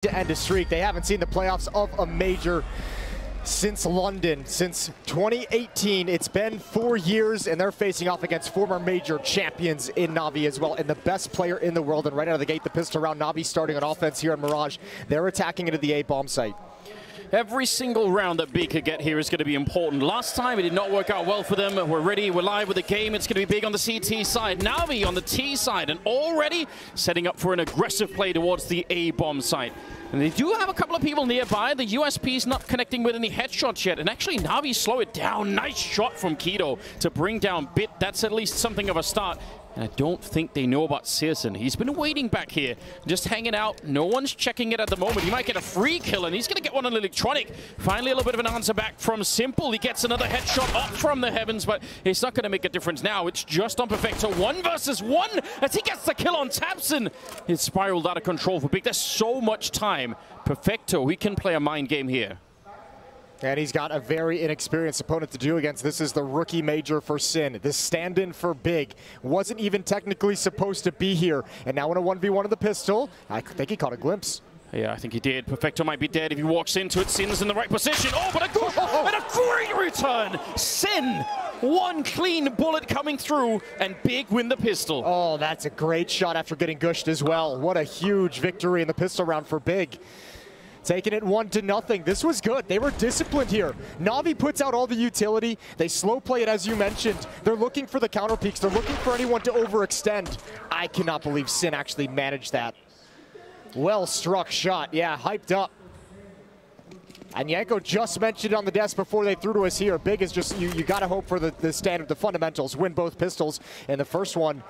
to end a streak. They haven't seen the playoffs of a major since London, since 2018. It's been 4 years, and they're facing off against former major champions in Navi as well, and the best player in the world. And right out of the gate, the pistol round, Navi starting on offense here in Mirage. They're attacking into the A-bomb site. Every single round that Big could get here is going to be important. Last time it did not work out well for them. We're ready, we're live with the game. It's going to be Big on the CT side, Navi on the T side, and already setting up for an aggressive play towards the A-bomb site. And they do have a couple of people nearby. The USP's not connecting with any headshots yet. And actually, Navi slow it down. Nice shot from Kido to bring down Bit. That's at least something of a start. And I don't think they know about Searson. He's been waiting back here, just hanging out. No one's checking it at the moment. He might get a free kill, and he's going to get one on Electronic. Finally, a little bit of an answer back from Simple. He gets another headshot up from the heavens, but it's not going to make a difference now. It's just on Perfecto. 1 versus 1 as he gets the kill on Tabson. It's spiraled out of control for Big. There's so much time. Perfecto, he can play a mind game here. And he's got a very inexperienced opponent to do against. This is the rookie major for Sin. The stand-in for Big. Wasn't even technically supposed to be here. And now in a 1v1 of the pistol, I think he caught a glimpse. Yeah, I think he did. Perfecto might be dead if he walks into it. Sin's in the right position. Oh, but and a great return. Sin, one clean bullet coming through, and Big win the pistol. Oh, that's a great shot after getting gushed as well. What a huge victory in the pistol round for Big. Taking it 1-0. This was good. They were disciplined here. Navi puts out all the utility. They slow play it, as you mentioned. They're looking for the counter peaks. They're looking for anyone to overextend. I cannot believe Sin actually managed that. Well struck shot. Yeah, hyped up. And Yanko just mentioned on the desk before they threw to us here. Big is just, you got to hope for the standard, the fundamentals. Win both pistols. And the first one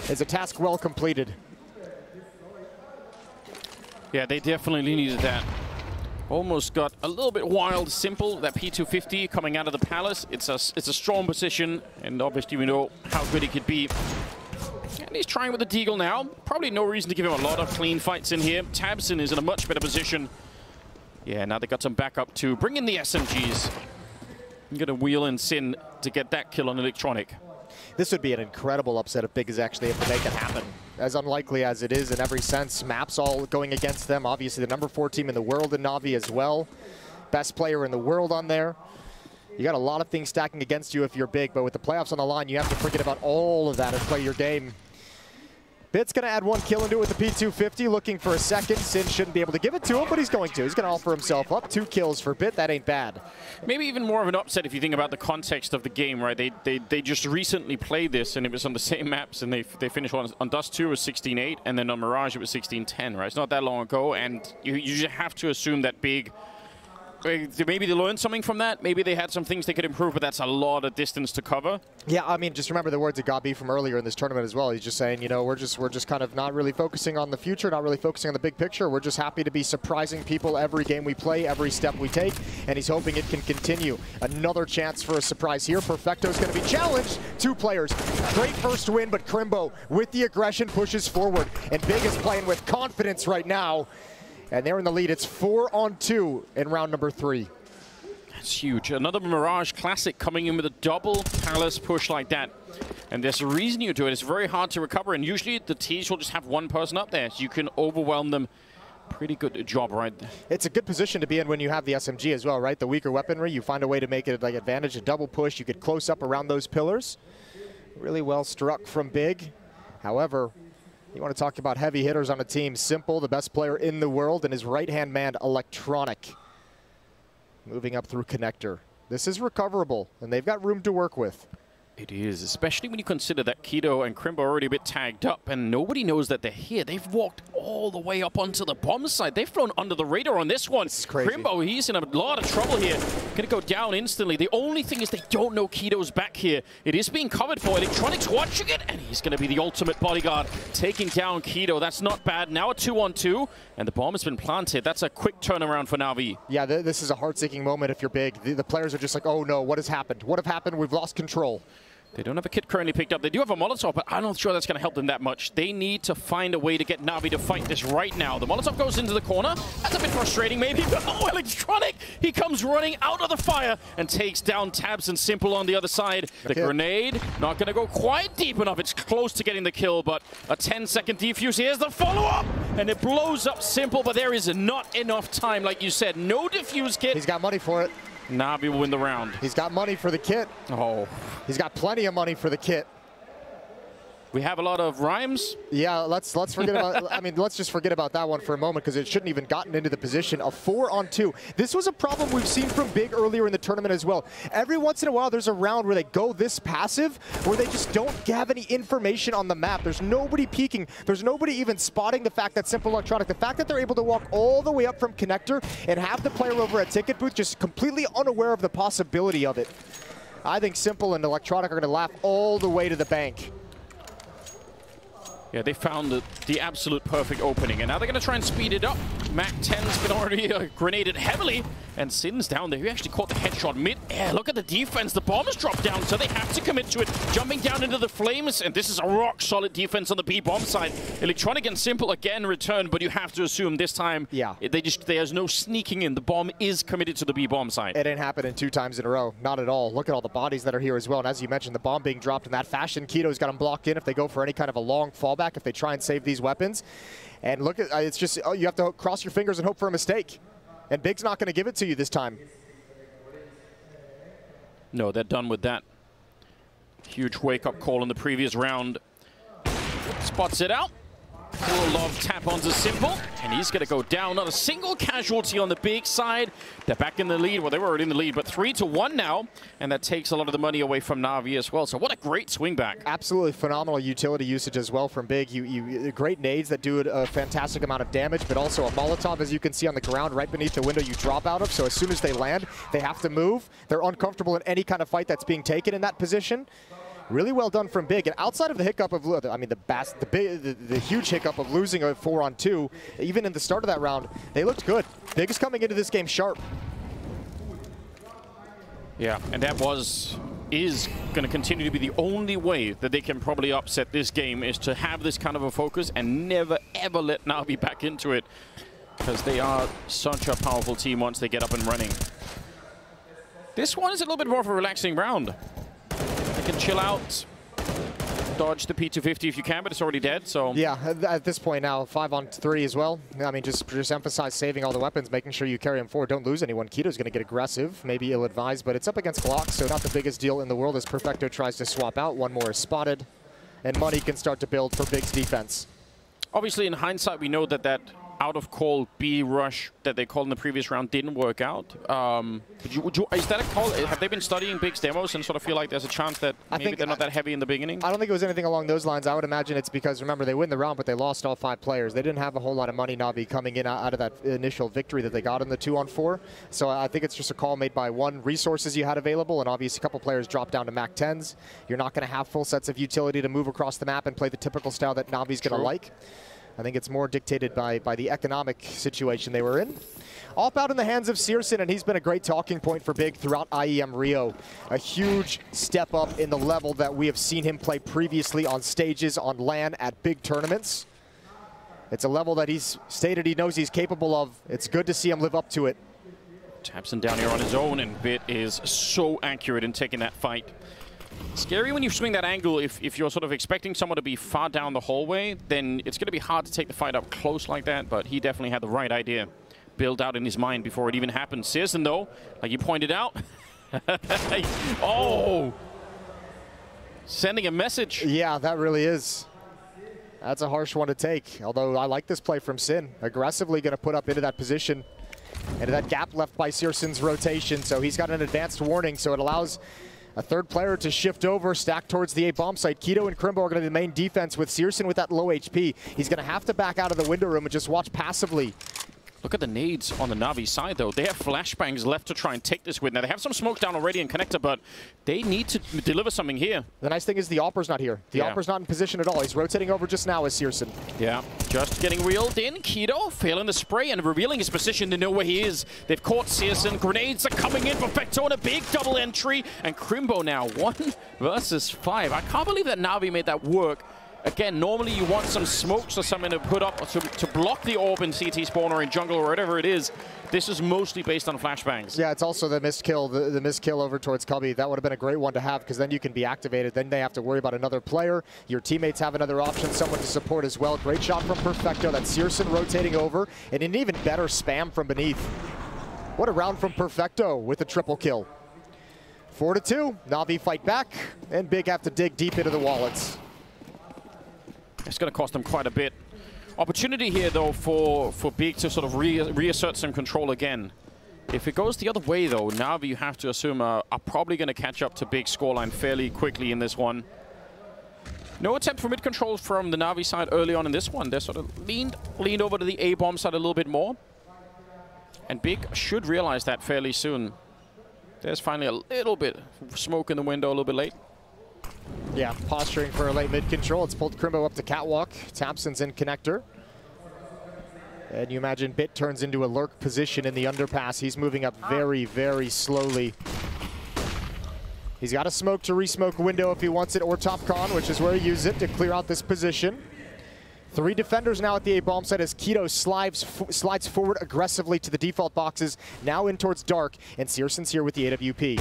is a task well completed. Yeah, they definitely needed that. Almost got a little bit wild. Simple, that P250 coming out of the Palace. It's a strong position, and obviously we know how good he could be. And he's trying with the Deagle now. Probably no reason to give him a lot of clean fights in here. Tabson is in a much better position. Yeah, now they got some backup to bring in the SMGs. I'm going to wheel in Sin to get that kill on Electronic. This would be an incredible upset if Big is actually able to make it happen. As unlikely as it is in every sense, maps all going against them. Obviously the #4 team in the world in Navi as well. Best player in the world on there. You got a lot of things stacking against you if you're Big, but with the playoffs on the line, you have to forget about all of that and play your game. Bit's going to add 1 kill into it with the P250, looking for a second. Sin shouldn't be able to give it to him, but he's going to. He's going to offer himself up. 2 kills for Bit. That ain't bad. Maybe even more of an upset if you think about the context of the game, right? They just recently played this, and it was on the same maps, and they finished on Dust 2 was 16-8, and then on Mirage it was 16-10, right? It's not that long ago, and you just have to assume that Big... Maybe they learned something from that. Maybe they had some things they could improve, but that's a lot of distance to cover. Yeah, I mean, just remember the words of Gabi from earlier in this tournament as well. He's just saying, you know, we're just kind of not really focusing on the future, not really focusing on the big picture. We're just happy to be surprising people every game we play, every step we take, and he's hoping it can continue. Another chance for a surprise here. Perfecto's going to be challenged. 2 players. Great first win, but Crimbo with the aggression pushes forward, and Big is playing with confidence right now. And they're in the lead. It's 4-on-2 in round number 3. That's huge. Another Mirage Classic coming in with a double Palace push like that. And there's a reason you do it. It's very hard to recover. And usually the T's will just have 1 person up there, so you can overwhelm them. Pretty good job right there. It's a good position to be in when you have the SMG as well, right? The weaker weaponry, you find a way to make it like advantage, a double push. You get close up around those pillars. Really well struck from Big. However, you want to talk about heavy hitters on a team. Simple, the best player in the world, and his right-hand man, Electronic. Moving up through connector. This is recoverable, and they've got room to work with. It is, especially when you consider that Kido and Crimbo are already a bit tagged up, and nobody knows that they're here. They've walked all the way up onto the bomb side. They've flown under the radar on this one. This is crazy. Crimbo, he's in a lot of trouble here. Gonna go down instantly. The only thing is they don't know Kido's back here. It is being covered for. Electronic's watching it, and he's gonna be the ultimate bodyguard, taking down Kido. That's not bad. Now a 2-on-2, and the bomb has been planted. That's a quick turnaround for Navi. Yeah, this is a heart-seeking moment if you're Big. The players are just like, oh no, what has happened? What have happened? We've lost control. They don't have a kit currently picked up. They do have a Molotov, but I'm not sure that's going to help them that much. They need to find a way to get Navi to fight this right now. The Molotov goes into the corner. That's a bit frustrating, maybe. But oh, Electronic! He comes running out of the fire and takes down Tabs and Simple on the other side. The grenade, not going to go quite deep enough. It's close to getting the kill, but a 10-second defuse. Here's the follow-up! And it blows up Simple, but there is not enough time, like you said. No defuse kit. He's got money for it. Navi will win the round. He's got money for the kit. Oh. He's got plenty of money for the kit. We have a lot of rhymes. Yeah, let's forget about, I mean, let's just forget about that one for a moment because it shouldn't even gotten into the position of 4-on-2. This was a problem we've seen from Big earlier in the tournament as well. Every once in a while, there's a round where they go this passive, where they just don't have any information on the map. There's nobody peeking. There's nobody even spotting the fact that Simple Electronic, the fact that they're able to walk all the way up from connector and have the player over at ticket booth just completely unaware of the possibility of it. I think Simple and Electronic are going to laugh all the way to the bank. Yeah, they found the absolute perfect opening, and now they're going to try and speed it up. Mac 10's been already grenaded heavily, and Sin's down there. He actually caught the headshot mid-air. Look at the defense. The bomb has dropped down, so they have to commit to it. Jumping down into the flames, and this is a rock-solid defense on the B-bomb side. Electronic and Simple again return, but you have to assume this time there's no sneaking in. The bomb is committed to the B-bomb side. It ain't happening 2 times in a row. Not at all. Look at all the bodies that are here as well, and as you mentioned, the bomb being dropped in that fashion. Keto's got them blocked in if they go for any kind of a long fallback, if they try and save these weapons. And look at it's just, oh, you have to cross your fingers and hope for a mistake. And Big's not going to give it to you this time. No, they're done with that. Huge wake-up call in the previous round. Spots it out. Full of tap-ons is Simple, and he's going to go down. Not a single casualty on the Big side. They're back in the lead. Well, they were already in the lead, but 3-1 now, and that takes a lot of the money away from Navi as well. So what a great swing back. Absolutely phenomenal utility usage as well from Big. Great nades that do a fantastic amount of damage, but also a Molotov, as you can see on the ground right beneath the window you drop out of. So as soon as they land, they have to move. They're uncomfortable in any kind of fight that's being taken in that position. Really well done from Big, and outside of the hiccup of, I mean, the huge hiccup of losing a 4-on-2, even in the start of that round, they looked good. Big is coming into this game sharp. Yeah, and that is going to continue to be the only way that they can probably upset this game, is to have this kind of a focus and never ever let Navi back into it, because they are such a powerful team once they get up and running. This one is a little bit more of a relaxing round. Can chill out, dodge the P250 if you can, but it's already dead, so... Yeah, at this point now, 5-on-3 as well. I mean, just emphasize saving all the weapons, making sure you carry them forward. Don't lose anyone. Keto's going to get aggressive, maybe ill-advised, but it's up against Glock, so not the biggest deal in the world as Perfecto tries to swap out. One more is spotted, and money can start to build for Big's defense. Obviously, in hindsight, we know that that out-of-call B rush that they called in the previous round didn't work out. Is that a call? Have they been studying Big's demos and sort of feel like there's a chance that maybe they're not that heavy in the beginning? I don't think it was anything along those lines. I would imagine it's because, remember, they win the round, but they lost all 5 players. They didn't have a whole lot of money, Navi, coming in out of that initial victory that they got in the 2-on-4. So I think it's just a call made by, one, resources you had available, and obviously a couple players dropped down to Mac 10s. You're not going to have full sets of utility to move across the map and play the typical style that Navi's going to like. I think it's more dictated by the economic situation they were in. All out in the hands of Searson, and he's been a great talking point for Big throughout IEM Rio. A huge step up in the level that we have seen him play previously on stages on LAN at big tournaments. It's a level that he's stated he knows he's capable of. It's good to see him live up to it. Tapson down here on his own, and Bit is so accurate in taking that fight. Scary when you swing that angle. If you're sort of expecting someone to be far down the hallway, then it's going to be hard to take the fight up close like that, but he definitely had the right idea built out in his mind before it even happened. Searson, though, like you pointed out, oh, sending a message. Yeah, that really is. That's a harsh one to take, although I like this play from Sin. Aggressively going to put up into that position, into that gap left by Searson's rotation, so he's got an advanced warning, so it allows a third player to shift over, stack towards the A-bomb site. Keto and Crimbo are going to be the main defense with Searson with that low HP. He's going to have to back out of the window room and just watch passively Look at the nades on the Navi side, though. They have flashbangs left to try and take this with. Now, they have some smoke down already in connector, but they need to deliver something here. The nice thing is the Opera's not here. The Opera's not in position at all. He's rotating over just now as Searson. Yeah, just getting reeled in. Keto failing the spray and revealing his position to know where he is. They've caught Searson. Grenades are coming in. Perfecto on a big double entry. And Crimbo now 1 versus 5. I can't believe that Navi made that work. Again, normally you want some smokes or something to put up to block the orb in CT spawn or in jungle or whatever it is. This is mostly based on flashbangs. Yeah, it's also the missed kill, the missed kill over towards Cubby. That would have been a great one to have because then you can be activated. Then they have to worry about another player. Your teammates have another option, someone to support as well. Great shot from Perfecto. That's Searson rotating over and an even better spam from beneath. What a round from Perfecto with a triple kill. 4-2. Navi fight back and Big have to dig deep into the wallets. It's going to cost them quite a bit. Opportunity here, though, for Big to sort of reassert some control again. If it goes the other way, though, Navi, you have to assume, are probably going to catch up to Big's scoreline fairly quickly in this one. No attempt for mid-control from the Navi side early on in this one. They're sort of leaned over to the A-bomb side a little bit more. And Big should realize that fairly soon. There's finally a little bit of smoke in the window a little bit late. Yeah, posturing for a late mid-control. It's pulled Crimbo up to catwalk. Tapson's in connector. And you imagine Bit turns into a lurk position in the underpass. He's moving up very, very slowly. He's got a smoke to re-smoke window if he wants it, or top con, which is where he uses it to clear out this position. 3 defenders now at the A-bomb site as Keto slides forward aggressively to the default boxes, now in towards Dark, and Searson's here with the AWP.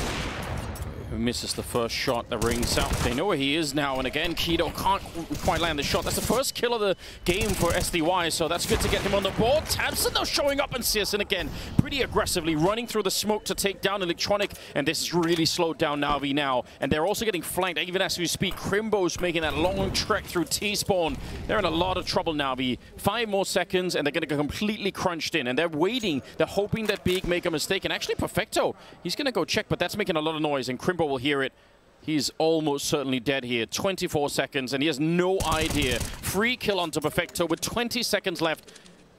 Who misses the first shot that rings out. They know where he is now, and again, Keto can't quite land the shot. That's the first kill of the game for SDY, so that's good to get him on the board. Tapson, though, showing up, and Searson again, pretty aggressively, running through the smoke to take down Electronic, and this has really slowed down Navi now. And they're also getting flanked, even as we speak. Crimbo's making that long trek through T-spawn. They're in a lot of trouble, Navi. 5 more seconds, and they're going to get completely crunched in, and they're waiting. They're hoping that Big make a mistake, and actually Perfecto, he's going to go check, but that's making a lot of noise, and Crimbo will hear it. He's almost certainly dead here. 24 seconds, and he has no idea. Free kill onto Perfecto with 20 seconds left.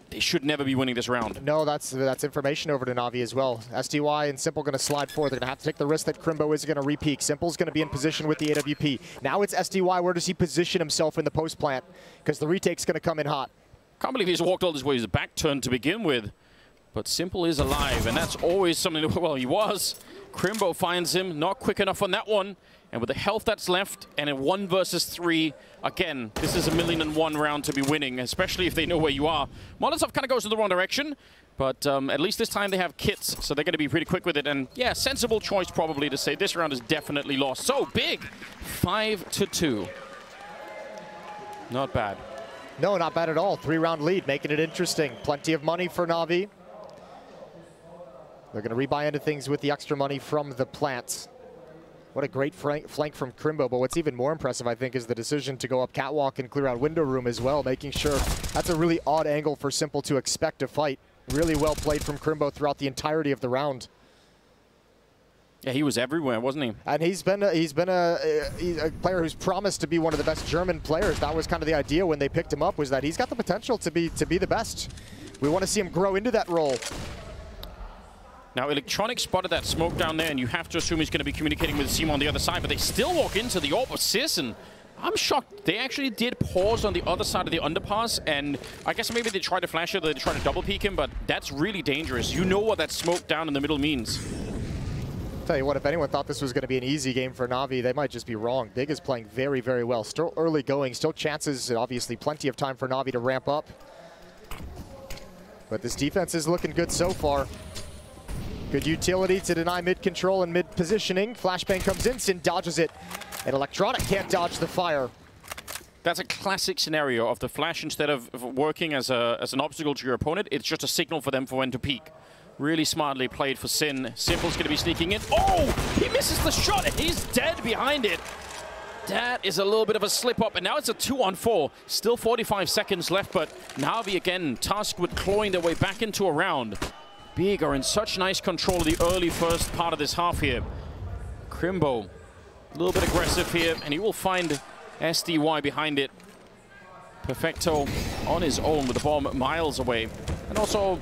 They should never be winning this round. No, that's information over to Navi as well. SDY and Simple going to slide forward. They're going to have to take the risk that Crimbo is going to re-peek. Simple's going to be in position with the AWP. Now it's SDY. Where does he position himself in the post plant? Because the retake's going to come in hot. Can't believe he's walked all this way. His back turned to begin with. But Simple is alive, and that's always something to, well, he was. Crimbo finds him, not quick enough on that one. And with the health that's left, and in 1 versus 3, again, this is a 1,000,001 round to be winning, especially if they know where you are. Molotov kind of goes in the wrong direction, but at least this time they have kits, so they're going to be pretty quick with it. And yeah, sensible choice probably to say this round is definitely lost. So Big, 5-2. Not bad. No, not bad at all. 3-round lead, making it interesting. Plenty of money for Navi. They're going to rebuy into things with the extra money from the plants. What a great flank from Crimbo, but what's even more impressive, I think, is the decision to go up catwalk and clear out window room as well, making sure that's a really odd angle for Simple to expect to fight. Really well played from Crimbo throughout the entirety of the round. Yeah, he was everywhere, wasn't he? And he's been a player who's promised to be one of the best German players. That was kind of the idea when they picked him up, was that he's got the potential to be the best. We want to see him grow into that role. Now, Electronic spotted that smoke down there, and you have to assume he's going to be communicating with Simo on the other side, but they still walk into the orb of Searson. I'm shocked. They actually did pause on the other side of the underpass, and I guess maybe they tried to flash it, they tried to double peek him, but that's really dangerous. You know what that smoke down in the middle means. Tell you what, if anyone thought this was going to be an easy game for Navi, they might just be wrong. Big is playing very, very well. Still early going, still chances, obviously plenty of time for Navi to ramp up. But this defense is looking good so far. Good utility to deny mid-control and mid-positioning. Flashbang comes in, Sin dodges it. And Electronic can't dodge the fire. That's a classic scenario of the flash, instead of working as an obstacle to your opponent, it's just a signal for them for when to peek. Really smartly played for Sin. Simple's going to be sneaking in. Oh! He misses the shot, and he's dead behind it. That is a little bit of a slip-up, and now it's a 2-on-4. Still 45 seconds left, but Navi again tasked with clawing their way back into a round. Big are in such nice control of the early first part of this half here. Crimbo, a little bit aggressive here, and he will find SDY behind it. Perfecto on his own with the bomb miles away. And also,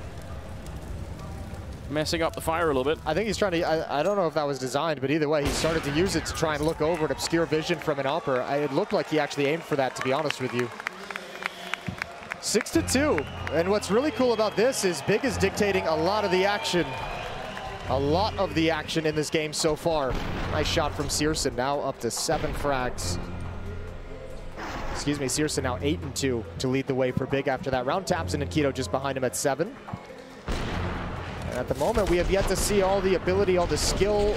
messing up the fire a little bit. I think he's trying to, I don't know if that was designed, but either way, he started to use it to try and look over and obscure vision from an upper. It looked like he actually aimed for that, to be honest with you. 6-2. And what's really cool about this is Big is dictating a lot of the action. A lot of the action in this game so far. Nice shot from Searson, now up to 7 frags. Excuse me, Searson now 8-2 to lead the way for Big after that round. Tapson and Keto just behind him at 7. And at the moment, we have yet to see all the ability, all the skill,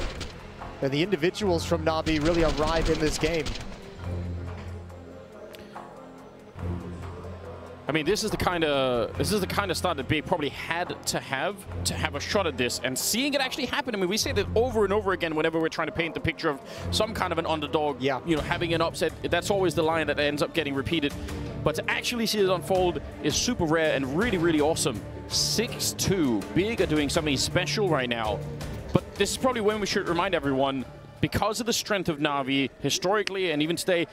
and the individuals from Navi really arrive in this game. I mean, this is the kind of start that Big probably had to have a shot at this, and seeing it actually happen. I mean, we say that over and over again whenever we're trying to paint the picture of some kind of an underdog, you know, having an upset. That's always the line that ends up getting repeated. But to actually see it unfold is super rare and really, really awesome. 6-2. Big are doing something special right now. But this is probably when we should remind everyone, because of the strength of Navi historically and even today,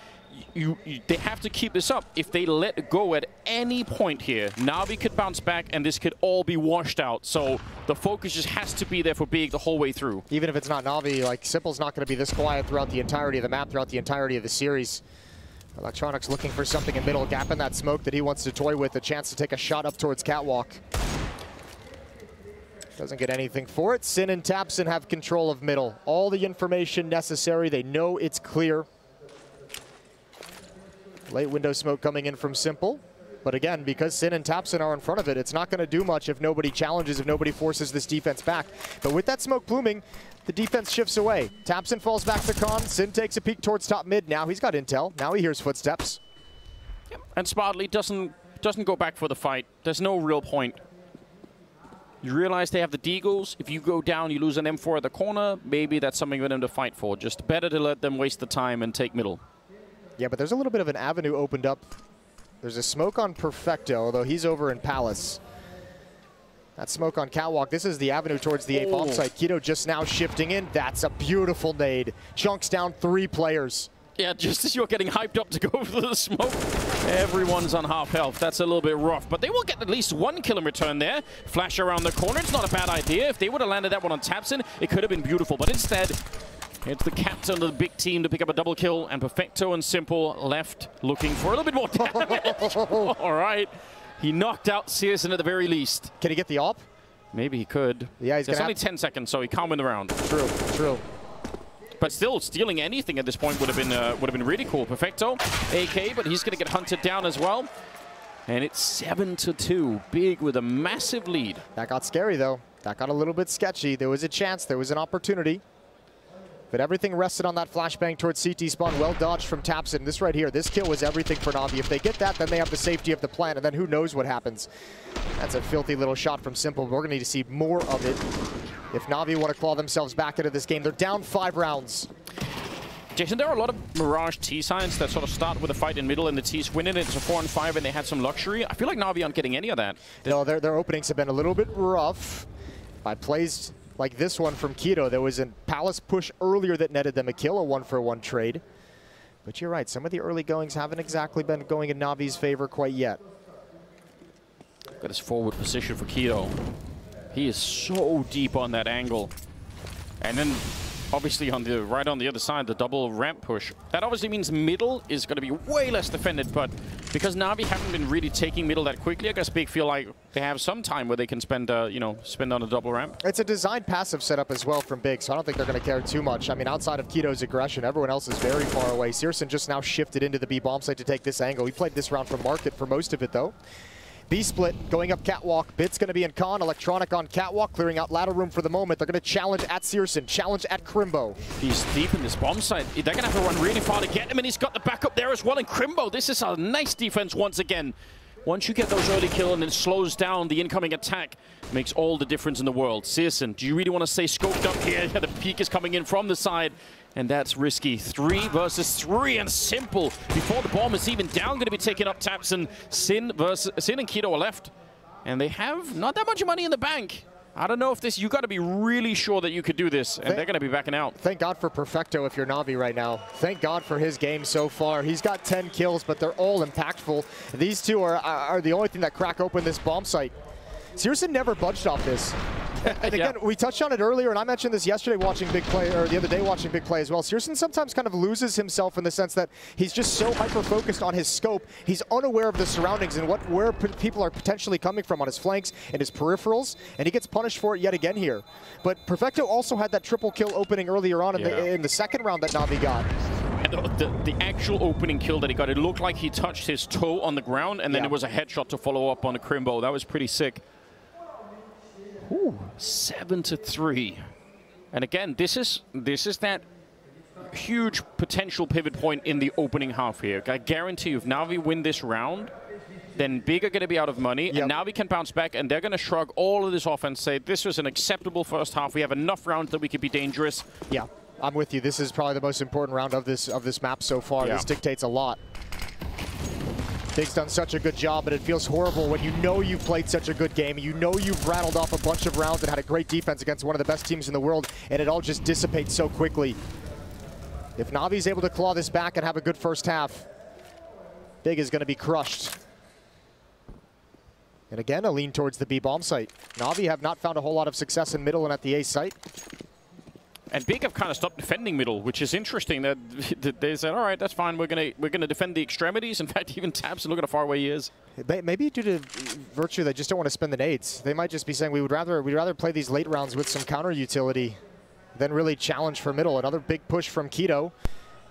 they have to keep this up. If they let go at any point here, Navi could bounce back and this could all be washed out. So the focus just has to be there for Big the whole way through. Even if it's not Navi, like Simple's not going to be this quiet throughout the entirety of the map, throughout the entirety of the series. Electronics looking for something in middle, gap in that smoke that he wants to toy with, a chance to take a shot up towards Catwalk. Doesn't get anything for it. Sin and Tapson have control of middle. All the information necessary, they know it's clear. Late window smoke coming in from Simple. But again, because Sin and Tapson are in front of it, it's not going to do much if nobody challenges, if nobody forces this defense back. But with that smoke blooming, the defense shifts away. Tapson falls back to Con. Sin takes a peek towards top mid. Now he's got intel. Now he hears footsteps. Yep. And Smartly doesn't go back for the fight. There's no real point. You realize they have the Deagles. If you go down, you lose an M4 at the corner. Maybe that's something for them to fight for. Just better to let them waste the time and take middle. Yeah, but there's a little bit of an avenue opened up. There's a smoke on Perfecto, although he's over in Palace. That smoke on Catwalk. This is the avenue towards the A bomb site. Keto just now shifting in. That's a beautiful nade. Chunks down 3 players. Yeah, just as you're getting hyped up to go for the smoke, everyone's on half health. That's a little bit rough, but they will get at least 1 kill in return there. Flash around the corner. It's not a bad idea. If they would have landed that one on Tapson, it could have been beautiful, but instead, it's the captain of the big team to pick up a double kill, and Perfecto and Simple left looking for a little bit more damage. All right. He knocked out Searson at the very least. Can he get the op? Maybe he could. Yeah, he's only 10 seconds, so he can't win the round. True, true. But still, stealing anything at this point would have been really cool. Perfecto, AK, but he's going to get hunted down as well. And it's 7-2. Big with a massive lead. That got scary, though. That got a little bit sketchy. There was a chance. There was an opportunity. But everything rested on that flashbang towards CT spawn. Well dodged from Tapson. This right here, this kill was everything for Navi. If they get that, then they have the safety of the plant, and then who knows what happens. That's a filthy little shot from Simple. We're going to need to see more of it if Navi want to claw themselves back into this game. They're down 5 rounds. Jason, there are a lot of Mirage T-signs that sort of start with a fight in middle and the T's win it. It's a 4-5 and they had some luxury. I feel like Navi aren't getting any of that. No, their openings have been a little bit rough by plays like this one from Keto. There was a Palace push earlier that netted them a kill, a 1-for-1 trade. But you're right, some of the early goings haven't exactly been going in Navi's favor quite yet. Got his forward position for Keto. He is so deep on that angle. And then obviously on the right on the other side, the double ramp push. That obviously means middle is going to be way less defended, but because Navi haven't been really taking middle that quickly, I guess Big feel like they have some time where they can spend, spend on a double ramp. It's a designed passive setup as well from Big, so I don't think they're going to care too much. I mean, outside of Keto's aggression, everyone else is very far away. Searson just now shifted into the B bomb site to take this angle. He played this round from Market for most of it, though. B split going up Catwalk. Bit's going to be in Con. Electronic on Catwalk, clearing out ladder room for the moment. They're going to challenge at Searson, challenge at Crimbo. He's deep in this bomb site. They're going to have to run really far to get him, and he's got the backup there as well. And Crimbo, this is a nice defense once again. Once you get those early kills and it slows down the incoming attack, makes all the difference in the world. Searson, do you really want to stay scoped up here? The peak is coming in from the side, and that's risky. 3 versus 3, and Simple, before the bomb is even down, going to be taking up Tapson. Sin and Keto are left, and they have not that much money in the bank. I don't know if this, you got to be really sure that you could do this, and they're going to be backing out. Thank God for Perfecto if you're Navi right now. Thank God for his game so far. He's got 10 kills, but they're all impactful. These two are the only thing that crack open this bomb site. Searson never budged off this. And again, we touched on it earlier, and I mentioned this yesterday watching Big Play, or the other day watching Big Play as well. Searson sometimes kind of loses himself in the sense that he's just so hyper-focused on his scope. He's unaware of the surroundings and where people are potentially coming from on his flanks and his peripherals, and he gets punished for it yet again here. But Perfecto also had that triple kill opening earlier on in the second round that Navi got. And the actual opening kill that he got, it looked like he touched his toe on the ground, and then it was a headshot to follow up on a Crimbo. That was pretty sick. Ooh, 7-3. And again, this is that huge potential pivot point in the opening half here. I guarantee you, if Navi win this round, then Big are going to be out of money, and Navi can bounce back, and they're going to shrug all of this off and say, this was an acceptable first half. We have enough rounds that we could be dangerous. Yeah. I'm with you. This is probably the most important round of this map so far. This dictates a lot. Big's done such a good job, but it feels horrible when you know you've played such a good game. You know you've rattled off a bunch of rounds and had a great defense against one of the best teams in the world, and it all just dissipates so quickly. If Navi's able to claw this back and have a good first half, Big is going to be crushed. And again, a lean towards the B bomb site. Navi have not found a whole lot of success in middle and at the A site. And Big have kind of stopped defending middle, which is interesting. That they said, all right, that's fine. We're gonna defend the extremities. In fact, even Tabs, and look at how far away he is. Maybe due to virtue, they just don't want to spend the nades. They might just be saying we'd rather play these late rounds with some counter utility than really challenge for middle. Another big push from Keto.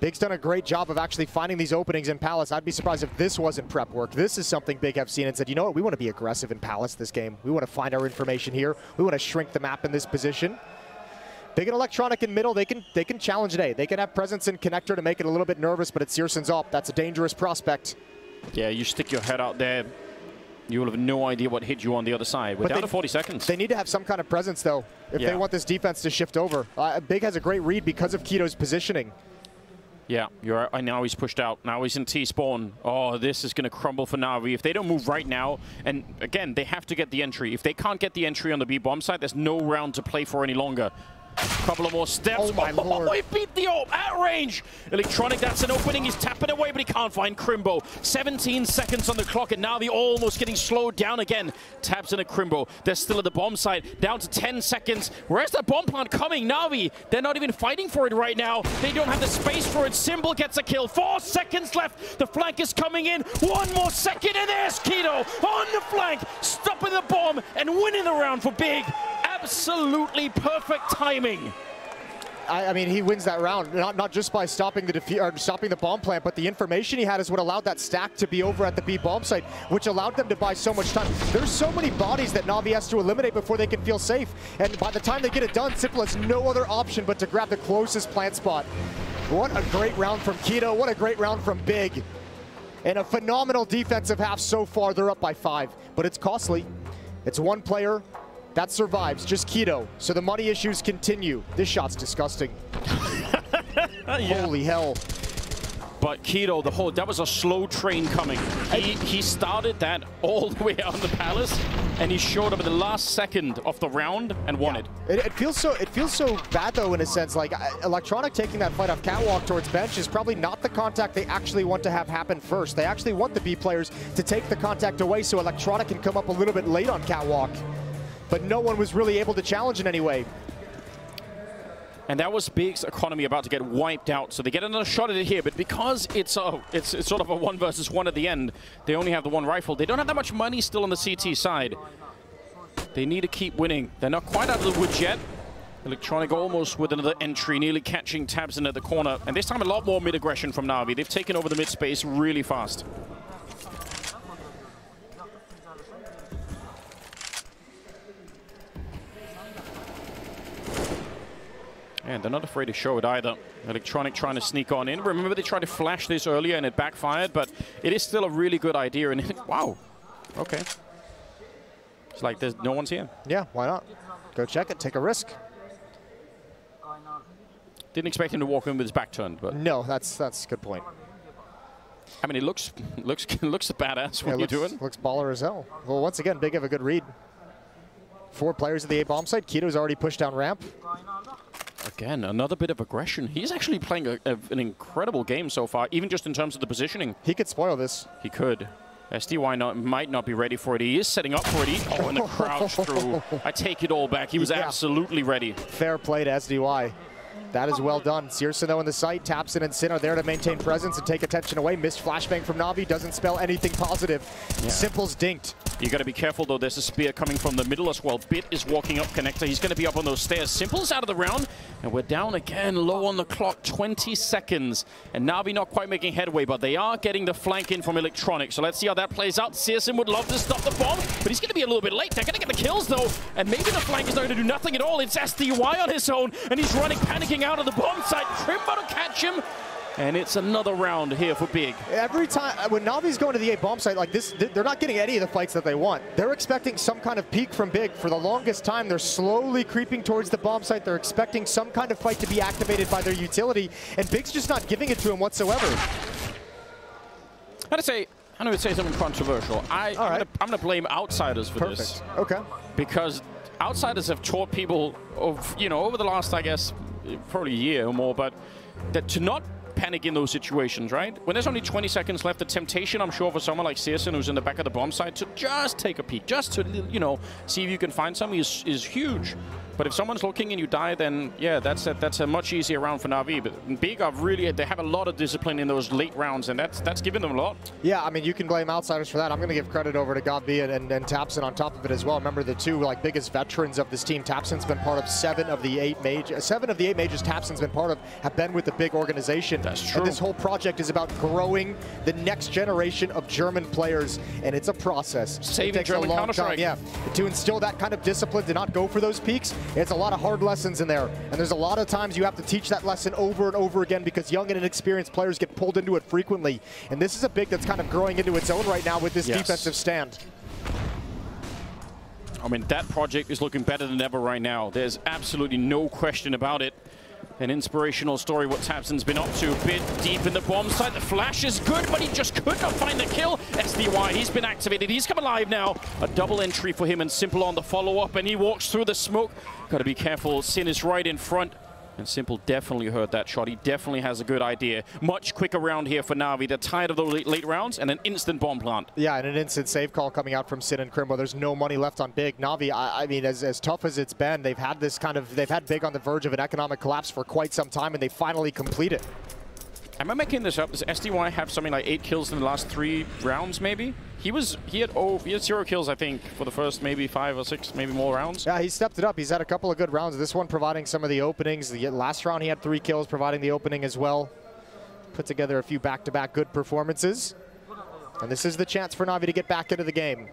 Big's done a great job of actually finding these openings in Palace. I'd be surprised if this wasn't prep work. This is something Big have seen and said, you know what, we want to be aggressive in Palace this game. We want to find our information here. We want to shrink the map in this position. Big and Electronic in middle, they can challenge today. They can have presence in connector to make it a little bit nervous, but it's Searson's up. That's a dangerous prospect. Yeah, you stick your head out there, you will have no idea what hit you on the other side. We're down to 40 seconds. They need to have some kind of presence, though, if they want this defense to shift over. Big has a great read because of Keto's positioning. Yeah, you're right. Now he's pushed out. Now he's in T-spawn. Oh, this is going to crumble for Navi. If they don't move right now, and again, they have to get the entry. If they can't get the entry on the B-bomb site, there's no round to play for any longer. Couple of more steps. Oh my lord. He beat the AWP at range. Electronic, that's an opening. He's tapping away, but he can't find Crimbo. 17 seconds on the clock, and Navi almost getting slowed down again. Tabs in a Crimbo. They're still at the bomb site. Down to 10 seconds. Where's that bomb plant coming? Navi, they're not even fighting for it right now. They don't have the space for it. Symbol gets a kill. 4 seconds left. The flank is coming in. 1 more second, and there's Keto on the flank, stopping the bomb and winning the round for Big. Absolutely perfect timing. I mean, he wins that round, not just by stopping the bomb plant, but the information he had is what allowed that stack to be over at the B bomb site, which allowed them to buy so much time. There's so many bodies that Navi has to eliminate before they can feel safe, and by the time they get it done, Simple has no other option but to grab the closest plant spot. What a great round from Keto, what a great round from Big. And a phenomenal defensive half so far. They're up by 5, but it's costly. It's one player that survives, just Keto. So the money issues continue. This shot's disgusting. Holy hell. But Keto, that was a slow train coming. He started that all the way out on the Palace, and he showed up at the last second of the round and won it. It feels so bad though, in a sense. Like Electronic taking that fight off catwalk towards bench is probably not the contact they actually want to have happen first. They actually want the B players to take the contact away so Electronic can come up a little bit late on catwalk. But no one was really able to challenge in any way. And that was Big's economy about to get wiped out, so they get another shot at it here. But because it's sort of a 1 versus 1 at the end, they only have the 1 rifle. They don't have that much money still on the CT side. They need to keep winning. They're not quite out of the woods yet. Electronic almost with another entry, nearly catching Tabs in at the corner. And this time a lot more mid-aggression from Navi. They've taken over the mid-space really fast. And they're not afraid to show it either. Electronic trying to sneak on in. Remember, they tried to flash this earlier and it backfired, but it is still a really good idea. And wow, okay. It's like there's no one's here. Yeah, why not? Go check it, take a risk. Didn't expect him to walk in with his back turned, but no, that's a good point. I mean, it looks badass when you do it. Looks baller as hell. Well, once again, Big have a good read. 4 players at the A bomb site. Keto's already pushed down ramp. Again, another bit of aggression. He's actually playing an incredible game so far, even just in terms of the positioning. He could spoil this. He could. SDY might not be ready for it. He is setting up for it. Oh, and the crouch through. I take it all back. He was absolutely ready. Fair play to SDY. That is well done. Searson, though, in the site. Tapson and Sin are there to maintain presence and take attention away. Missed flashbang from Navi. Doesn't spell anything positive. Yeah. Simple's dinked. You got to be careful, though. There's a spear coming from the middle as well. Bit is walking up connector. He's going to be up on those stairs. Simple's out of the round. And we're down again, low on the clock, 20 seconds. And Navi not quite making headway, but they are getting the flank in from Electronic. So let's see how that plays out. Searson would love to stop the bomb, but he's going to be a little bit late. They're going to get the kills, though. And maybe the flank is not going to do nothing at all. It's SDY on his own, and he's running, panicking out of the bomb site. Crimbo to catch him. And it's another round here for Big. Every time, when Navi's going to the A bomb site like this, they're not getting any of the fights that they want. They're expecting some kind of peak from Big. For the longest time, they're slowly creeping towards the bomb site. They're expecting some kind of fight to be activated by their utility, and Big's just not giving it to him whatsoever. I'm going to say something controversial. I'm going to blame outsiders for this. Okay. Because outsiders have taught people over the last, I guess, probably a year or more, but that to not panic in those situations, right? When there's only 20 seconds left, the temptation, I'm sure, for someone like Searson, who's in the back of the bomb site, to just take a peek, just to, see if you can find something is huge. But if someone's looking and you die, then yeah, that's a much easier round for Navi. But Big are they have a lot of discipline in those late rounds, and that's given them a lot. Yeah, I mean, you can blame outsiders for that. I'm going to give credit over to Gabi and Tapson on top of it as well. Remember, the two biggest veterans of this team. Tapson's been part of 7 of the 8 majors. 7 of the 8 majors Tapson's been part of have been with the Big organization. That's true. And this whole project is about growing the next generation of German players, and it's a process. Saving German Counter-Strike. Yeah, to instill that kind of discipline, to not go for those peaks. It's a lot of hard lessons in there, and there's a lot of times you have to teach that lesson over and over again because young and inexperienced players get pulled into it frequently. And this is a Big that's kind of growing into its own right now with this defensive stand. I mean, that project is looking better than ever right now. There's absolutely no question about it. An inspirational story what Tapson's been up to. A bit deep in the bomb site. The flash is good, but he just could not find the kill. SDY, he's been activated. He's come alive now. A double entry for him, and Simple on the follow-up, and he walks through the smoke. Got to be careful. Sin is right in front. And Simple definitely heard that shot. He definitely has a good idea. Much quicker round here for Navi. They're tired of those late rounds and an instant bomb plant. Yeah, and an instant save call coming out from Sin and Crimbo. There's no money left on Big. Navi, I mean, as tough as it's been, they've had Big on the verge of an economic collapse for quite some time, and they finally complete it. Am I making this up? Does SDY have something like 8 kills in the last 3 rounds, maybe? He had 0 kills, I think, for the first maybe 5 or 6, maybe more rounds. Yeah, he stepped it up. He's had a couple of good rounds. This one providing some of the openings. The last round he had 3 kills, providing the opening as well. Put together a few back-to-back good performances. And this is the chance for Navi to get back into the game.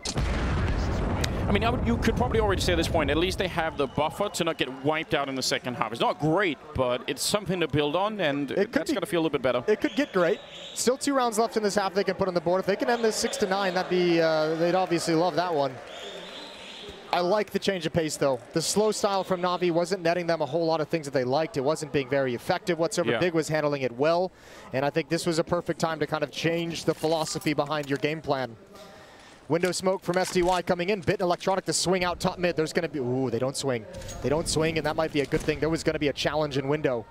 I mean, you could probably already say at this point, at least they have the buffer to not get wiped out in the second half. It's not great, but it's something to build on, and that's going to feel a little bit better. It could get great. Still 2 rounds left in this half they can put on the board. If they can end this 6-9, that'd be, they'd obviously love that one. I like the change of pace, though. The slow style from Navi wasn't netting them a whole lot of things that they liked. It wasn't being very effective whatsoever. Yeah. Big was handling it well, and I think this was a perfect time to kind of change the philosophy behind your game plan. Window smoke from SDY coming in. Bit and Electronic to swing out top mid. There's going to be... Ooh, they don't swing. They don't swing, and that might be a good thing. There was going to be a challenge in window.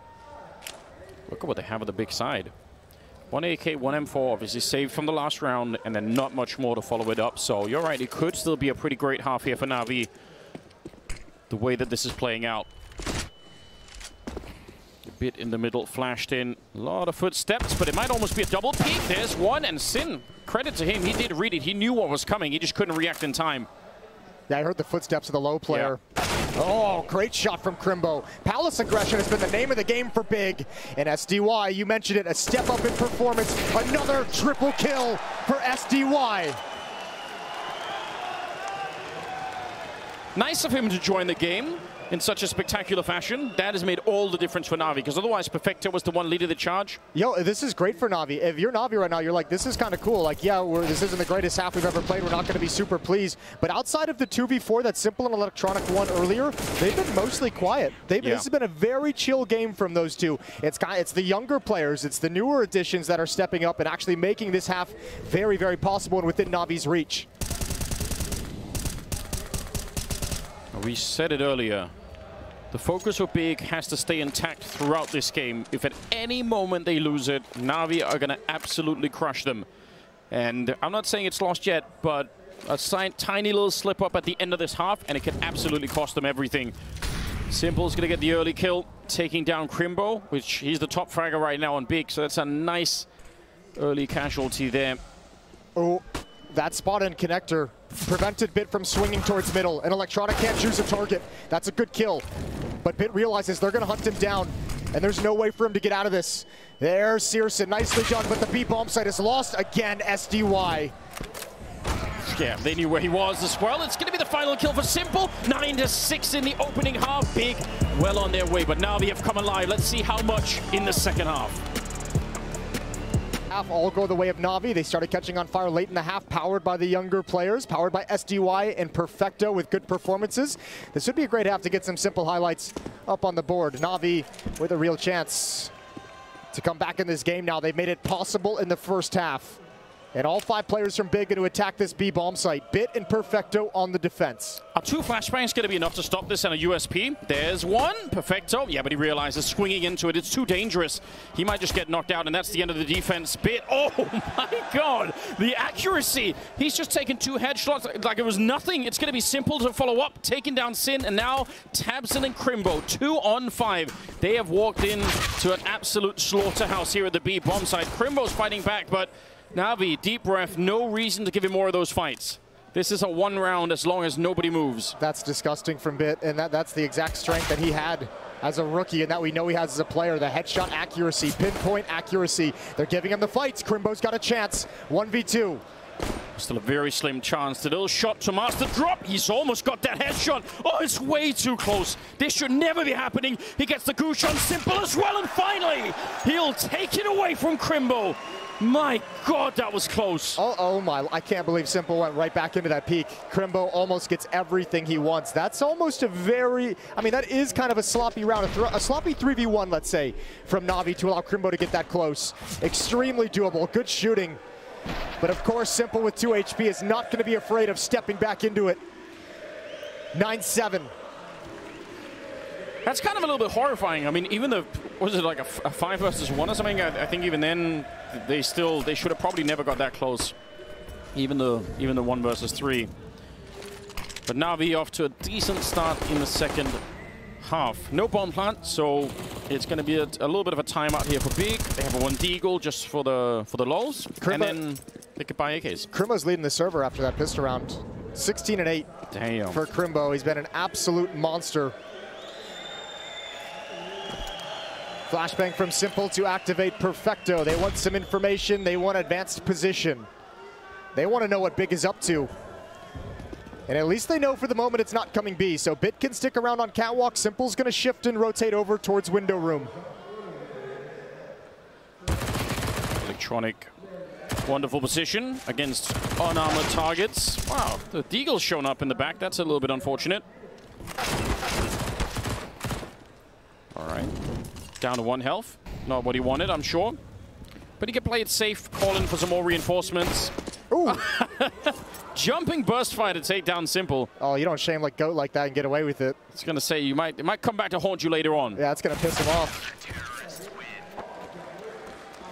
Look at what they have on the Big side. 1 AK, 1 M4, obviously saved from the last round, and then not much more to follow it up. So you're right, it could still be a pretty great half here for Navi, the way that this is playing out. A bit in the middle, flashed in. A lot of footsteps, but it might almost be a double peek. There's one, and Sin, credit to him, he did read it. He knew what was coming. He just couldn't react in time. Yeah, I heard the footsteps of the low player. Yeah. Oh, great shot from Crimbo. Palace aggression has been the name of the game for Big. And SDY, you mentioned it, a step up in performance. Another triple kill for SDY. Nice of him to join the game in such a spectacular fashion. That has made all the difference for Navi, because otherwise Perfecto was the one leading the charge. Yo, this is great for Navi. If you're Navi right now, you're like, this is kind of cool. Like, yeah, this isn't the greatest half we've ever played. We're not going to be super pleased. But outside of the 2v4 that Simple and Electronic won earlier, they've been mostly quiet. This has been a very chill game from those two. It's the younger players, it's the newer additions that are stepping up and actually making this half very, very possible and within Navi's reach. We said it earlier. The focus of Big has to stay intact throughout this game. If at any moment they lose it, Navi are going to absolutely crush them. And I'm not saying it's lost yet, but a tiny little slip up at the end of this half, and it could absolutely cost them everything. Simple's going to get the early kill, taking down Crimbo, which he's the top fragger right now on Big, so that's a nice early casualty there. Oh, that spot in connector prevented Bit from swinging towards middle, and Electronic can't choose a target. That's a good kill, but Bit realizes they're going to hunt him down, and there's no way for him to get out of this. There's Searson, nicely done, but the B bomb site is lost again. SDY. Yeah, they knew where he was as well. It's going to be the final kill for Simple. 9-6 in the opening half. Big well on their way, but now they have come alive. Let's see how much in the second half. All go the way of Navi. They started catching on fire late in the half, powered by the younger players, powered by SDY and Perfecto with good performances. This would be a great half to get some Simple highlights up on the board. Navi with a real chance to come back in this game now. They've made it possible in the first half. And all 5 players from Big going to attack this B bomb site. Bit and Perfecto on the defense. Are 2 flashbangs going to be enough to stop this and a USP? There's one. Perfecto. Yeah, but he realizes swinging into it, it's too dangerous. He might just get knocked out, and that's the end of the defense. Bit. Oh, my God. The accuracy. He's just taken 2 headshots like it was nothing. It's going to be Simple to follow up, taking down Sin, and now Tabson and Crimbo, 2 on 5. They have walked in to an absolute slaughterhouse here at the B bomb site. Crimbo's fighting back, but Navi, deep breath, no reason to give him more of those fights. This is a 1 round as long as nobody moves. That's disgusting from Bit, and that's the exact strength that he had as a rookie and that we know he has as a player. The headshot accuracy, pinpoint accuracy. They're giving him the fights. Crimbo's got a chance. 1v2. Still a very slim chance. The little shot to master drop. He's almost got that headshot. Oh, it's way too close. This should never be happening. He gets the goosh on Simple as well, and finally, he'll take it away from Crimbo. My God, that was close. Oh my, I can't believe Simple went right back into that peak. Crimbo almost gets everything he wants. That's almost a very, I mean, that is kind of a sloppy round, a sloppy 3v1, let's say, from Navi to allow Crimbo to get that close. Extremely doable, good shooting. But of course, Simple with 2 HP is not going to be afraid of stepping back into it. 9-7. That's kind of a little bit horrifying. I mean, even the, was it like a 5 versus 1 or something? I think even then, they should have probably never got that close. Even the 1 versus 3. But Navi off to a decent start in the second half. No bomb plant, so it's going to be a little bit of a timeout here for Big. They have a 1 deagle just for the lulz, and then they could buy AKs. Crimbo's leading the server after that pistol round. 16-8 Damn. For Crimbo. He's been an absolute monster. Flashbang from Simple to activate Perfecto. They want some information. They want advanced position. They want to know what Big is up to. And at least they know for the moment it's not coming B. So Bit can stick around on catwalk. Simple's going to shift and rotate over towards window room. Electronic, wonderful position against unarmored targets. Wow, the deagle's shown up in the back. That's a little bit unfortunate. All right. Down to 1 health. Not what he wanted, I'm sure. But he can play it safe, call in for some more reinforcements. Ooh. Jumping burst fire to take down Simple. Oh, you don't shame like goat like that and get away with it. It's going to say it might come back to haunt you later on. Yeah, it's going to piss him off.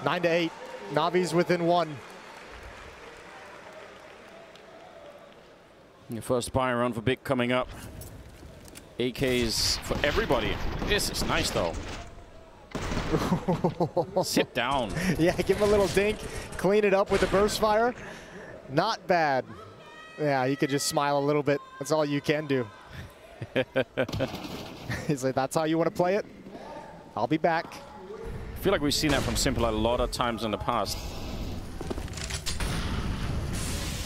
9-8. Navi's within 1. Your first buy round for Big coming up. AKs for everybody. This is nice, though. Sit down. Yeah, give him a little dink. Clean it up with the burst fire. Not bad. Yeah, you could just smile a little bit. That's all you can do. He's like, that's how you want to play it? I'll be back. I feel like we've seen that from Simple a lot of times in the past.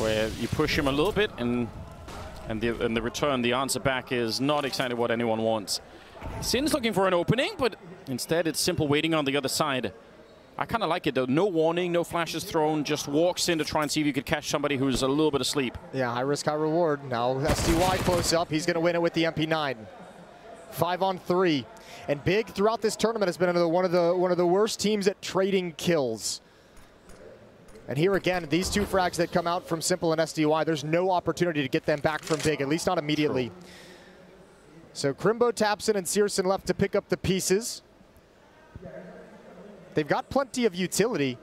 Where you push him a little bit and the return, the answer back is not exactly what anyone wants. Sin's looking for an opening, but instead it's Simple waiting on the other side. I kind of like it though. No warning, no flashes thrown, just walks in to try and see if you could catch somebody who's a little bit asleep. Yeah, high risk, high reward. Now SDY close up. He's going to win it with the MP9. 5 on 3. And Big throughout this tournament has been one of the worst teams at trading kills. And here again, these 2 frags that come out from Simple and SDY, there's no opportunity to get them back from Big, at least not immediately. True. So Crimbo, Tapson, and Searson left to pick up the pieces. They've got plenty of utility.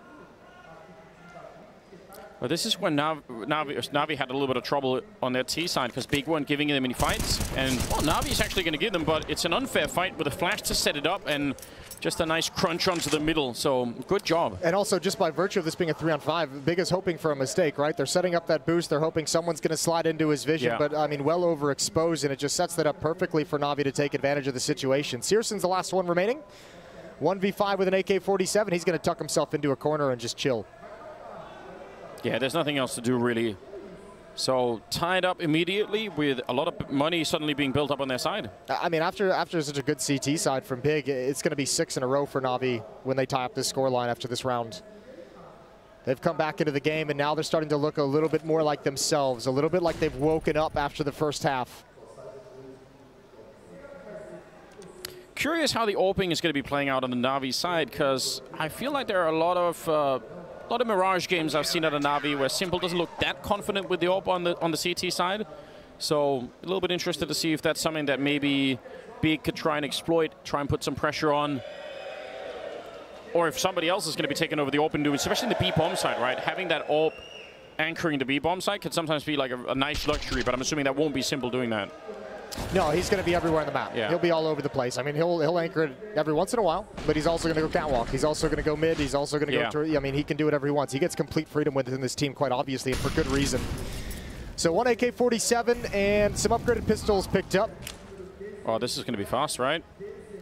Well, this is when Navi had a little bit of trouble on their T side because Big weren't giving them any fights. And, well, Navi's actually going to give them, but it's an unfair fight with a flash to set it up and just a nice crunch onto the middle. So, good job. And also, just by virtue of this being a 3-on-5, Big is hoping for a mistake, right? They're setting up that boost. They're hoping someone's going to slide into his vision. Yeah. But, I mean, well overexposed, and it just sets that up perfectly for Navi to take advantage of the situation. Searson's the last one remaining. 1v5 with an AK-47. He's going to tuck himself into a corner and just chill. Yeah, there's nothing else to do, really. So, tied up immediately with a lot of money suddenly being built up on their side. I mean, after such a good CT side from Big, it's going to be 6 in a row for Navi when they tie up this scoreline after this round. They've come back into the game, and now they're starting to look a little bit more like themselves, a little bit like they've woken up after the first half. Curious how the opening is going to be playing out on the Navi side, because I feel like there are a lot of Mirage games I've seen out of Navi where Simple doesn't look that confident with the AWP on the CT side. So a little bit interested to see if that's something that maybe Big could try and exploit, try and put some pressure on. Or if somebody else is going to be taking over the AWP and doing, especially the B-bomb side, right? Having that AWP anchoring the B-bomb side could sometimes be like a nice luxury, but I'm assuming that won't be Simple doing that. No, he's going to be everywhere on the map. Yeah. He'll be all over the place. I mean, he'll anchor it every once in a while, but he's also going to go catwalk. He's also going to go mid. He's also going to go to, I mean, he can do whatever he wants. He gets complete freedom within this team, quite obviously, and for good reason. So 1 AK-47 and some upgraded pistols picked up. Oh, this is going to be fast, right?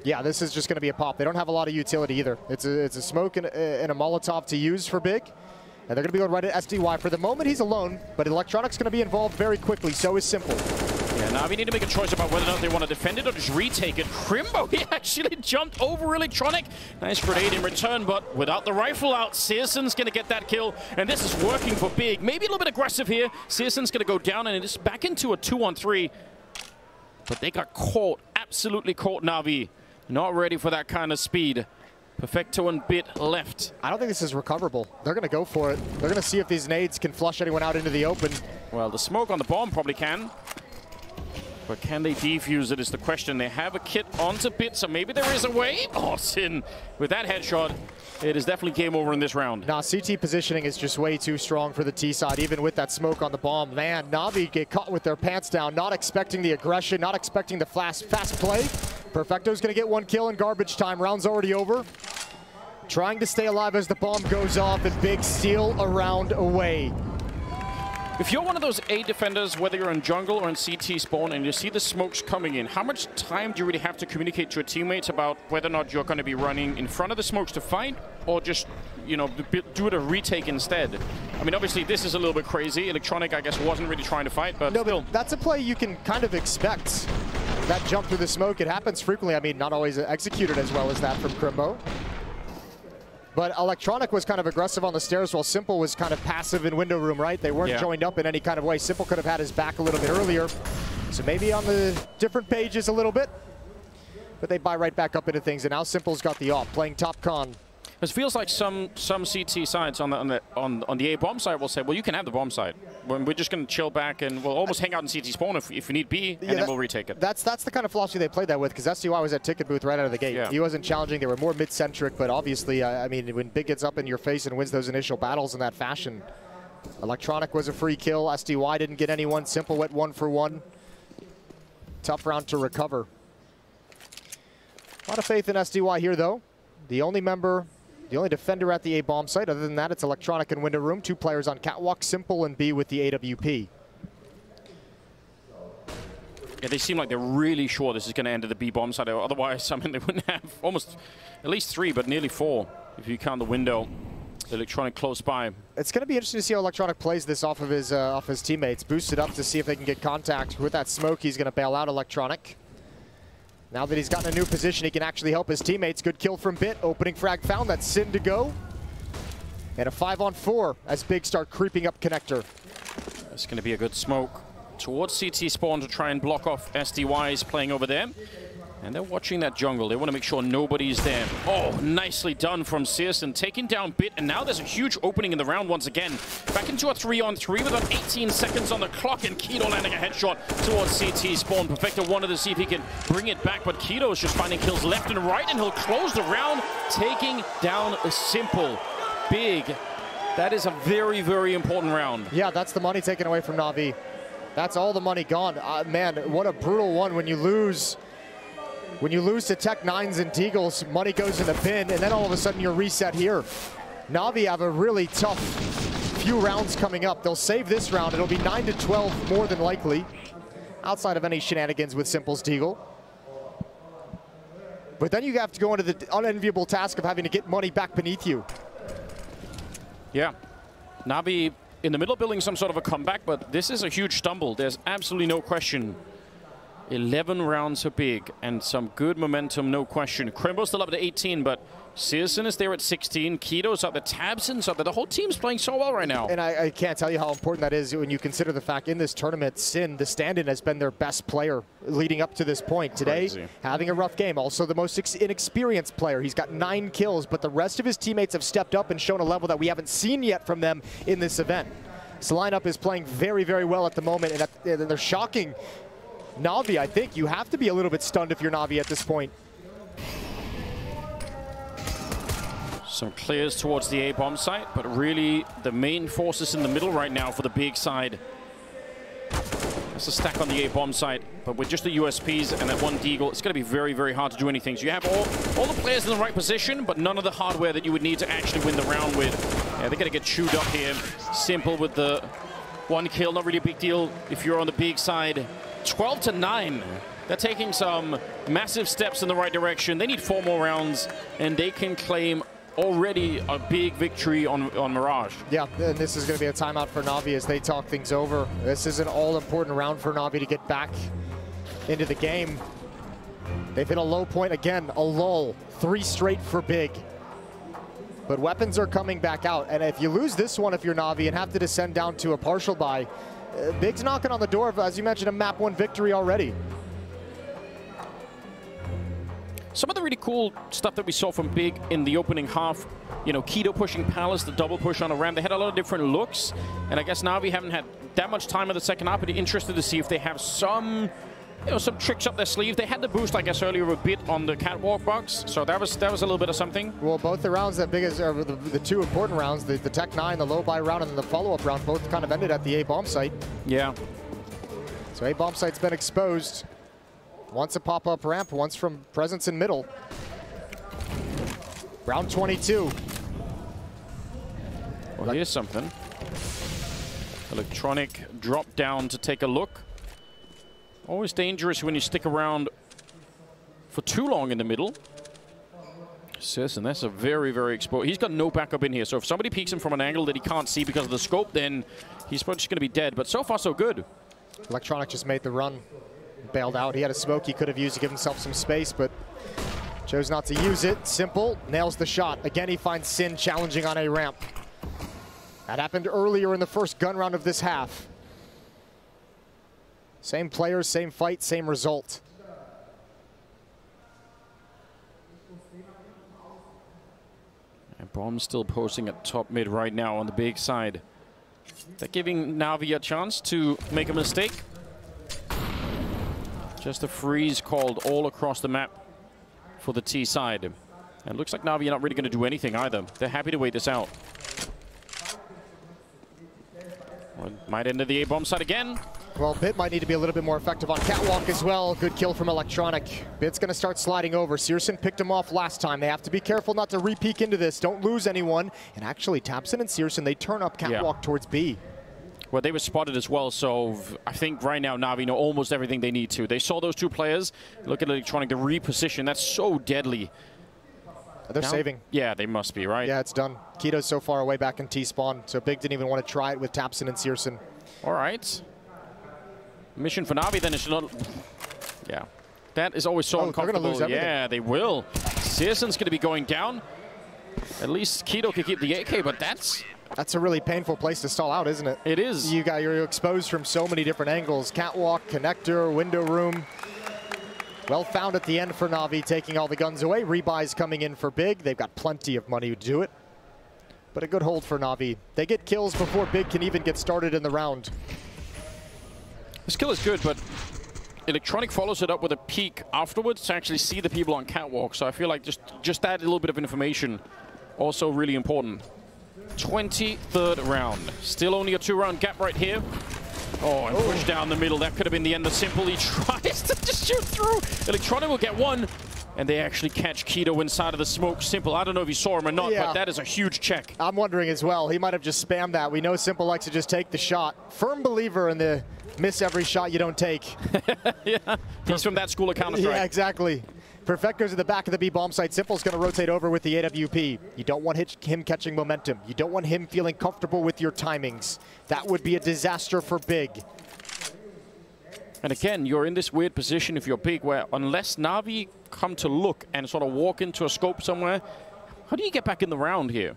Yeah, this is just going to be a pop. They don't have a lot of utility either. It's a smoke and a Molotov to use for Big. And they're going to be going right at SDY. For the moment, he's alone, but Electronic's going to be involved very quickly. So is Simple. Yeah, now we need to make a choice about whether or not they want to defend it or just retake it. Crimbo, he actually jumped over Electronic. Nice grenade in return, but without the rifle out, Searson's going to get that kill. And this is working for Big. Maybe a little bit aggressive here. Searson's going to go down, and it's back into a 2-on-3. But they got caught, absolutely caught, Navi. Not ready for that kind of speed. Perfecto and Bit left. I don't think this is recoverable. They're going to go for it. They're going to see if these nades can flush anyone out into the open. Well, the smoke on the bomb probably can. But can they defuse it is the question. They have a kit onto Bit, so maybe there is a way. Oh, Sin, with that headshot, it is definitely game over in this round. Nah, CT positioning is just way too strong for the T side, even with that smoke on the bomb. Man, Navi get caught with their pants down, not expecting the aggression, not expecting the fast play. Perfecto's going to get 1 kill in garbage time. Round's already over. Trying to stay alive as the bomb goes off, and Big steal a round away. If you're one of those A defenders, whether you're in jungle or in CT spawn, and you see the smokes coming in, how much time do you really have to communicate to your teammates about whether or not you're going to be running in front of the smokes to fight, or just, you know, do it a retake instead? I mean, obviously, this is a little bit crazy. Electronic, I guess, wasn't really trying to fight, but no, still. But that's a play you can kind of expect. That jump through the smoke, it happens frequently. I mean, not always executed as well as that from Crimbo. But Electronic was kind of aggressive on the stairs while Simple was kind of passive in window room, right? They weren't joined up in any kind of way. Simple could have had his back a little bit earlier. So maybe on the different pages a little bit. But they buy right back up into things, and now Simple's got the off, playing top con. It feels like some CT sides on the A bomb side will say, well, you can have the bomb side. We're just going to chill back and we'll almost hang out in CT spawn if you need B, and then we'll retake it. That's the kind of philosophy they played that with, because SDY was at ticket booth right out of the gate. Yeah. He wasn't challenging. They were more mid-centric, but obviously, I mean, when Big gets up in your face and wins those initial battles in that fashion, Electronic was a free kill. SDY didn't get anyone. Simple went 1 for 1. Tough round to recover. A lot of faith in SDY here, though. The only defender at the A bomb site. Other than that, it's Electronic and window room. 2 players on catwalk, Simple and B with the AWP. Yeah, they seem like they're really sure this is going to end at the B bomb side. Otherwise, I mean, they wouldn't have almost at least 3, but nearly 4 if you count the window. Electronic close by. It's going to be interesting to see how Electronic plays this off of his teammates. Boost it up to see if they can get contact. With that smoke, he's going to bail out Electronic. Now that he's gotten a new position, he can actually help his teammates. Good kill from Bit. Opening frag found. That's Sin to go. And a 5-on-4 as Big start creeping up connector. It's going to be a good smoke towards CT spawn to try and block off SDY's playing over there. And they're watching that jungle. They want to make sure nobody's there. Oh, nicely done from Searson, taking down Bit. And now there's a huge opening in the round once again. Back into a 3-on-3 with about 18 seconds on the clock. And Keto landing a headshot towards CT spawn. Perfecto wanted to see if he can bring it back. But Keto is just finding kills left and right. And he'll close the round, taking down a Simple. Big That is a very, very important round. Yeah, that's the money taken away from Navi. That's all the money gone. Man, what a brutal one when you lose. When you lose to Tech 9s and Deagles, money goes in the bin, and then all of a sudden you're reset here. Navi have a really tough few rounds coming up. They'll save this round. It'll be 9-12 more than likely, outside of any shenanigans with Simple's Deagle. But then you have to go into the unenviable task of having to get money back beneath you. Yeah. Navi in the middle building some sort of a comeback, but this is a huge stumble. There's absolutely no question. 11 rounds are big and some good momentum, no question. Crimbo's still up at 18, but Searson is there at 16. Keto's up there. Tabson's up there. The whole team's playing so well right now. And I can't tell you how important that is when you consider the fact in this tournament, Sin, the stand-in, has been their best player leading up to this point. Today, Crazy. Having a rough game. Also the most inexperienced player. He's got 9 kills, but the rest of his teammates have stepped up and shown a level that we haven't seen yet from them in this event. This lineup is playing very, very well at the moment, and they're shocking Navi. I think you have to be a little bit stunned if you're Navi at this point. Some clears towards the A-bomb site, but really the main force is in the middle right now for the big side. That's a stack on the A-bomb site, but with just the USPs and that one Deagle, it's going to be very, very hard to do anything. So you have all the players in the right position, but none of the hardware that you would need to actually win the round with. Yeah, they're going to get chewed up here. Simple with the 1 kill, not really a big deal if you're on the big side. 12-9. They're taking some massive steps in the right direction. They need 4 more rounds, and they can claim already a big victory on Mirage. Yeah, and this is going to be a timeout for Navi as they talk things over. This is an all-important round for Navi to get back into the game. They've hit a low point again, a lull. 3 straight for Big. But weapons are coming back out, and if you lose this one if you're Navi and have to descend down to a partial buy, Big's knocking on the door of, as you mentioned, a map 1 victory already. Some of the really cool stuff that we saw from Big in the opening half, you know, Keto pushing Palace, the double push on a ramp, they had a lot of different looks, and I guess Navi haven't had that much time in the second half, but interested to see if they have some, you know, some tricks up their sleeve. They had the boost, I guess, earlier a bit on the catwalk box, so that was a little bit of something. Well, both the rounds that Big is, the 2 important rounds, the Tech 9, the low buy round, and then the follow-up round, both kind of ended at the A-bomb site. Yeah. So A-bomb site's been exposed. Once a pop-up ramp, once from presence in middle. Round 22. Well, here's something. Electronic drop down to take a look. Always dangerous when you stick around for too long in the middle. Searson, that's a very, very exposed. He's got no backup in here, so if somebody peeks him from an angle that he can't see because of the scope, then he's probably just going to be dead. But so far, so good. Electronic just made the run. Bailed out. He had a smoke he could have used to give himself some space, but chose not to use it. Simple nails the shot. Again, he finds Sin challenging on a ramp. That happened earlier in the first gun round of this half. Same players, same fight, same result. And Bomb still posing at top mid right now on the big side. They're giving Navi a chance to make a mistake. Just a freeze called all across the map for the T side. And it looks like Navi are not really going to do anything either. They're happy to wait this out. Well, might enter the A-bomb side again. Well, Bit might need to be a little bit more effective on catwalk as well. Good kill from Electronic. Bit's going to start sliding over. Searson picked him off last time. They have to be careful not to re-peek into this. Don't lose anyone. And actually, Tabson and Searson, they turn up catwalk towards B. Well, they were spotted as well, so I think right now Navi know almost everything they need to. They saw those 2 players. Look at Electronic, the reposition. That's so deadly. They're saving. Yeah, they must be, right? Yeah, it's done. Keto's so far away back in T-spawn, so Big didn't even want to try it with Tabson and Searson. All right. Mission for Navi then is not... Yeah. That is always so uncomfortable. They're gonna lose everything. Yeah, they will. Searson's going to be going down. At least Keto can keep the AK, but that's a really painful place to stall out, isn't it? It is. You're exposed from so many different angles. Catwalk, connector, window room. Well found at the end for Navi, taking all the guns away. Rebuys coming in for Big. They've got plenty of money to do it. But a good hold for Navi. They get kills before Big can even get started in the round. This kill is good, but Electronic follows it up with a peek afterwards to actually see the people on catwalk. So I feel like just that little bit of information also really important. 23rd round. Still only a 2-round gap right here. Oh, and push down the middle. That could have been the end of Simple. He tries to just shoot through. Electronic will get one. And they actually catch Keto inside of the smoke. Simple, I don't know if you saw him or not, but that is a huge check. I'm wondering as well. He might have just spammed that. We know Simple likes to just take the shot. Firm believer in the miss every shot you don't take. Yeah, he's from that school of Counter-Strike. Yeah, exactly. Perfecto's at the back of the B bomb site. Simple's going to rotate over with the AWP. You don't want him catching momentum. You don't want him feeling comfortable with your timings. That would be a disaster for Big. And again, you're in this weird position if you're Big, where unless Navi come to look and sort of walk into a scope somewhere, how do you get back in the round here?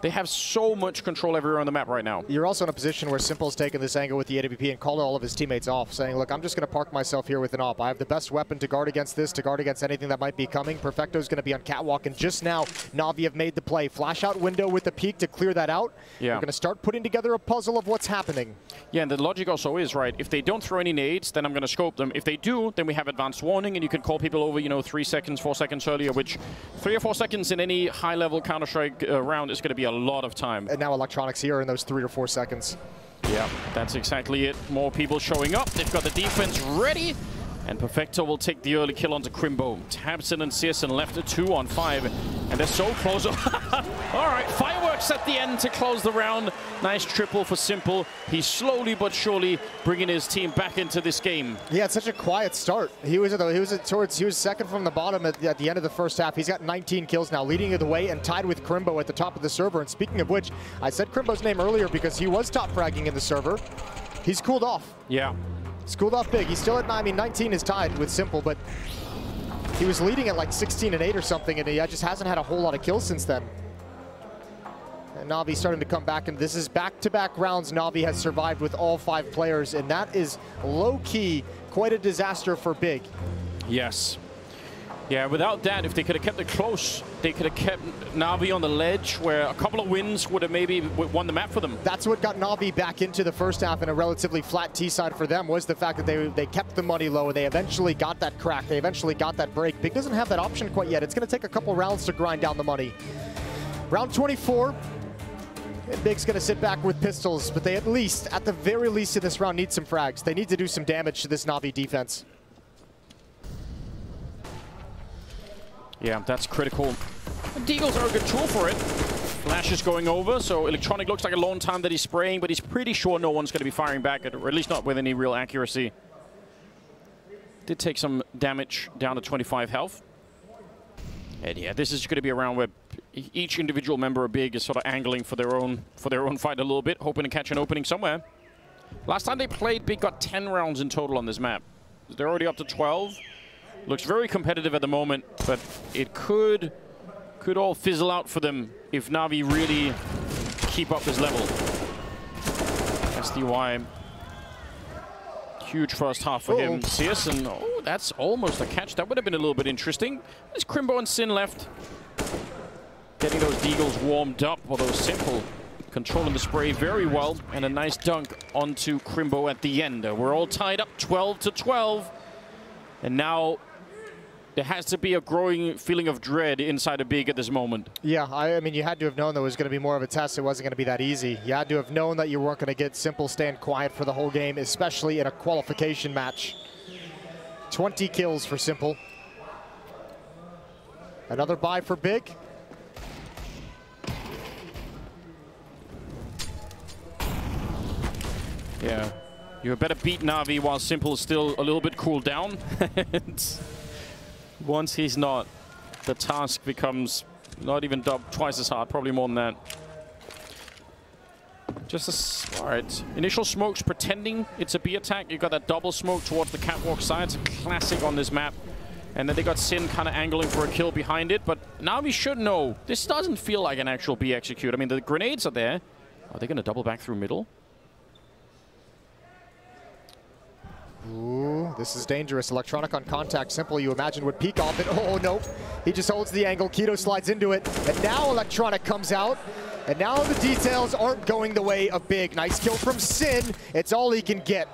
They have so much control everywhere on the map right now. You're also in a position where Simple's taken this angle with the AWP and called all of his teammates off, saying, look, I'm just going to park myself here with an AWP. I have the best weapon to guard against this, to guard against anything that might be coming. Perfecto's going to be on catwalk, and just now, Navi have made the play. Flash out window with the peek to clear that out. Yeah. We're going to start putting together a puzzle of what's happening. Yeah, and the logic also is, right, if they don't throw any nades, then I'm going to scope them. If they do, then we have advanced warning, and you can call people over, you know, 3 seconds, 4 seconds earlier, which 3 or 4 seconds in any high-level Counter-Strike round is going to be a lot of time. And now Electronics here in those 3 or 4 seconds. Yeah, that's exactly it. More people showing up. They've got the defense ready. And Perfecto will take the early kill onto Crimbo. Tabson and Searson left at 2 on 5. And they're so close. All right, fireworks at the end to close the round. Nice triple for Simple. He's slowly but surely bringing his team back into this game. He had such a quiet start. He was second from the bottom at the end of the first half. He's got 19 kills now, leading the way and tied with Crimbo at the top of the server. And speaking of which, I said Crimbo's name earlier because he was top fragging in the server. He's cooled off. Yeah. He's cooled off big. He's still at, 19 is tied with Simple, but he was leading at like 16 and 8 or something, and he just hasn't had a whole lot of kills since then. And Navi starting to come back, and this is back-to-back rounds Navi has survived with all 5 players, and that is low-key quite a disaster for Big. Yes. Yeah, without that, if they could have kept it close, they could have kept Navi on the ledge, where a couple of wins would have maybe won the map for them. That's what got Navi back into the first half in a relatively flat T-side for them, was the fact that they kept the money low. They eventually got that crack. They eventually got that break. Big doesn't have that option quite yet. It's going to take a couple rounds to grind down the money. Round 24. And Big's going to sit back with pistols, but they at the very least in this round, need some frags. They need to do some damage to this Navi defense. Yeah, that's critical. The Deagles are a good tool for it. Flash is going over, so Electronic looks like a long time that he's spraying, but he's pretty sure no one's going to be firing back, or at least not with any real accuracy. Did take some damage down to 25 health. And yeah, this is going to be a round where each individual member of Big is sort of angling for their own fight a little bit, hoping to catch an opening somewhere. Last time they played, Big got 10 rounds in total on this map. They're already up to 12. Looks very competitive at the moment, but it could all fizzle out for them if Navi really keep up this level. SDY. Huge first half for him. Searson, oh, that's almost a catch. That would have been a little bit interesting. There's Crimbo and Sin left. Getting those Deagles warmed up, although Simple controlling the spray very well. And a nice dunk onto Crimbo at the end. We're all tied up 12-12. And now there has to be a growing feeling of dread inside of Big at this moment. Yeah, I mean, you had to have known that it was going to be more of a test. It wasn't going to be that easy. You had to have known that you weren't going to get Simple stand quiet for the whole game, especially in a qualification match. 20 kills for Simple. Another buy for Big. Yeah. You better beat Navi while Simple is still a little bit cooled down. Once he's not, the task becomes not even twice as hard, probably more than that. All right. Initial smokes pretending it's a B attack. You got that double smoke towards the catwalk side. It's a classic on this map. And then they got Sin kind of angling for a kill behind it. But Navi should know this doesn't feel like an actual B execute. I mean, the grenades are there. Are they going to double back through middle? Ooh, this is dangerous. Electronic on contact. Simple, you imagine, would peek off it. Oh, no. He just holds the angle. Keto slides into it. And now Electronic comes out. And now the details aren't going the way of Big. Nice kill from Sin. It's all he can get.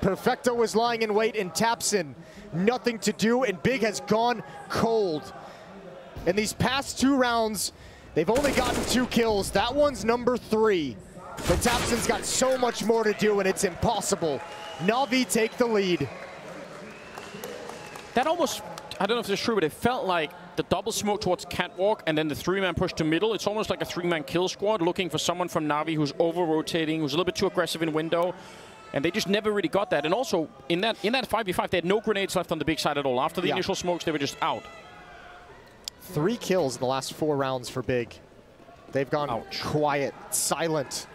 Perfecto was lying in wait and Tabson. Nothing to do, and Big has gone cold. In these past 2 rounds, They've only gotten 2 kills. That one's number 3. But tabseN's got so much more to do, and it's impossible. Navi take the lead. That almost, I don't know if it's true, but it felt like the double smoke towards Catwalk and then the 3-man push to middle. It's almost like a 3-man kill squad looking for someone from Navi who's over-rotating, who's a little bit too aggressive in window. And they just never really got that. And also, in that 5v5, they had no grenades left on the big side at all. After the initial smokes, they were just out. 3 kills in the last 4 rounds for Big. They've gone quiet, silent.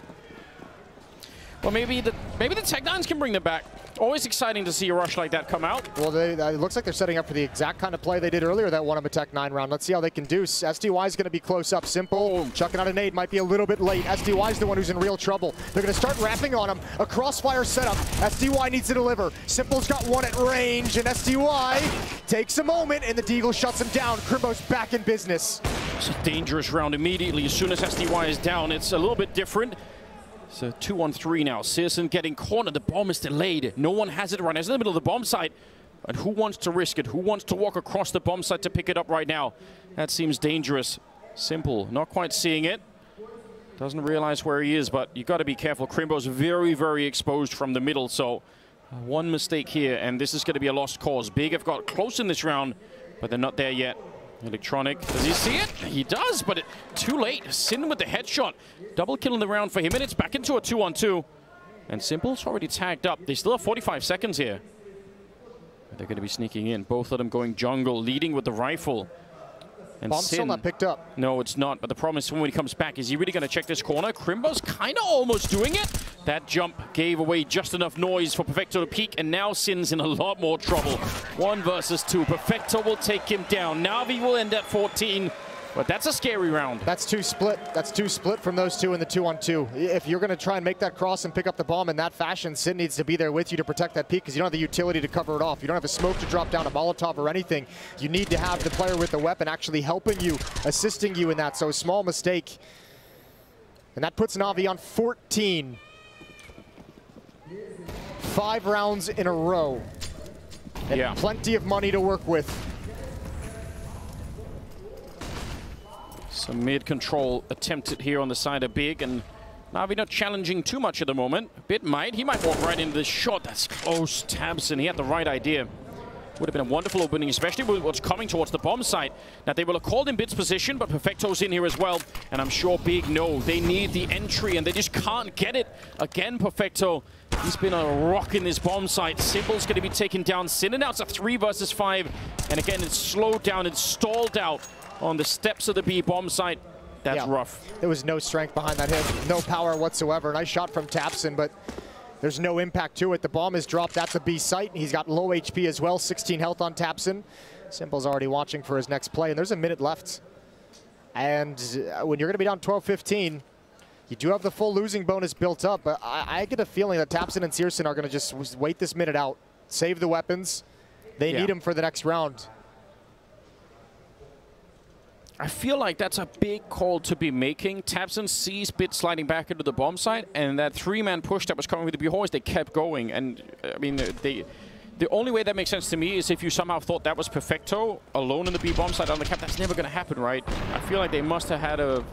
Well, maybe the Tech9s can bring them back. Always exciting to see a rush like that come out. Well, it looks like they're setting up for the exact kind of play they did earlier that won them a Tech9 round. Let's see how they can do. SDY is going to be close up. Simple. Chucking out a nade. Might be a little bit late. SDY is the one who's in real trouble. They're going to start wrapping on him. A crossfire setup. SDY needs to deliver. Simple's got one at range, and SDY takes a moment, and the Deagle shuts him down. Crimbo's back in business. It's a dangerous round immediately. As soon as SDY is down, it's a little bit different. So 2-on-3 now. kscerato getting cornered. The bomb is delayed. No one has it right now. It's in the middle of the bomb site. And who wants to risk it? Who wants to walk across the bomb site to pick it up right now? That seems dangerous. Simple. Not quite seeing it. Doesn't realize where he is, but you got to be careful. Crimbo's very, very exposed from the middle. So one mistake here, and this is going to be a lost cause. Big have got close in this round, but they're not there yet. Electronic, does he see it? He does, but too late. Sin with the headshot. Double kill in the round for him, and it's back into a 2-on-2. And Simple's already tagged up. They still have 45 seconds here. They're going to be sneaking in. Both of them going jungle, leading with the rifle. And Bomb's still not picked up. No, it's not. But the problem is when he comes back, is he really going to check this corner? Crimbo's kind of almost doing it. That jump gave away just enough noise for Perfecto to peek, and now Sin's in a lot more trouble. 1 versus 2. Perfecto will take him down. Navi will end at 14. But that's a scary round. That's 2 split. That's 2 split from those 2 in the 2-on-2. If you're going to try and make that cross and pick up the bomb in that fashion, Sin needs to be there with you to protect that peak because you don't have the utility to cover it off. You don't have a smoke to drop down, a Molotov or anything. You need to have the player with the weapon actually helping you, assisting you in that. So a small mistake. And that puts Navi on 14. 5 rounds in a row. And plenty of money to work with. Some mid-control attempted here on the side of Big, and Navi not challenging too much at the moment. Bit might. He might walk right into this shot. That's close. tabseN, he had the right idea. Would have been a wonderful opening, especially with what's coming towards the bomb site. Now, they will have called in Bid's position, but Perfecto's in here as well. And I'm sure Big know they need the entry, and they just can't get it. Again, Perfecto, he's been a rock in this bomb site. Simple's going to be taken down. Sin, and now it's a 3 versus 5. And again, it's slowed down. It's stalled out on the steps of the B bomb site. That's rough. There was no strength behind that hit. No power whatsoever. Nice shot from tabseN, but there's no impact to it. The bomb is dropped at the B site. He's got low HP as well. 16 health on tabseN. Simple's already watching for his next play, and there's a minute left. And when you're going to be down 12-15, you do have the full losing bonus built up, but I get a feeling that tabseN and kscerato are going to just wait this minute out, save the weapons. They need them for the next round. I feel like that's a big call to be making. tabseN sees Bid sliding back into the bomb site, and that 3-man push that was coming with the B-Horse, they kept going. And I mean, the only way that makes sense to me is if you somehow thought that was Perfecto alone in the B bomb site on the cap. That's never going to happen, right? I feel like they must have had a,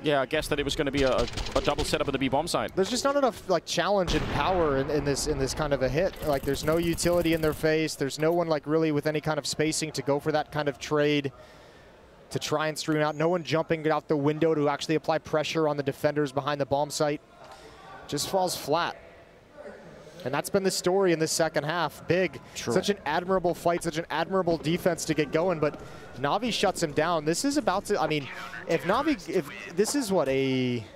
I guess that it was going to be a double setup in the B bomb site. There's just not enough like challenge and power in this kind of a hit. Like there's no utility in their face. There's no one like really with any kind of spacing to go for that kind of trade, to try and stream out. No one jumping out the window to actually apply pressure on the defenders behind the bomb site. Just falls flat. And that's been the story in this second half. Big, such an admirable fight, such an admirable defense to get going, but Navi shuts him down. This is about to, I mean, if this is what it's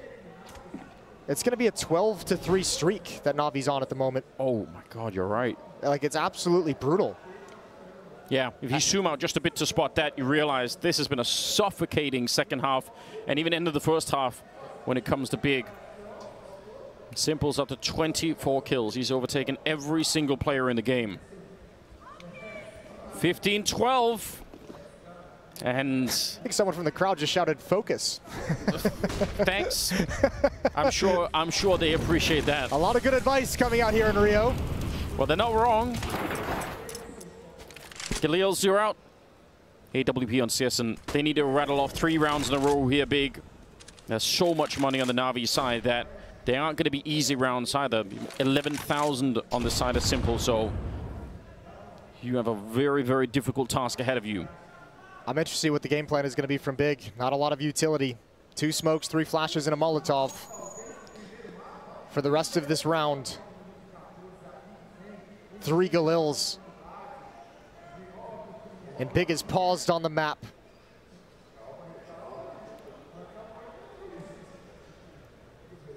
going to be a 12-3 streak that Navi's on at the moment. Oh my God, you're right. Like it's absolutely brutal. Yeah, if you zoom out just a bit to spot that, you realize this has been a suffocating second half and even end of the first half when it comes to Big. Simple's up to 24 kills. He's overtaken every single player in the game. 15-12. And I think someone from the crowd just shouted "focus." Thanks. I'm sure they appreciate that. A lot of good advice coming out here in Rio. Well, they're not wrong. Galil's, you're out. AWP on Searson. They need to rattle off 3 rounds in a row here, big. There's so much money on the Navi side that they aren't going to be easy rounds either. 11,000 on the side of Simple, so you have a very, very difficult task ahead of you. I'm interested to see what the game plan is going to be from Big. Not a lot of utility. 2 smokes, 3 flashes, and a Molotov for the rest of this round. 3 Galils. And Big is paused on the map.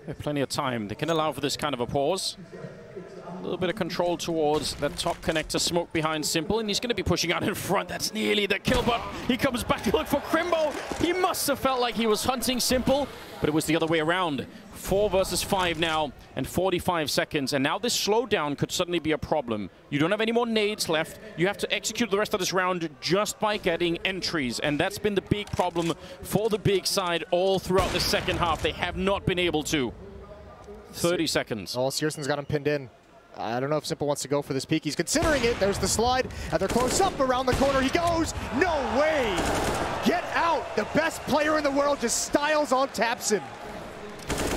They have plenty of time. They can allow for this kind of a pause. A little bit of control towards that top connector, smoke behind Simple, and he's going to be pushing out in front. That's nearly the kill, but he comes back to look for Crimbo. He must have felt like he was hunting Simple, but it was the other way around. 4 versus 5 now, and 45 seconds, and now this slowdown could suddenly be a problem. You don't have any more nades left. You have to execute the rest of this round just by getting entries, and that's been the big problem for the Big side all throughout the second half. They have not been able to. 30 seconds. Oh, Searson's got him pinned in. I don't know if Simple wants to go for this peek. He's considering it. There's the slide, and they're close up around the corner. He goes. No way. Get out. The best player in the world just styles on Tapson.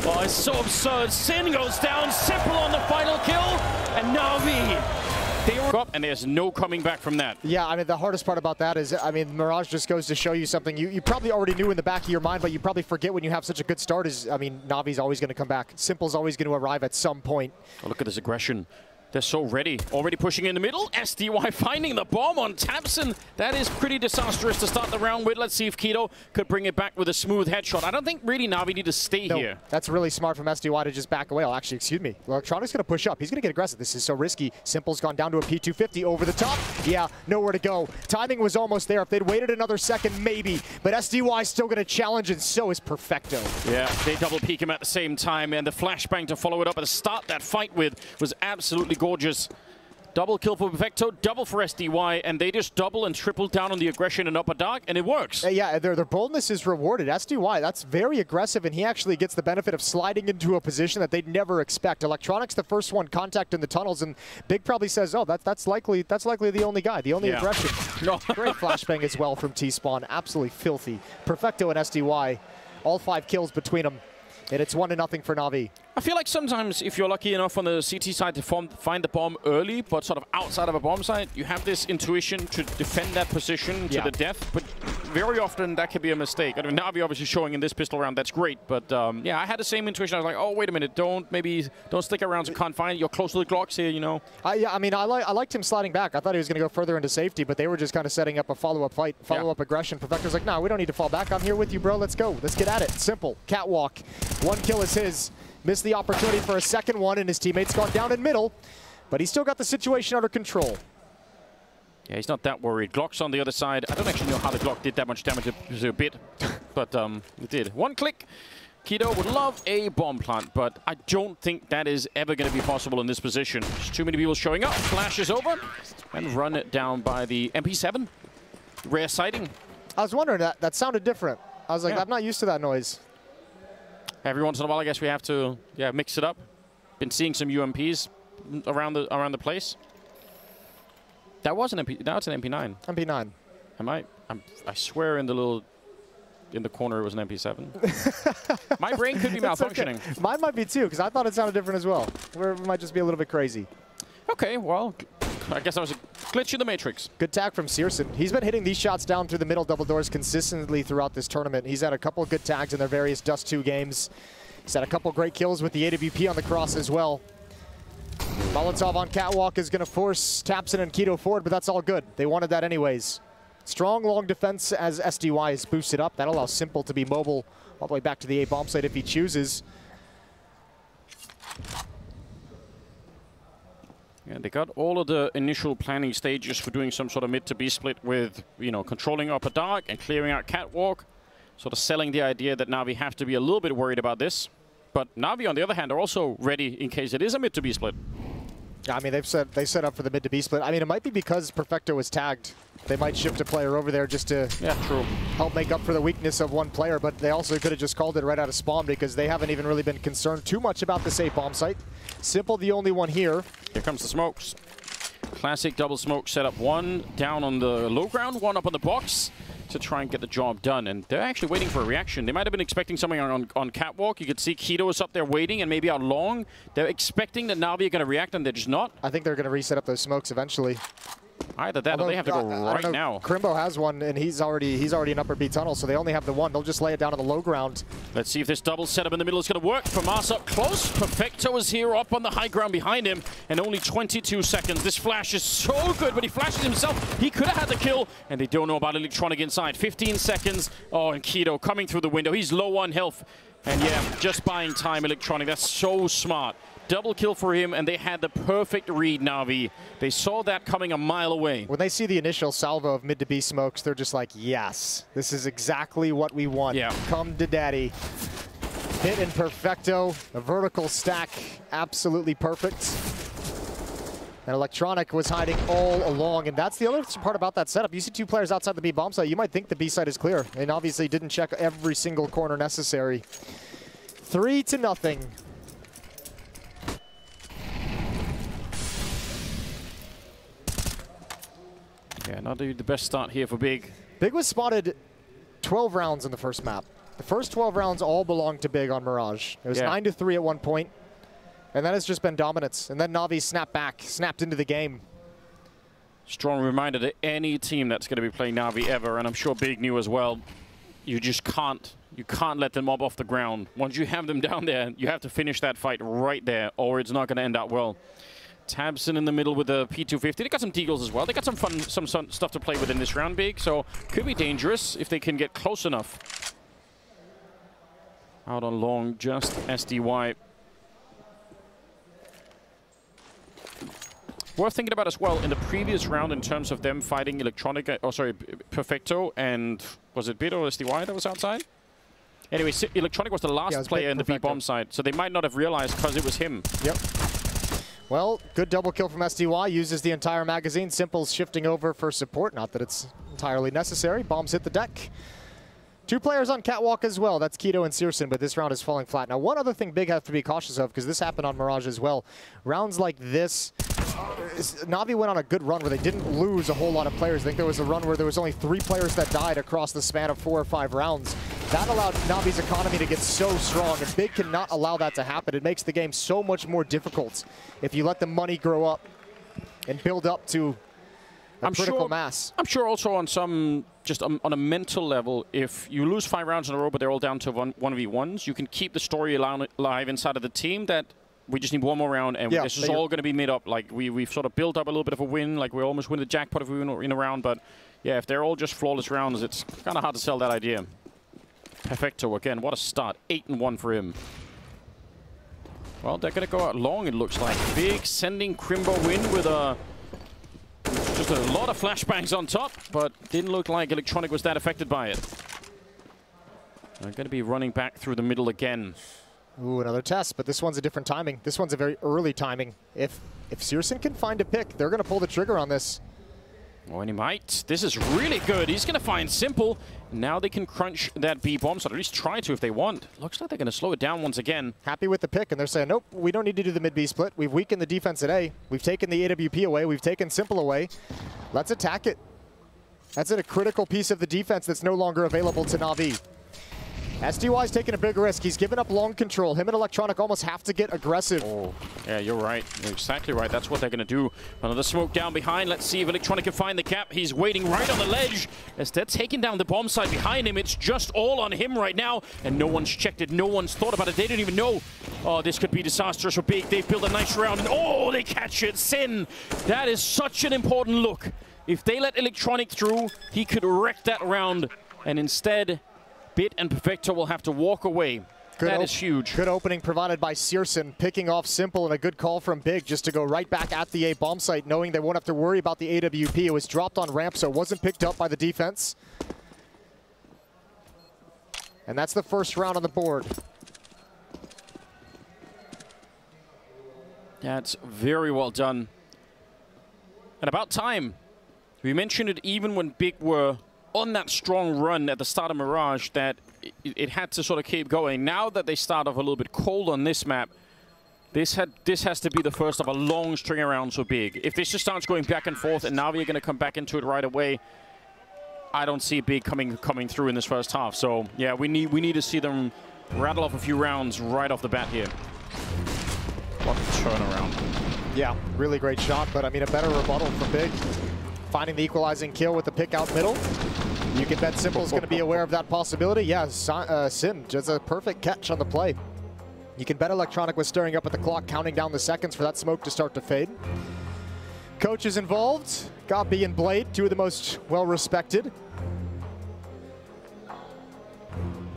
Oh, it's so absurd. Sin goes down. Simple on the final kill, and Navi. They were up, and there's no coming back from that. Yeah, I mean, the hardest part about that is, I mean, Mirage just goes to show you something you probably already knew in the back of your mind, but you probably forget when you have such a good start is, I mean, Navi's always going to come back. Simple's always going to arrive at some point. Oh, look at this aggression. They're so ready. Already pushing in the middle. SDY finding the bomb on Tapson. That is pretty disastrous to start the round with. Let's see if Keto could bring it back with a smooth headshot. I don't think really Navi need to stay here. That's really smart from SDY to just back away. Oh, actually, excuse me. Electronic's going to push up. He's going to get aggressive. This is so risky. Simple's gone down to a P250 over the top. Yeah, nowhere to go. Timing was almost there. If they'd waited another second, maybe. But SDY's still going to challenge, and so is Perfecto. Yeah, they double peek him at the same time, and the flashbang to follow it up and start that fight with was absolutely gorgeous. Double kill for Perfecto, double for SDY, and they just double and triple down on the aggression and upper dark, and it works. Yeah, their boldness is rewarded. SDY, that's very aggressive, and he actually gets the benefit of sliding into a position that they'd never expect. Electronics, the first one, contact in the tunnels, and Big probably says, oh, that's likely the only guy, the only aggression. Great flashbang as well from T-Spawn, absolutely filthy. Perfecto and SDY, all 5 kills between them. And it's 1-0 for Navi. I feel like sometimes if you're lucky enough on the CT side to find the bomb early, but sort of outside of a bomb site, you have this intuition to defend that position to the death. But very often that can be a mistake. I mean, Navi obviously showing in this pistol round, that's great. But yeah, I had the same intuition. I was like, oh, wait a minute, don't stick around so can't find. You're close to the Glocks here, you know. Yeah, I mean, I liked him sliding back. I thought he was going to go further into safety, but they were just kind of setting up a follow-up fight, follow-up aggression. Perfecto's like, no, we don't need to fall back. I'm here with you, bro. Let's go. Let's get at it. Simple. Catwalk. 1 kill is his. Missed the opportunity for a second one, and his teammate's gone down in middle, but he's still got the situation under control. Yeah, he's not that worried. Glock's on the other side. I don't actually know how the Glock did that much damage. It was a bit, but it did. 1 click. Keto would love a bomb plant, but I don't think that is ever going to be possible in this position. There's too many people showing up. Flashes over and run it down by the MP7. Rare sighting. I was wondering, that sounded different. I was like, I'm not used to that noise. Every once in a while, I guess we have to, mix it up. Been seeing some UMPs around the place. That was an MP. Now it's an MP9. MP9. I swear in the corner it was an MP7. My brain could be malfunctioning. Okay. Mine might be too, because I thought it sounded different as well. It might just be a little bit crazy. Okay, well, I guess that was a glitch in the Matrix. Good tag from Searson. He's been hitting these shots down through the middle double doors consistently throughout this tournament. He's had a couple of good tags in their various Dust 2 games. He's had a couple great kills with the AWP on the cross as well. Molotov on Catwalk is going to force Tapson and Keto forward, but that's all good. They wanted that anyways. Strong long defense as SDY is boosted up. That allows Simple to be mobile all the way back to the A bomb site if he chooses. Yeah, they got all of the initial planning stages for doing some sort of mid to B split with, controlling upper dark and clearing out Catwalk, sort of selling the idea that Navi have to be a little bit worried about this. But Navi, on the other hand, are also ready in case it is a mid to B split. I mean, they set up for the mid to B split. I mean, it might be because Perfecto was tagged. They might shift a player over there just to help make up for the weakness of one player, but they also could have just called it right out of spawn because they haven't even really been concerned too much about this A bomb site. Simple the only one here. Here comes the smokes. Classic double smoke setup. One down on the low ground, one up on the box to try and get the job done. And they're actually waiting for a reaction. They might have been expecting something on catwalk. You could see Keto is up there waiting and maybe out long. They're expecting that Navi are going to react and they're just not. I think they're going to reset up those smokes eventually. Either that or they have to go right now. Crimbo has one, and he's already in upper B tunnel, so they only have the one. They'll just lay it down on the low ground. Let's see if this double setup in the middle is going to work. Famas up close. Perfecto is here up on the high ground behind him, and only 22 seconds. This flash is so good, but he flashes himself. He could have had the kill, and they don't know about Electronic inside. 15 seconds. Oh, and Keto coming through the window. He's low on health. And yeah, just buying time, Electronic. That's so smart. Double kill for him, and they had the perfect read, Navi. They saw that coming a mile away. When they see the initial salvo of mid to B smokes, they're just like, yes, this is exactly what we want. Yeah. Come to daddy. Hit and perfecto, a vertical stack, absolutely perfect. And Electronic was hiding all along, and that's the other part about that setup. You see two players outside the B bomb site, you might think the B site is clear, and obviously didn't check every single corner necessary. 3-0. Yeah, not the best start here for Big. Big was spotted 12 rounds in the first map. The first 12 rounds all belonged to Big on Mirage. It was 9-3 at one point, and that has just been dominance. And then Navi snapped into the game. Strong reminder to any team that's going to be playing Navi ever, and I'm sure Big knew as well. You just can't let them mob off the ground. Once you have them down there, you have to finish that fight right there, or it's not going to end up well. Tabson in the middle with the P250. They got some deagles as well. They got some fun, some stuff to play with in this round, Big. So could be dangerous if they can get close enough. Out on long, just SDY. Worth thinking about as well in the previous round in terms of them fighting Electronic, Perfecto, and was it Bit or SDY that was outside? Anyway, Electronic was the last player in the B bomb side, so they might not have realized because it was him. Yep. Well, good double kill from SDY, uses the entire magazine. Simple's shifting over for support, not that it's entirely necessary. Bombs hit the deck. Two players on catwalk as well. That's Keto and Searson, but this round is falling flat. Now, one other thing Big have to be cautious of, because this happened on Mirage as well. Rounds like this, Navi went on a good run where they didn't lose a whole lot of players. I think there was a run where there was only 3 players that died across the span of 4 or 5 rounds. That allowed Navi's economy to get so strong, and Big cannot allow that to happen. It makes the game so much more difficult if you let the money grow up and build up to a critical mass. I'm sure also on some, just on a mental level, if you lose 5 rounds in a row but they're all down to 1v1s, you can keep the story alive inside of the team that we just need one more round, and this is all going to be made up. Like, we've sort of built up a little bit of a win. Like, we almost win the jackpot if we win in a round. But, yeah, if they're all just flawless rounds, it's kind of hard to sell that idea. Perfecto again. What a start. 8-1 for him. Well, they're going to go out long, it looks like. Big sending Crimbo in with just a lot of flashbangs on top, but didn't look like Electronic was that affected by it. They're going to be running back through the middle again. Ooh, another test, but this one's a different timing. This one's a very early timing. If Searson can find a pick, they're going to pull the trigger on this. Oh, and he might. This is really good. He's going to find Simple. Now they can crunch that B bomb, so at least try to if they want. Looks like they're going to slow it down once again. Happy with the pick, and they're saying, nope, we don't need to do the mid-B split. We've weakened the defense at A. We've taken the AWP away. We've taken Simple away. Let's attack it. That's a critical piece of the defense that's no longer available to Navi. SDY's taking a big risk. He's given up long control. Him and Electronic almost have to get aggressive. Oh, yeah, you're right. You're exactly right. That's what they're going to do. Another smoke down behind. Let's see if Electronic can find the cap. He's waiting right on the ledge. As they're taking down the bomb site behind him, it's just all on him right now. And no one's checked it. No one's thought about it. They didn't even know. Oh, this could be disastrous for Big. They've built a nice round. And oh, they catch it. Sin. That is such an important look. If they let Electronic through, he could wreck that round. And instead, Bit and Perfecto will have to walk away. That is huge. Good opening provided by Searson, picking off Simple, and a good call from Big just to go right back at the A bomb site, knowing they won't have to worry about the AWP. It was dropped on ramp, so it wasn't picked up by the defense. And that's the first round on the board. That's very well done. And about time. We mentioned it even when Big were on that strong run at the start of Mirage, that it had to sort of keep going. Now that they start off a little bit cold on this map, This has to be the first of a long string around so big. If this just starts going back and forth and Navi are going to come back into it right away, I don't see big coming through in this first half. So yeah, we need to see them rattle off a few rounds right off the bat here. What a turnaround. Yeah, really great shot, but I mean a better rebuttal from Big. Finding the equalizing kill with the pick out middle. You can bet Simple's going to be aware of that possibility. Yeah, Sim, just a perfect catch on the play. You can bet Electronic was staring up at the clock, counting down the seconds for that smoke to start to fade. Coach is involved. Goppy and Blade, two of the most well-respected.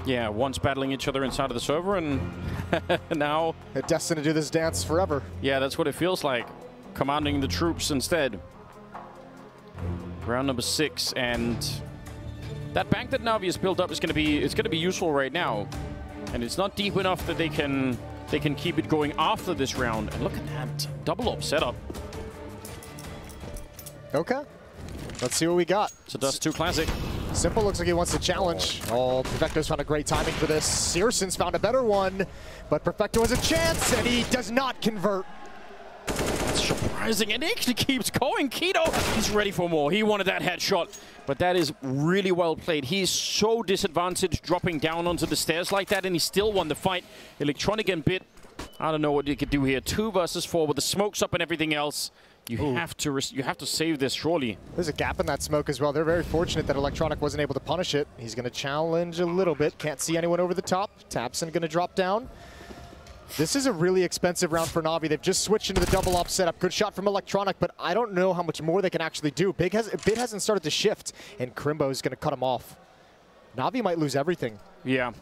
Yeah, once battling each other inside of the server, and now they're destined to do this dance forever. Yeah, that's what it feels like. Commanding the troops instead. Round number 6, and that bank that Navi has built up is going to be useful right now, and it's not deep enough that they can keep it going after this round. And look at that double up setup. Okay, let's see what we got. So Dust 2 Classic. Simple looks like he wants to challenge. Oh, Perfecto's found a great timing for this. Searson's found a better one, but Perfecto has a chance, and he does not convert. That's surprising, and he actually keeps going. Keto, he's ready for more. He wanted that headshot, but that is really well played. He's so disadvantaged dropping down onto the stairs like that, and he still won the fight. Electronic and Bit, I don't know what you could do here. 2 versus 4 with the smokes up and everything else. You have to save this, surely. There's a gap in that smoke as well. They're very fortunate that Electronic wasn't able to punish it. He's going to challenge a little bit. Can't see anyone over the top. Tapson going to drop down. This is a really expensive round for Navi. They've just switched into the double op setup. Good shot from Electronic, but I don't know how much more they can actually do. Bit hasn't started to shift, and Crimbo is going to cut him off. Navi might lose everything. Yeah.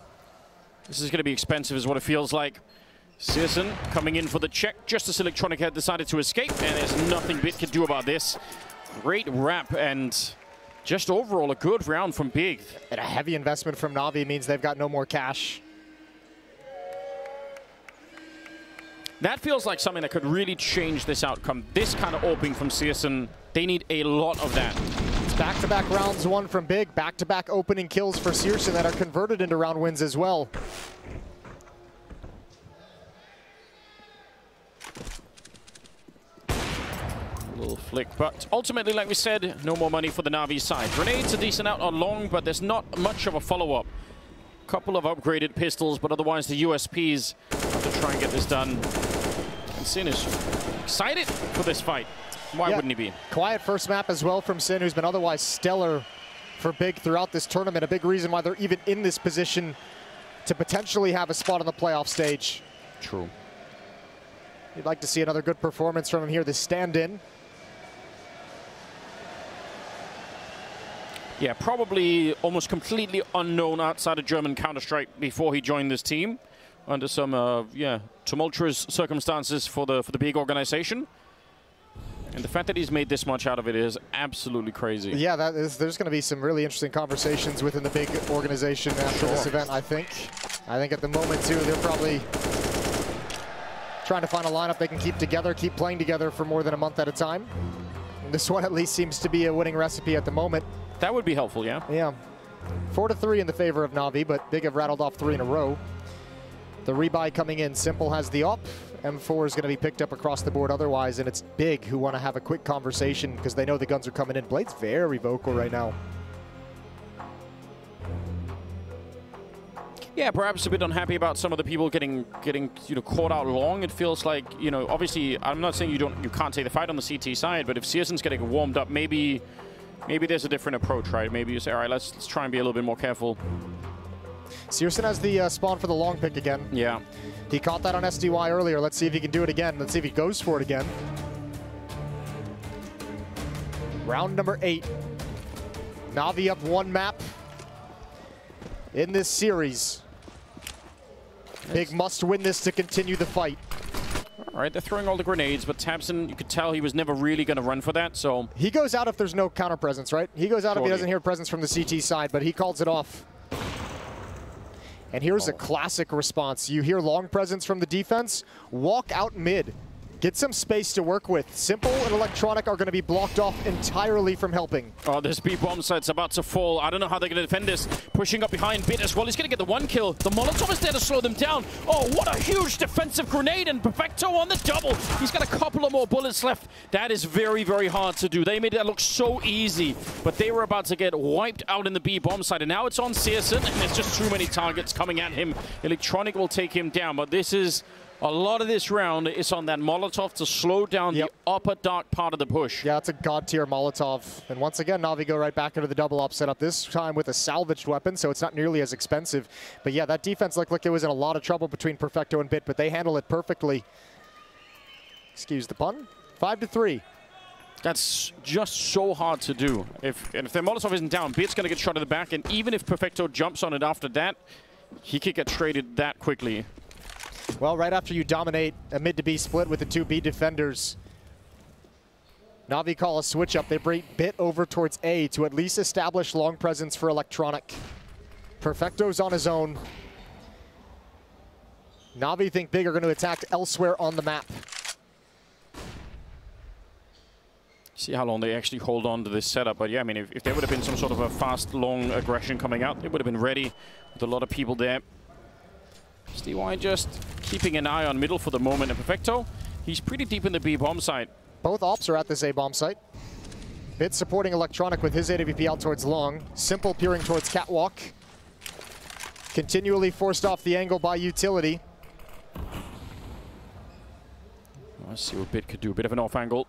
This is going to be expensive is what it feels like. Searson coming in for the check just as Electronic had decided to escape, and there's nothing Bit can do about this. Great wrap, and just overall a good round from Big. And a heavy investment from Navi means they've got no more cash. That feels like something that could really change this outcome. This kind of opening from Searson, they need a lot of that. It's back-to-back rounds won from Big, back-to-back opening kills for Searson that are converted into round wins as well. Little flick, but ultimately, like we said, no more money for the Navi side. Grenades are decent out on long, but there's not much of a follow-up. Couple of upgraded pistols, but otherwise the USPs have to try and get this done. And Sin is excited for this fight. Why wouldn't he be? Quiet first map as well from Sin, who's been otherwise stellar for Big throughout this tournament. A big reason why they're even in this position to potentially have a spot on the playoff stage. True. You'd like to see another good performance from him here, the stand-in. Yeah, probably almost completely unknown outside of German Counter-Strike before he joined this team, under some tumultuous circumstances for the big organization. And the fact that he's made this much out of it is absolutely crazy. Yeah, there's going to be some really interesting conversations within the big organization after this event, I think. I think at the moment, too, they're probably trying to find a lineup they can keep together, keep playing together for more than a month at a time. And this one at least seems to be a winning recipe at the moment. That would be helpful, yeah. Yeah. 4-3 in the favor of Navi, but Big have rattled off 3 in a row. The rebuy coming in. Simple has the op. M4 is going to be picked up across the board otherwise, and it's Big who want to have a quick conversation because they know the guns are coming in. Blade's very vocal right now. Yeah, perhaps a bit unhappy about some of the people getting caught out long. It feels like, obviously, I'm not saying you can't take the fight on the CT side, but if Searson's getting warmed up, maybe there's a different approach, right? Maybe you say, all right, let's try and be a little bit more careful. Searson has the spawn for the long pick again. Yeah. He caught that on SDY earlier. Let's see if he can do it again. Let's see if he goes for it again. Round number 8. Navi up 1 map in this series. Big must win this to continue the fight. All right, they're throwing all the grenades, but Tapson, you could tell he was never really going to run for that, so... He goes out if there's no counter presence, right? He goes out if he doesn't hear presence from the CT side, but he calls it off. And here's a classic response. You hear long presence from the defense, walk out mid. Get some space to work with. Simple and Electronic are going to be blocked off entirely from helping. Oh, this B-bomb site's about to fall. I don't know how they're going to defend this. Pushing up behind Bit as well. He's going to get the one kill. The Molotov is there to slow them down. Oh, what a huge defensive grenade, and Perfecto on the double. He's got a couple of more bullets left. That is very, very hard to do. They made that look so easy, but they were about to get wiped out in the B-bomb site, and now it's on Searson, and there's just too many targets coming at him. Electronic will take him down, but this is... A lot of this round is on that Molotov to slow down the upper dark part of the push. Yeah, it's a god-tier Molotov. And once again, Navi go right back into the double-up setup, this time with a salvaged weapon, so it's not nearly as expensive. But yeah, that defense looked like it was in a lot of trouble between Perfecto and Bit, but they handle it perfectly. Excuse the pun. 5-3. That's just so hard to do. If their Molotov isn't down, Bit's going to get shot in the back, and even if Perfecto jumps on it after that, he could get traded that quickly. Well, right after you dominate a mid to B split with the two B defenders, Navi call a switch up. They bring Bit over towards A to at least establish long presence for Electronic. Perfecto's on his own. Navi think Big are going to attack elsewhere on the map. See how long they actually hold on to this setup. But yeah, I mean, if there would have been some sort of a fast, long aggression coming out, they would have been ready with a lot of people there. STY just keeping an eye on middle for the moment. And Perfecto, he's pretty deep in the B-bomb site. Both ops are at this A-bomb site. Bit supporting Electronic with his AWP out towards long. Simple peering towards Catwalk. Continually forced off the angle by utility. Let's see what Bit could do. A bit of an off angle.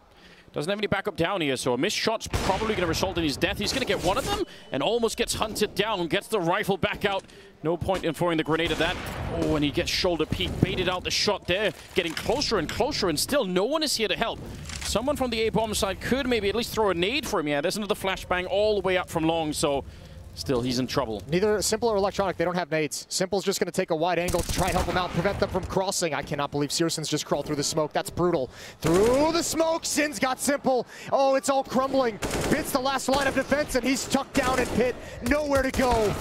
Doesn't have any backup down here, so a missed shot's probably going to result in his death. He's going to get one of them and almost gets hunted down. Gets the rifle back out. No point in throwing the grenade at that. Oh, and he gets shoulder peek. Baited out the shot there. Getting closer and closer, and still no one is here to help. Someone from the A-bomb side could maybe at least throw a nade for him. Yeah, there's another flashbang all the way up from long, so still he's in trouble. Neither Simple or Electronic, they don't have nades. Simple's just going to take a wide angle to try and help him out, prevent them from crossing. I cannot believe Searson's just crawled through the smoke. That's brutal. Through the smoke, Sin's got Simple. Oh, it's all crumbling. Bit's the last line of defense, and he's tucked down in pit. Nowhere to go.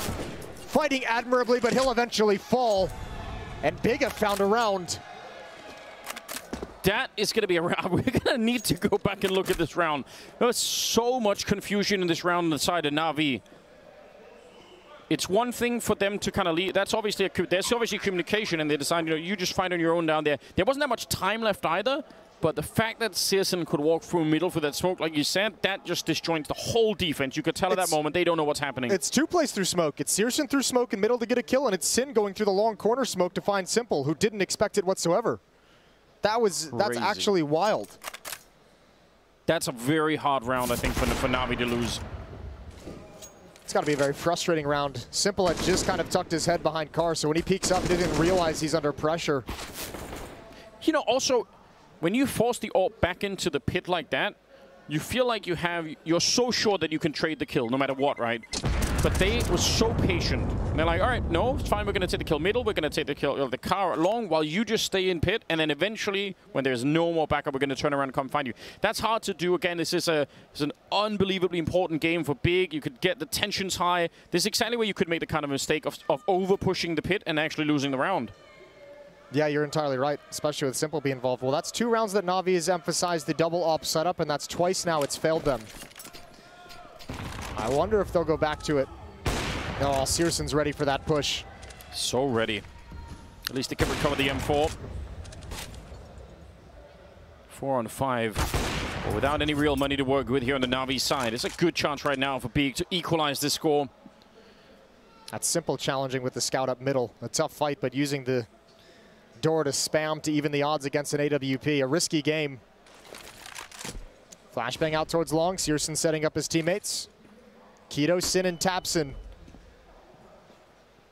Fighting admirably, but he'll eventually fall. And Big have found a round. That is going to be a round. We're going to need to go back and look at this round. There's so much confusion in this round on the side of Navi. It's one thing for them to kind of lead. There's obviously communication, and they decide, you know, you just fight on your own down there. There wasn't that much time left either, but the fact that Searson could walk through middle for that smoke, like you said, that just disjoints the whole defense. You could tell at that moment they don't know what's happening. It's two plays through smoke. It's Searson through smoke in middle to get a kill, and it's Sin going through the long corner smoke to find Simple, who didn't expect it whatsoever. That's actually wild. That's a very hard round, I think, for Navi to lose. It's got to be a very frustrating round. Simple had just kind of tucked his head behind Carr, so when he peeks up, he didn't realize he's under pressure. You know, also, when you force the AWP back into the pit like that, you feel like you're so sure that you can trade the kill no matter what, right? But they were so patient. And they're like, all right, no, it's fine. We're going to take the kill middle. We're going to take the kill the car long while you just stay in pit. And then eventually, when there's no more backup, we're going to turn around and come find you. That's hard to do. Again, this is an unbelievably important game for Big. You could get the tensions high. This is exactly where you could make the kind of mistake of over-pushing the pit and actually losing the round. Yeah, you're entirely right, especially with Simple being involved. Well, that's 2 rounds that Navi has emphasized the double op setup, and that's twice now it's failed them. I wonder if they'll go back to it. No, Searson's ready for that push. So ready. At least they can recover the M4. 4 on 5. But without any real money to work with here on the Navi side. It's a good chance right now for Big to equalize this score. That's Simple challenging with the scout up middle. A tough fight, but using the door to spam to even the odds against an AWP. A risky game. Flashbang out towards long. Searson setting up his teammates. Keto, Sin, and Tapson.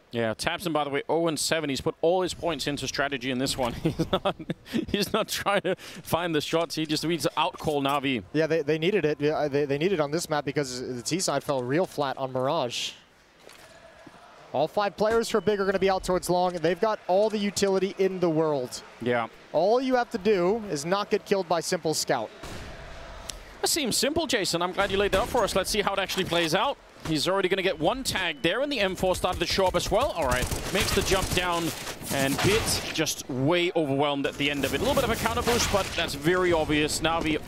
Yeah, Tapson, by the way, 0-7. He's put all his points into strategy in this one. He's not trying to find the shots. He just needs to outcall Navi. Yeah, they needed it. Yeah, they needed it on this map because the T side fell real flat on Mirage. All 5 players for Big are going to be out towards long, and they've got all the utility in the world. Yeah. All you have to do is not get killed by Simple Scout. That seems simple, Jason. I'm glad you laid that up for us. Let's see how it actually plays out. He's already going to get 1 tag there, and the M4 started to show up as well. All right, makes the jump down. And Bit just way overwhelmed at the end of it. A little bit of a counter boost, but that's very obvious. Navi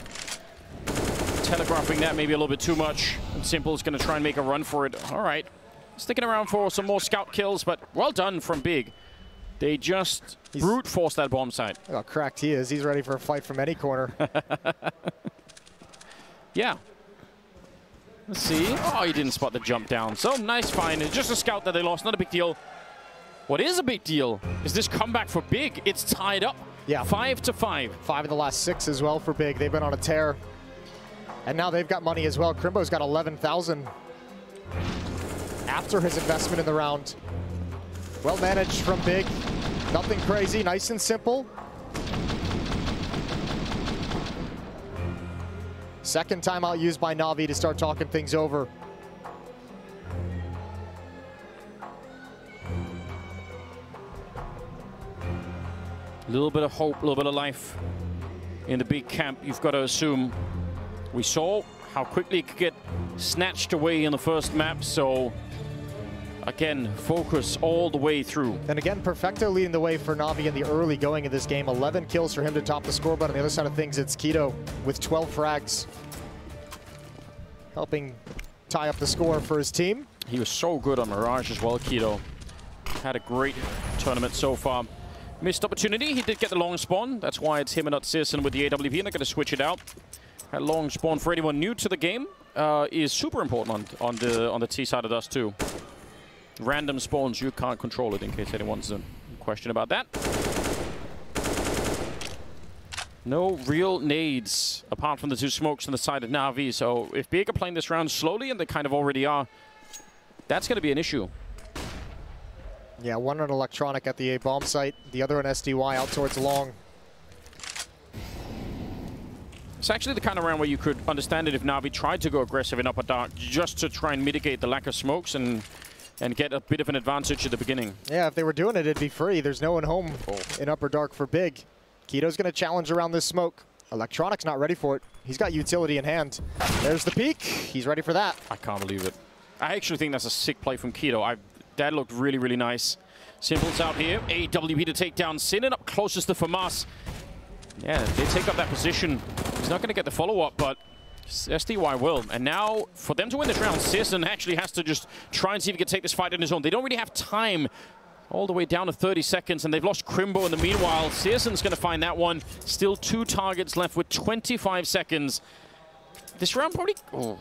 telegraphing that maybe a little bit too much. And Simple's going to try and make a run for it. All right. Sticking around for some more scout kills, but well done from Big. They just brute force that bomb site. Look how cracked he is. He's ready for a fight from any corner. Yeah. Let's see. Oh, he didn't spot the jump down. So nice find. It's just a scout that they lost. Not a big deal. What is a big deal is this comeback for Big. It's tied up. Yeah. 5-5. 5 of the last 6 as well for Big. They've been on a tear. And now they've got money as well. Crimbo's got 11,000 after his investment in the round. Well managed from Big. Nothing crazy. Nice and simple. Second timeout used by Navi to start talking things over. A little bit of hope, a little bit of life in the Big camp, you've got to assume. We saw how quickly it could get snatched away in the first map, so again, focus all the way through. And again, Perfecto leading the way for Navi in the early going of this game. 11 kills for him to top the scoreboard. On the other side of things, it's Keto with 12 frags, helping tie up the score for his team. He was so good on Mirage as well, Keto. Had a great tournament so far. Missed opportunity. He did get the long spawn. That's why it's him and not Searson with the AWP, and they're going to switch it out. That long spawn for anyone new to the game is super important on the T side of us too. Random spawns, you can't control it, in case anyone's in question about that. No real nades apart from the 2 smokes on the side of Navi. So if Big are playing this round slowly, and they kind of already are, that's going to be an issue. Yeah, one on electronic at the A bomb site, the other on SDY out towards long. It's actually the kind of round where you could understand it if Navi tried to go aggressive in upper dark just to try and mitigate the lack of smokes and get a bit of an advantage at the beginning. Yeah, if they were doing it, it'd be free. There's no one home in upper dark for Big. Keto's going to challenge around this smoke. Electronic's not ready for it. He's got utility in hand. There's the peek. He's ready for that. I can't believe it. I actually think that's a sick play from Keto. That looked really, really nice. Simple's out here. AWP to take down Sin, and up closest to Famas. Yeah, they take up that position. He's not going to get the follow-up, but SDY will. And now, for them to win this round, Searson actually has to just try and see if he can take this fight on his own. They don't really have time. All the way down to 30 seconds, and they've lost Crimbo in the meanwhile. Searson's going to find that one. Still 2 targets left with 25 seconds. This round probably... Oh,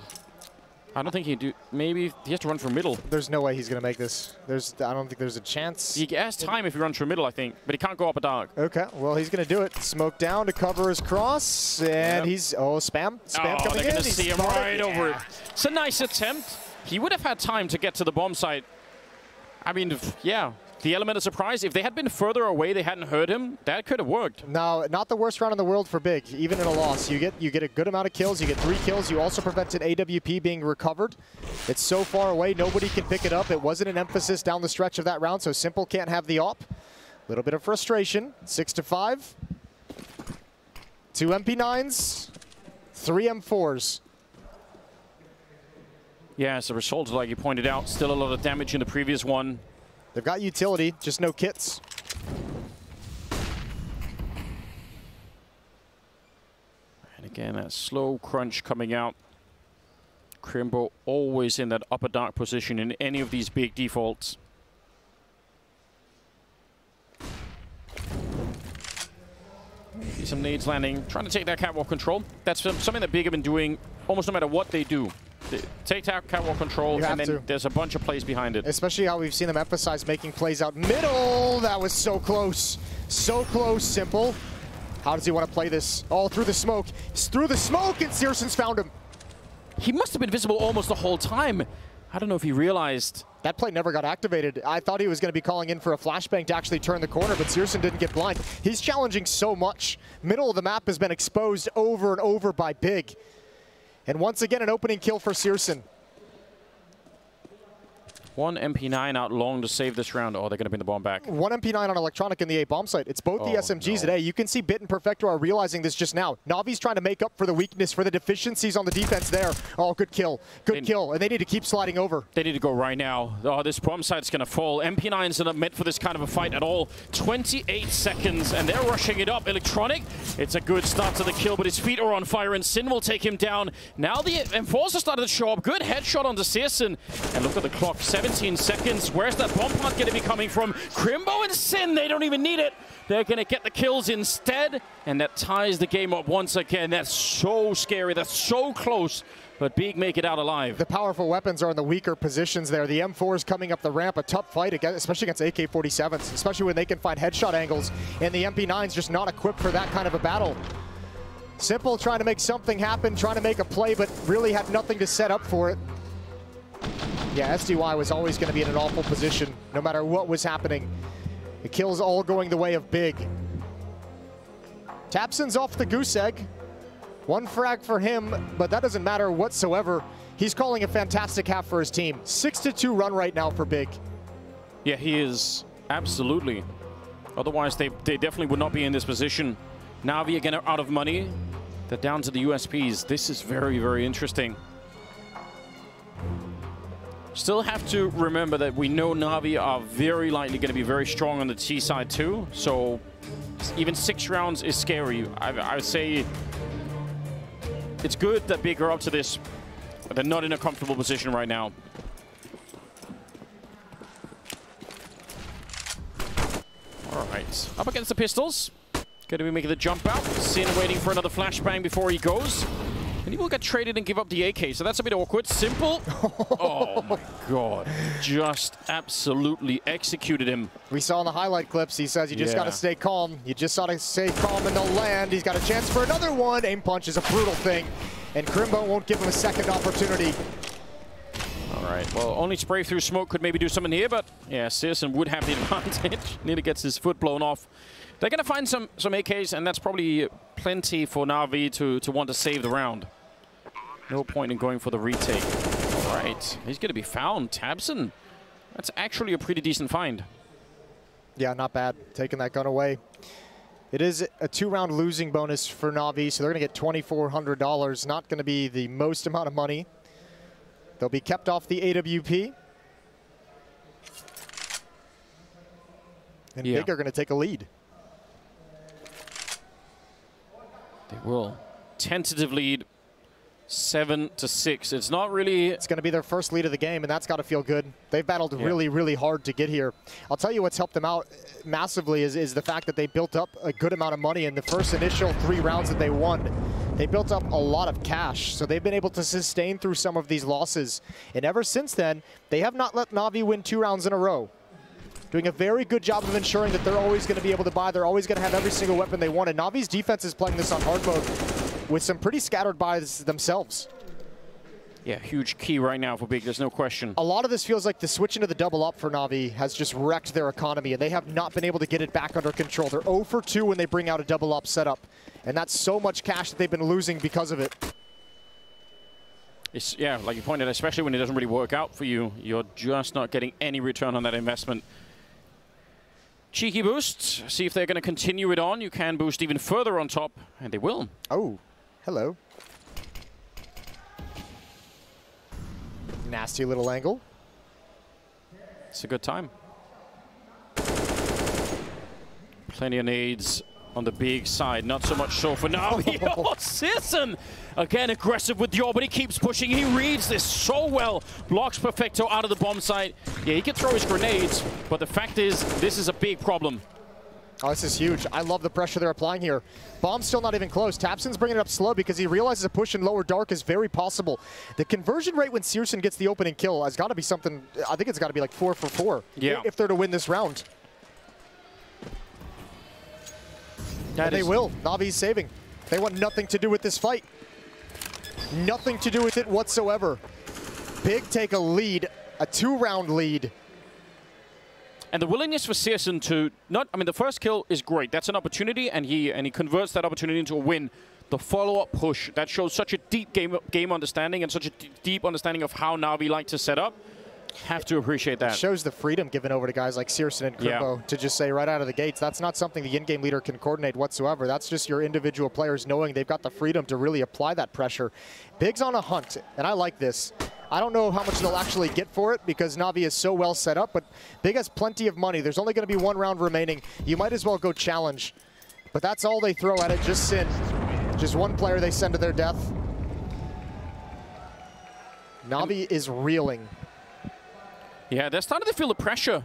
I don't think he do. Maybe he has to run for middle. There's no way he's going to make this. I don't think there's a chance. He has time if he runs for middle, I think, but he can't go up a dark. Okay, well, he's going to do it. Smoke down to cover his cross, and he's... Oh, spam. Spam coming in. They're going to see him right over it. It's a nice attempt. He would have had time to get to the bomb site. I mean, yeah. The element of surprise, if they had been further away, they hadn't heard him, that could have worked. No, not the worst round in the world for Big, even in a loss. You get a good amount of kills, you get 3 kills, you also prevented AWP being recovered. It's so far away, nobody can pick it up. It wasn't an emphasis down the stretch of that round, so Simple can't have the op. A little bit of frustration, 6-5. 2 MP9s, 3 M4s. Yeah, as a result, like you pointed out, still a lot of damage in the previous one. They've got utility, just no kits. And again, that slow crunch coming out. Crimbo always in that upper dark position in any of these big defaults. See some nades landing, trying to take that catwalk control. That's something that Big have been doing almost no matter what they do. Take catwalk control, and then there's a bunch of plays behind it. Especially how we've seen them emphasize making plays out middle. That was so close. So close, Simple. How does he want to play this? All through the smoke. It's through the smoke, and Searson's found him. He must have been visible almost the whole time. I don't know if he realized. That play never got activated. I thought he was going to be calling in for a flashbang to actually turn the corner, but Searson didn't get blind. He's challenging so much. Middle of the map has been exposed over and over by Big. And once again, an opening kill for Searson. One MP9 out long to save this round. Oh, they're going to bring the bomb back. One MP9 on Electronic in the A bomb site. It's both the SMGs today. You can see Bit and Perfecto are realizing this just now. Navi's trying to make up for the weakness, for the deficiencies on the defense there. Oh, good kill. Good kill. And they need to keep sliding over. They need to go right now. Oh, this bomb site's going to fall. MP9's not meant for this kind of a fight at all. 28 seconds, and they're rushing it up. Electronic, it's a good start to the kill, but his feet are on fire, and Sin will take him down. Now the Enforcer started to show up. Good headshot onto Searson. And look at the clock, 17 seconds. Where's that bomb plant going to be coming from? Crimbo and Sin, they don't even need it. They're going to get the kills instead, and that ties the game up once again. That's so scary. That's so close, but Big make it out alive. The powerful weapons are in the weaker positions there. The M4s coming up the ramp, a tough fight, again, especially against AK-47s, especially when they can find headshot angles, and the MP9's just not equipped for that kind of a battle. Simple trying to make something happen, trying to make a play, but really had nothing to set up for it. Yeah, SDY was always going to be in an awful position, no matter what was happening. The kills all going the way of Big. Tapson's off the goose egg. One frag for him, but that doesn't matter whatsoever. He's calling a fantastic half for his team. 6-2 run right now for Big. Yeah, he is. Absolutely. Otherwise, they definitely would not be in this position. Navi again are out of money. They're down to the USPs. This is very, very interesting. Still have to remember that we know Navi are very likely going to be very strong on the T side too. So even 6 rounds is scary. I would say it's good that Big are up to this, but they're not in a comfortable position right now. All right, up against the pistols. Going to be making the jump out. Sin waiting for another flashbang before he goes. And he will get traded and give up the AK, so that's a bit awkward. Simple. Oh my god. Just absolutely executed him. We saw in the highlight clips, he says you just got to stay calm. You just got to stay calm and they'll land. He's got a chance for another one. Aim punch is a brutal thing. And Crimbo won't give him a second opportunity. All right, well, only spray through smoke could maybe do something here, but yeah, Searson would have the advantage. Nearly gets his foot blown off. They're going to find some AKs, and that's probably plenty for Navi to want to save the round. No point in going for the retake. All right, he's going to be found. Tabson, that's actually a pretty decent find. Yeah, not bad. Taking that gun away. It is a 2-round losing bonus for Navi, so they're going to get $2,400. Not going to be the most amount of money. They'll be kept off the AWP. And Big are going to take a lead. They will. Tentative lead, 7-6. It's not really... It's going to be their first lead of the game, and that's got to feel good. They've battled really, really hard to get here. I'll tell you what's helped them out massively is the fact that they built up a good amount of money in the first initial 3 rounds that they won. They built up a lot of cash, so they've been able to sustain through some of these losses. And ever since then, they have not let Navi win 2 rounds in a row. Doing a very good job of ensuring that they're always going to be able to buy. They're always going to have every single weapon they want. And Navi's defense is playing this on hard mode with some pretty scattered buys themselves. Yeah, huge key right now for Big, there's no question. A lot of this feels like the switch into the double up for Navi has just wrecked their economy, and they have not been able to get it back under control. They're 0 for 2 when they bring out a double up setup, and that's so much cash that they've been losing because of it. It's, yeah, like you pointed, especially when it doesn't really work out for you, you're just not getting any return on that investment. Cheeky boost, see if they're going to continue it on. You can boost even further on top, and they will. Oh, hello. Nasty little angle. It's a good time. Plenty of nades on the Big side, not so much so for now. Oh, Searson! Again, aggressive with Yor, but he keeps pushing. He reads this so well. Blocks Perfecto out of the bomb site. Yeah, he can throw his grenades, but the fact is, this is a big problem. Oh, this is huge. I love the pressure they're applying here. Bomb's still not even close. Tapson's bringing it up slow because he realizes a push in lower dark is very possible. The conversion rate when Searson gets the opening kill has got to be something, I think it's got to be like 4 for 4 if they're to win this round. And they will. Navi's saving. They want nothing to do with this fight. Nothing to do with it whatsoever. Big take a lead, a 2-round lead. And the willingness for Searson to not, I mean, the first kill is great. That's an opportunity, and he converts that opportunity into a win. The follow-up push, that shows such a deep game understanding and such a deep understanding of how Navi like to set up. Have to appreciate that. It shows the freedom given over to guys like Searson and Crimbo to just say right out of the gates, that's not something the in-game leader can coordinate whatsoever. That's just your individual players knowing they've got the freedom to really apply that pressure. Big's on a hunt, and I like this. I don't know how much they'll actually get for it because Navi is so well set up, but Big has plenty of money. There's only going to be one round remaining. You might as well go challenge. But that's all they throw at it, just Sin. Just one player they send to their death. Navi is reeling. Yeah, they're starting to feel the pressure.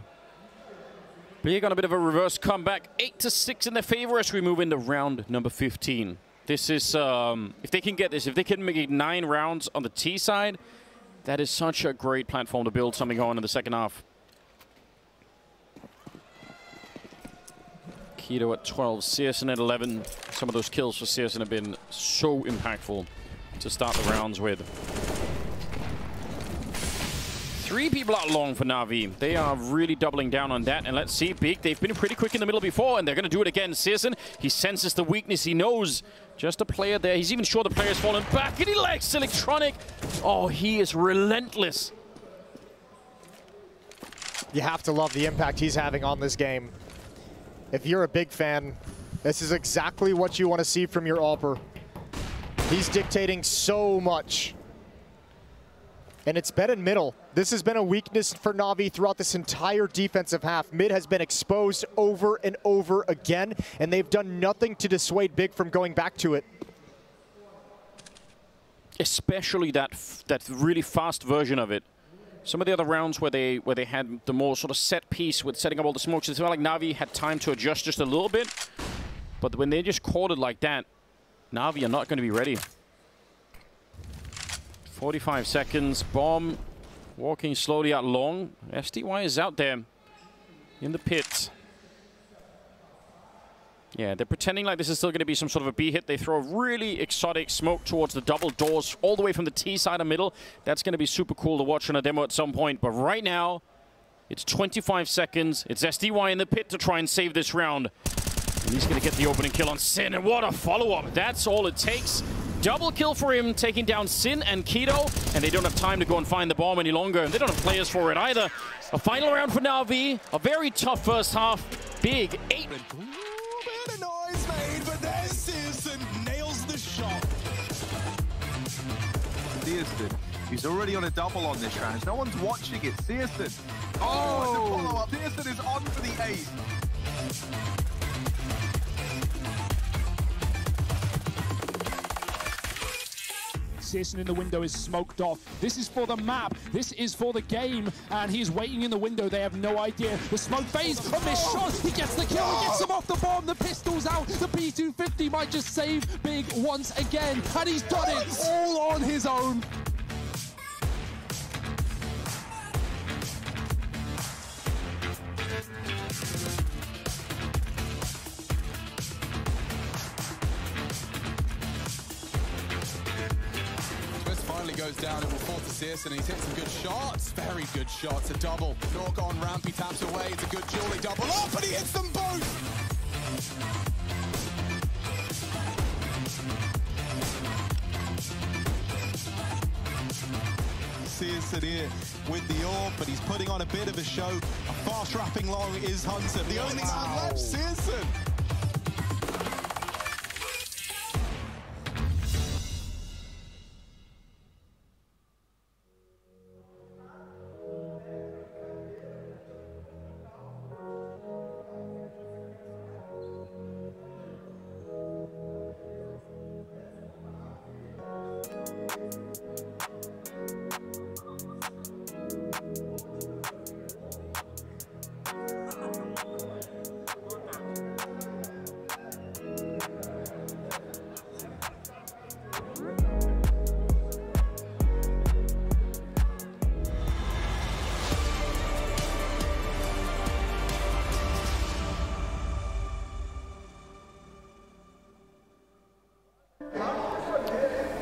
Big on a bit of a reverse comeback. 8-6 in their favor as we move into round number 15. This is, if they can get this, if they can make it 9 rounds on the T side, that is such a great platform to build something on in the second half. Keto at 12, Searson at 11. Some of those kills for Searson have been so impactful to start the rounds with. 3 people out long for Navi. They are really doubling down on that. And let's see, Big, they've been pretty quick in the middle before, and they're going to do it again. Searson, he senses the weakness. He knows just a player there. He's even sure the player's fallen back, and he likes Electronic. Oh, he is relentless. You have to love the impact he's having on this game. If you're a Big fan, this is exactly what you want to see from your AWPer. He's dictating so much. And it's been in middle. This has been a weakness for Navi throughout this entire defensive half. Mid has been exposed over and over again, and they've done nothing to dissuade Big from going back to it. Especially that really fast version of it. Some of the other rounds where they had the more sort of set piece with setting up all the smokes, it felt like Navi had time to adjust just a little bit. But when they just caught it like that, Navi are not going to be ready. 45 seconds. Bomb walking slowly out long. SDY is out there in the pit. Yeah, they're pretending like this is still going to be some sort of a B hit. They throw a really exotic smoke towards the double doors all the way from the T side of middle. That's going to be super cool to watch on a demo at some point. But right now, it's 25 seconds. It's SDY in the pit to try and save this round. And he's going to get the opening kill on Sin. And what a follow-up. That's all it takes. Double kill for him, taking down Sin and Keto, and they don't have time to go and find the bomb any longer, and they don't have players for it either. A final round for Navi, a very tough first half. Big 8. Bit of noise made, but there's Searson, nails the shot. Searson, he's already on a double on this round. No one's watching it. Searson. Oh, it's a follow-up. Searson is on for the 8. Searson in the window is smoked off. This is for the map. This is for the game. And he's waiting in the window. They have no idea. The smoke phase of this shot. He gets the kill. He gets him off the bomb. The pistol's out. The P250 might just save Big once again. And he's done it all on his own. Goes down, it will fall to Searson, and he's hit some good shots. Very good shots, a double. Nork on ramp, he taps away, it's a good Julie double up, and he hits them both! Searson here with the AWP, but he's putting on a bit of a show. A fast wrapping long is Hunter. The only man left, Searson!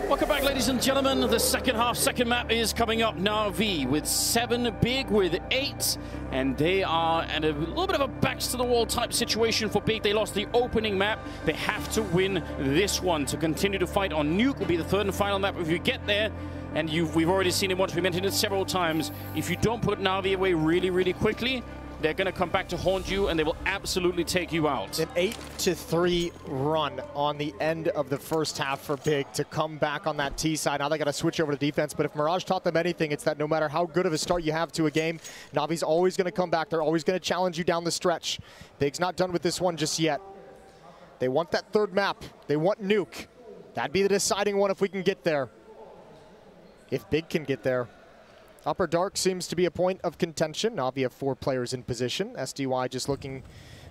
Welcome back, ladies and gentlemen. The second half, second map is coming up. Navi with 7, Big with 8, and they are at a little bit of a backs-to-the-wall type situation for Big. They lost the opening map. They have to win this one to continue to fight on Nuke. Will be the third and final map if you get there. And we've already seen it once. We mentioned it several times. If you don't put Navi away really, really quickly, they're going to come back to haunt you, and they will absolutely take you out. An 8-3 run on the end of the first half for Big to come back on that T side. Now they got to switch over to defense, but if Mirage taught them anything, it's that no matter how good of a start you have to a game, Navi's always going to come back. They're always going to challenge you down the stretch. Big's not done with this one just yet. They want that third map. They want Nuke. That'd be the deciding one if we can get there. If Big can get there. Upper Dark seems to be a point of contention. Navi have 4 players in position. SDY just looking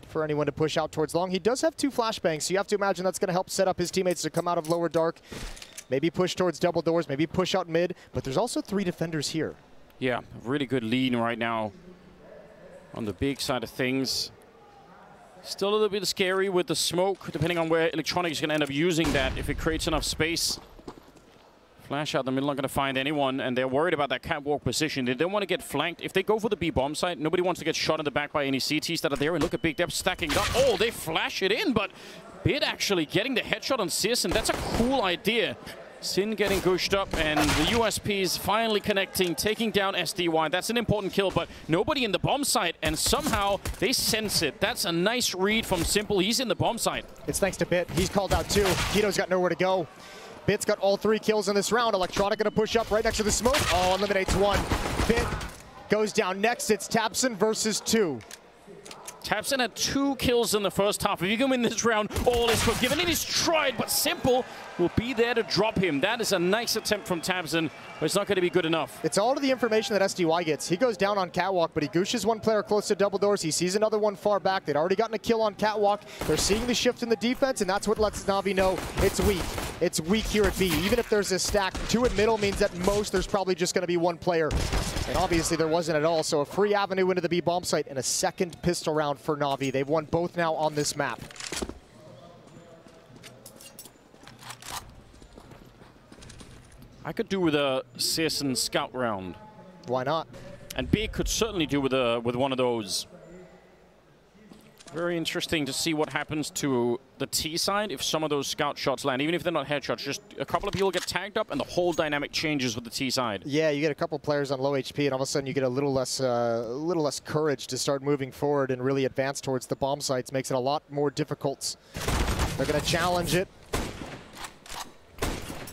for anyone to push out towards long. He does have 2 flashbangs, so you have to imagine that's going to help set up his teammates to come out of Lower Dark. Maybe push towards double doors, maybe push out mid, but there's also 3 defenders here. Yeah, really good lead right now on the Big side of things. Still a little bit scary with the smoke, depending on where Electronic is going to end up using that, if it creates enough space. Flash out the middle, not going to find anyone, and they're worried about that catwalk position. They don't want to get flanked. If they go for the B bomb site, nobody wants to get shot in the back by any CTs that are there. And look at Big Depth stacking up. Oh, they flash it in, but Bid actually getting the headshot on Searson. That's a cool idea. Sin getting gushed up, and the USPs finally connecting, taking down SDY. That's an important kill, but nobody in the bomb site, and somehow they sense it. That's a nice read from Simple. He's in the bomb site. It's thanks to Bit. He's called out 2. Kito's got nowhere to go. Bit's got all 3 kills in this round. Electronic gonna push up right next to the smoke. Oh, eliminates 1. Bit goes down next. It's Tabson versus 2. Tabson had 2 kills in the first half. If you can win this round, all is forgiven. It is tried, but Simple will be there to drop him. That is a nice attempt from Tabson, but it's not going to be good enough. It's all to the information that SDY gets. He goes down on Catwalk, but he gooshes 1 player close to double doors. He sees another one far back. They'd already gotten a kill on Catwalk. They're seeing the shift in the defense, and that's what lets Navi know it's weak. It's weak here at B. Even if there's a stack, 2 at middle means at most there's probably just going to be 1 player. And obviously there wasn't at all, so a free avenue into the B bomb site and a second pistol round for Navi. They've won both now on this map. I could do with a Searson scout round. Why not? And B could certainly do with one of those. Very interesting to see what happens to the T side if some of those scout shots land, even if they're not headshots. Just a couple of people get tagged up and the whole dynamic changes with the T side. Yeah, you get a couple players on low HP and all of a sudden you get a little less courage to start moving forward and really advance towards the bomb sites. Makes it a lot more difficult. They're going to challenge it.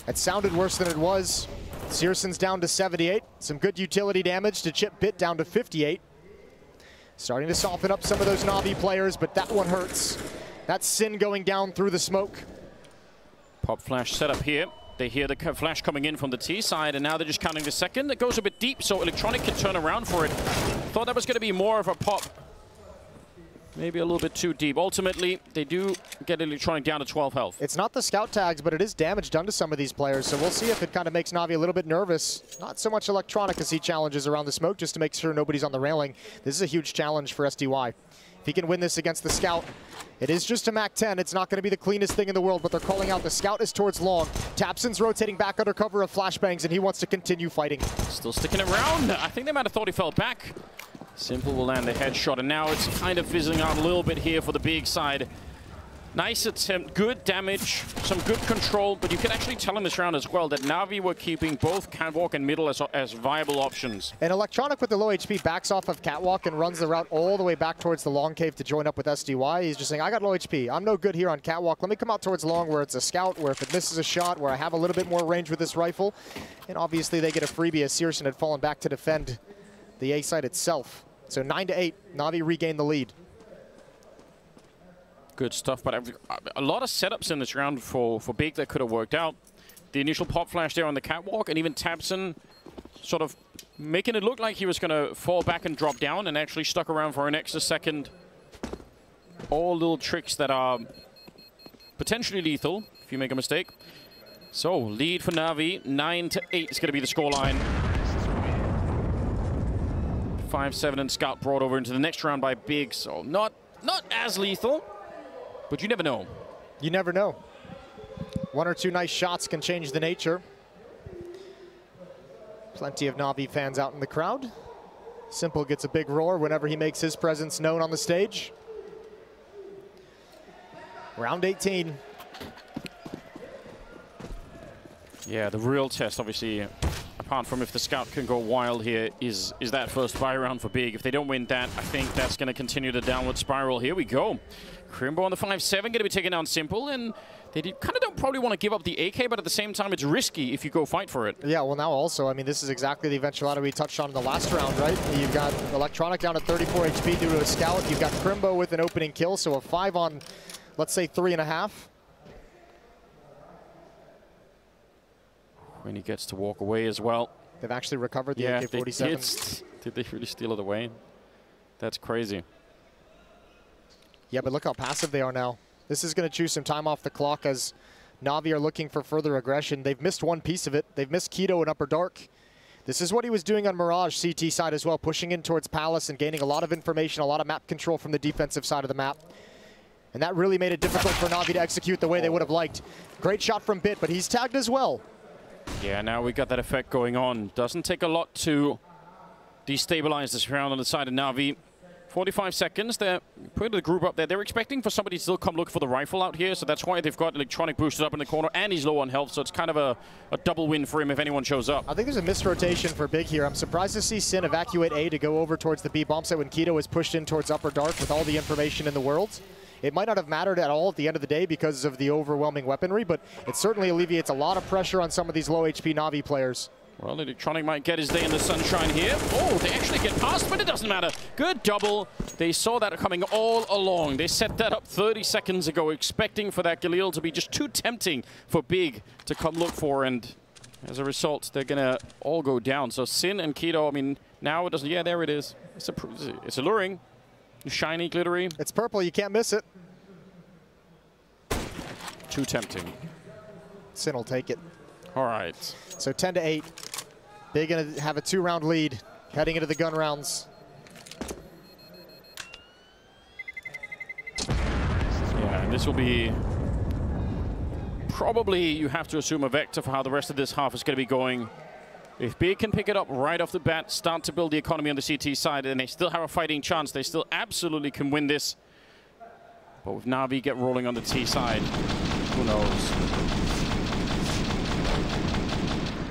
It sounded worse than it was. Searson's down to 78. Some good utility damage to chip Bit down to 58. Starting to soften up some of those Navi players, but that one hurts. That's Sin going down through the smoke. Pop flash set up here. They hear the flash coming in from the T side, and now they're just counting the second. It goes a bit deep, so Electronic can turn around for it. Thought that was going to be more of a pop. Maybe a little bit too deep. Ultimately, they do get Electronic down to 12 health. It's not the scout tags, but it is damage done to some of these players, so we'll see if it kind of makes Navi a little bit nervous. Not so much Electronic as he challenges around the smoke just to make sure nobody's on the railing. This is a huge challenge for SDY. If he can win this against the scout, it is just a MAC 10. It's not going to be the cleanest thing in the world, but they're calling out the scout is towards long. Tabson's rotating back under cover of flashbangs, and he wants to continue fighting. Still sticking around. I think they might have thought he fell back. Simple will land the headshot, and now it's kind of fizzling out a little bit here for the Big side. Nice attempt, good damage, some good control, but you can actually tell in this round as well that Navi were keeping both Catwalk and middle as viable options. And Electronic with the low HP backs off of Catwalk and runs the route all the way back towards the long cave to join up with SDY. He's just saying, I got low HP. I'm no good here on Catwalk. Let me come out towards long where it's a scout, where if it misses a shot, where I have a little bit more range with this rifle. And obviously they get a freebie as Searson had fallen back to defend the A site itself. So 9-8, Navi regained the lead. Good stuff, but a lot of setups in this round for Big that could have worked out. The initial pop flash there on the catwalk, and even Tabson sort of making it look like he was going to fall back and drop down, and actually stuck around for an extra second. All little tricks that are potentially lethal if you make a mistake. So, lead for Navi, 9-8 is going to be the scoreline. 5-7 and Scout brought over into the next round by Big, so not as lethal. But you never know. You never know. One or two nice shots can change the nature. Plenty of Navi fans out in the crowd. Simple gets a big roar whenever he makes his presence known on the stage. Round 18. Yeah, the real test, obviously, apart from if the scout can go wild here, is that first buy round for Big. If they don't win that, I think that's going to continue the downward spiral. Here we go. Crimbo on the 5-7, going to be taken down simple, and they kind of don't probably want to give up the AK, but at the same time, it's risky if you go fight for it. Yeah, well, now also, I mean, this is exactly the eventuality we touched on in the last round, right? You've got Electronic down at 34 HP due to a scout. You've got Crimbo with an opening kill, so a 5 on, let's say, 3.5. When he gets to walk away as well. They've actually recovered the AK-47. Did they really steal it away? That's crazy. Yeah, but look how passive they are now. This is going to choose some time off the clock as Navi are looking for further aggression. They've missed one piece of it. They've missed Keto and Upper Dark. This is what he was doing on Mirage CT side as well, pushing in towards Palace and gaining a lot of information, a lot of map control from the defensive side of the map. And that really made it difficult for Navi to execute the way they would have liked. Great shot from Bit, but he's tagged as well. Yeah, now we got that effect going on. Doesn't take a lot to destabilize this round on the side of Navi. 45 seconds, they're putting the group up there. They're expecting for somebody to still come look for the rifle out here, so that's why they've got Electronic boosted up in the corner, and he's low on health, so it's kind of a double win for him if anyone shows up. I think there's a missed rotation for Big here. I'm surprised to see Sin evacuate A to go over towards the B bomb site when Keto is pushed in towards Upper Dark with all the information in the world. It might not have mattered at all at the end of the day because of the overwhelming weaponry, but it certainly alleviates a lot of pressure on some of these low HP Navi players. Well, Electronic might get his day in the sunshine here. Oh, they actually get past, but it doesn't matter. Good double. They saw that coming all along. They set that up 30 seconds ago, expecting for that Galil to be just too tempting for Big to come look for, and as a result, they're going to all go down. So Sin and Keto, I mean, now it doesn't... Yeah, there it is. It's alluring. Shiny, glittery. It's purple. You can't miss it. Too tempting. Sin will take it. All right. So 10-8. Big going to have a 2-round lead heading into the gun rounds. Yeah, and this will be probably, you have to assume, a vector for how the rest of this half is going to be going. If Big can pick it up right off the bat, start to build the economy on the CT side, and they still have a fighting chance, they still absolutely can win this. But with Navi get rolling on the T side, who knows?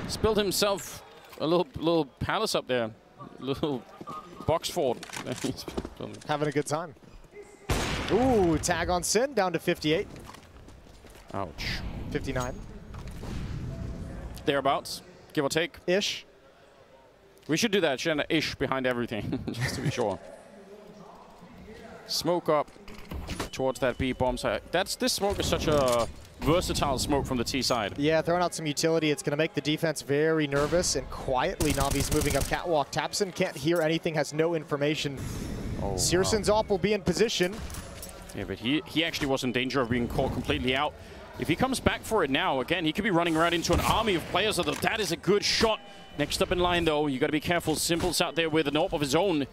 He's built himself a little palace up there, a little box fort. Having a good time. Ooh, tag on Sin, down to 58. Ouch. 59. Thereabouts, give or take. Ish. We should do that, should have ish behind everything, just to be sure. Smoke up towards that B bomb site. This smoke is such a versatile smoke from the T side. Yeah, throwing out some utility. It's going to make the defense very nervous, and quietly Navi's moving up catwalk. Tapson can't hear anything, has no information. Oh, Searson's op will be in position. Yeah, but he actually was in danger of being caught completely out. If he comes back for it now, again, he could be running right into an army of players. So that is a good shot. Next up in line, though, you got to be careful. Simple's out there with an op of his own.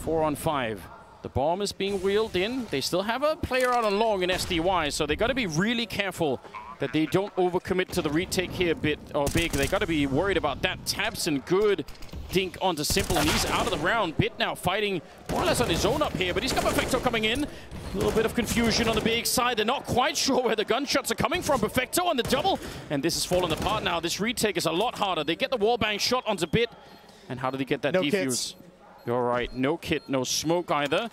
4 on 5. The bomb is being wheeled in. They still have a player out on long in SDY, so they got to be really careful that they don't overcommit to the retake here Big. They got to be worried about that. Tabson, good dink onto Simple, and he's out of the round. Bit now fighting more or less on his own up here, but he's got Perfecto coming in. A little bit of confusion on the Big side. They're not quite sure where the gunshots are coming from. Perfecto on the double, and this is falling apart now. This retake is a lot harder. They get the wallbang shot onto Bit, and how did he get that defuse? Kits. You're right, no kit, no smoke either.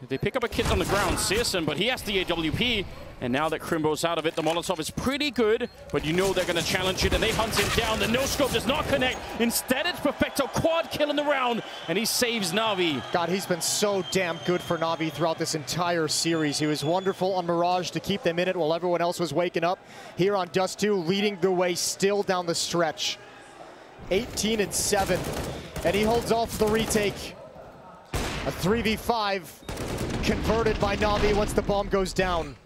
They pick up a kit on the ground, Searson, but he has the AWP. And now that Crimbo's out of it, the Molotov is pretty good, but you know they're going to challenge it, and they hunt him down. The no-scope does not connect. Instead, it's Perfecto quad kill in the round, and he saves Navi. God, he's been so damn good for Navi throughout this entire series. He was wonderful on Mirage to keep them in it while everyone else was waking up. Here on Dust 2, leading the way still down the stretch. 18 and 7, and he holds off the retake. A 3v5 converted by Navi once the bomb goes down.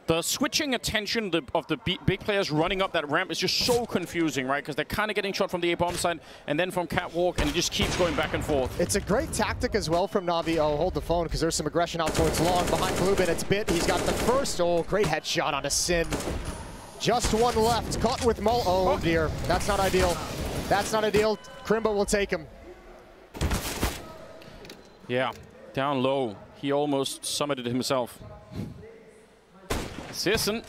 The switching attention of the big players running up that ramp is just so confusing, right? Because they're kind of getting shot from the A-bomb side and then from catwalk, and it just keeps going back and forth. It's a great tactic as well from Navi. Oh, hold the phone, because there's some aggression out towards long. Behind Bluebin, it's Bit. He's got the first. Oh, great headshot on a Sin. Just one left. Caught with Mul. Oh, dear. That's not ideal. That's not ideal. Crimbo will take him. Yeah, down low. He almost summited himself. Searson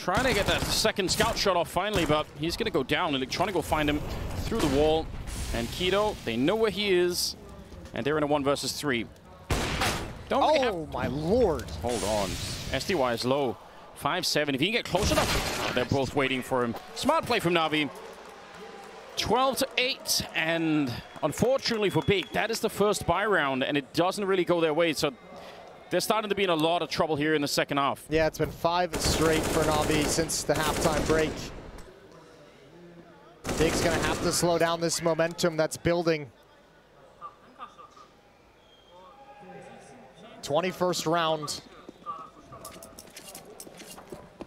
Trying to get that second scout shot off finally, but he's going to go down. Electronic will find him through the wall. And kscerato, they know where he is. And they're in a 1 versus 3. Oh, my lord. Hold on. SDY is low. 5-7. If he can get close enough. Oh, they're both waiting for him. Smart play from Navi. 12-8. And unfortunately for Big, that is the first buy round. And it doesn't really go their way. So they're starting to be in a lot of trouble here in the second half. Yeah, it's been 5 straight for Navi since the halftime break. Big's going to have to slow down this momentum that's building. 21st round.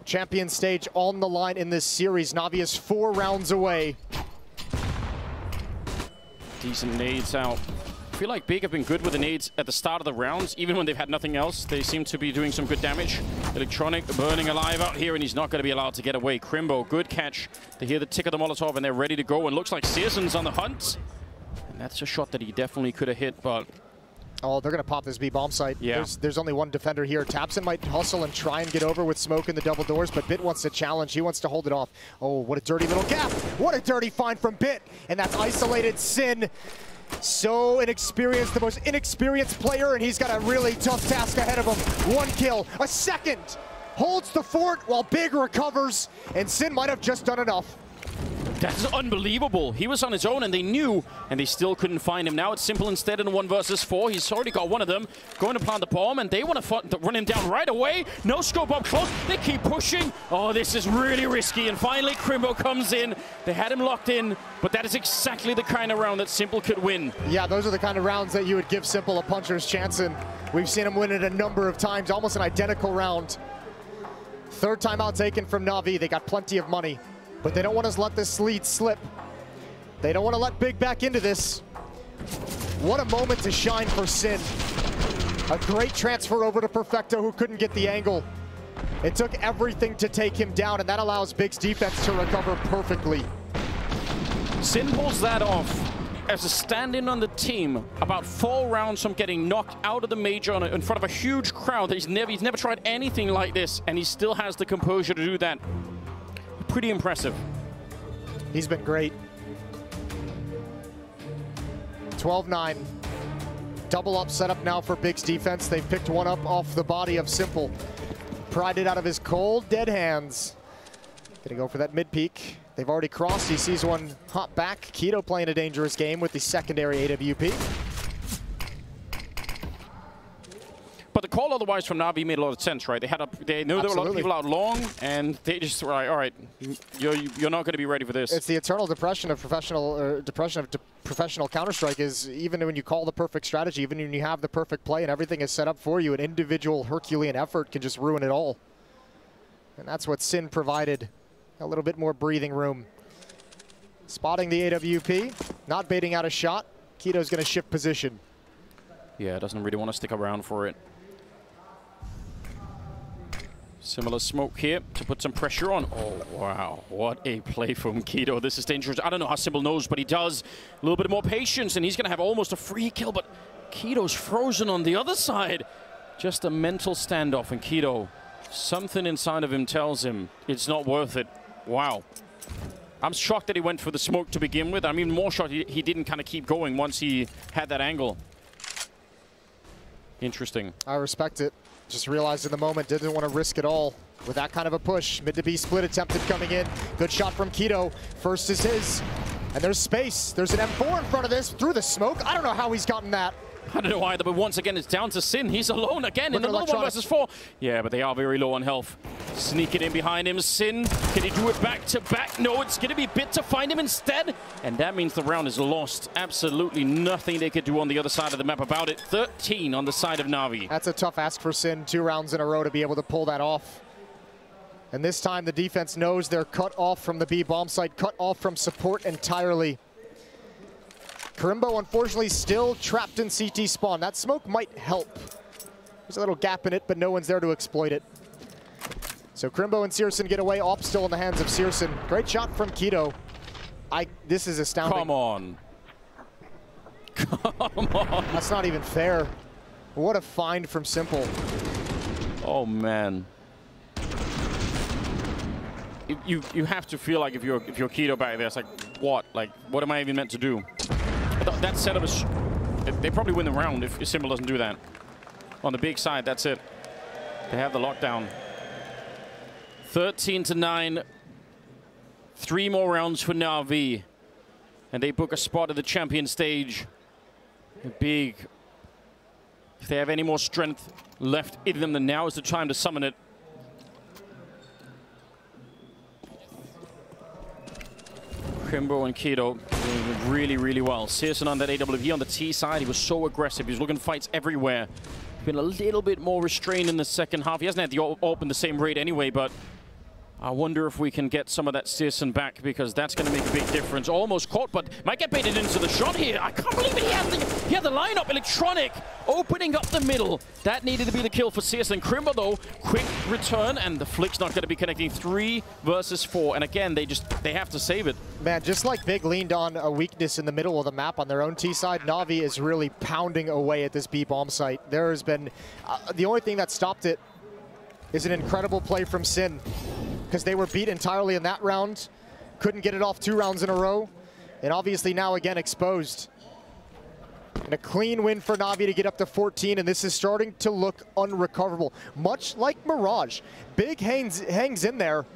Champion stage on the line in this series. Navi is 4 rounds away. Decent nades out. I feel like Big have been good with the nades at the start of the rounds. Even when they've had nothing else, they seem to be doing some good damage. Electronic burning alive out here, and he's not going to be allowed to get away. Crimbo, good catch. They hear the tick of the Molotov, and they're ready to go. And looks like Searson's on the hunt. And that's a shot that he definitely could have hit, but... Oh, they're going to pop this B bomb site. Yeah. There's only one defender here. Tapson might hustle and try and get over with smoke in the double doors, but Bit wants to challenge. He wants to hold it off. Oh, what a dirty little gap. What a dirty find from Bit. And that's isolated Sin. So inexperienced, the most inexperienced player, and he's got a really tough task ahead of him. 1 kill, a second. Holds the fort while Big recovers, and Sin might have just done enough. That's unbelievable. He was on his own, and they knew, and they still couldn't find him. Now it's Simple instead in a 1 versus 4. He's already got one of them. Going to plant the bomb, and they want to run him down right away. No scope up close. They keep pushing. Oh, this is really risky. And finally, Crimbo comes in. They had him locked in, but that is exactly the kind of round that Simple could win. Yeah, those are the kind of rounds that you would give Simple a puncher's chance in. We've seen him win it a number of times, almost an identical round. 3rd timeout taken from Navi. They got plenty of money. But they don't want to let this lead slip. They don't want to let Big back into this. What a moment to shine for Sin. A great transfer over to Perfecto, who couldn't get the angle. It took everything to take him down, and that allows Big's defense to recover perfectly. Sin pulls that off as a stand-in on the team, about 4 rounds from getting knocked out of the major in front of a huge crowd. He's never tried anything like this, and he still has the composure to do that. Pretty impressive. He's been great. 12-9. Double up setup now for Big's defense. They've picked one up off the body of Simple. Pried it out of his cold, dead hands. Gonna go for that mid-peak. They've already crossed. He sees one hop back. kscerato playing a dangerous game with the secondary AWP. But the call otherwise from Navi made a lot of sense, right? They knew there were a lot of people out long, and they just were like, all right, you're not going to be ready for this. It's the eternal depression of professional professional Counter-Strike. Is even when you call the perfect strategy, even when you have the perfect play and everything is set up for you, an individual Herculean effort can just ruin it all. And that's what Sin provided. A little bit more breathing room. Spotting the AWP, not baiting out a shot. kscerato's going to shift position. Yeah, doesn't really want to stick around for it. Similar smoke here to put some pressure on. Oh, wow. What a play from kscerato. This is dangerous. I don't know how Simple knows, but he does. A little bit more patience, and he's going to have almost a free kill, but kscerato's frozen on the other side. Just a mental standoff, and kscerato, something inside of him tells him it's not worth it. Wow. I'm shocked that he went for the smoke to begin with. I'm even more shocked he didn't kind of keep going once he had that angle. Interesting. I respect it. Just realized in the moment, didn't want to risk it all with that kind of a push. Mid to B split attempted coming in. Good shot from kscerato. First is his. And there's space. There's an M4 in front of this through the smoke. I don't know how he's gotten that. I don't know either, but once again, it's down to Sin. He's alone again in another 1 versus 4. Yeah, but they are very low on health. Sneaking in behind him. Sin, can he do it back to back? No, it's going to be Bit to find him instead. And that means the round is lost. Absolutely nothing they could do on the other side of the map about it. 13 on the side of Navi. That's a tough ask for Sin. 2 rounds in a row to be able to pull that off. And this time the defense knows they're cut off from the B bomb site, cut off from support entirely. Crimbo, unfortunately, still trapped in CT spawn. That smoke might help. There's a little gap in it, but no one's there to exploit it. So Crimbo and Searson get away. Op still in the hands of Searson. Great shot from kscerato. This is astounding. Come on. Come on. That's not even fair. What a find from Simple. Oh, man. you have to feel like if you're Keto back there, it's like, what am I even meant to do? That setup is, they probably win the round if Simple doesn't do that. On the big side, that's it. They have the lockdown. 13-9. 3 more rounds for Navi, and they book a spot at the champion stage. Big. If they have any more strength left in them, then now is the time to summon it. Crimbo and Keto doing really, really well. Searson on that AWP on the T side, he was so aggressive. He was looking fights everywhere. Been a little bit more restrained in the second half. He hasn't had the AWP in the same rate anyway, but I wonder if we can get some of that Searson back, because that's going to make a big difference. Almost caught, but might get baited into the shot here. I can't believe it. He had the lineup. Electronic opening up the middle. That needed to be the kill for Searson. Crimbo, though, quick return, and the flick's not going to be connecting. 3 versus 4. And again, they have to save it. Man, just like Big leaned on a weakness in the middle of the map on their own T side, Navi is really pounding away at this B bomb site. There has been the only thing that stopped it is an incredible play from Sin, because they were beat entirely in that round, couldn't get it off 2 rounds in a row, and obviously now again exposed. And a clean win for Navi to get up to 14, and this is starting to look unrecoverable. Much like Mirage, Big hangs in there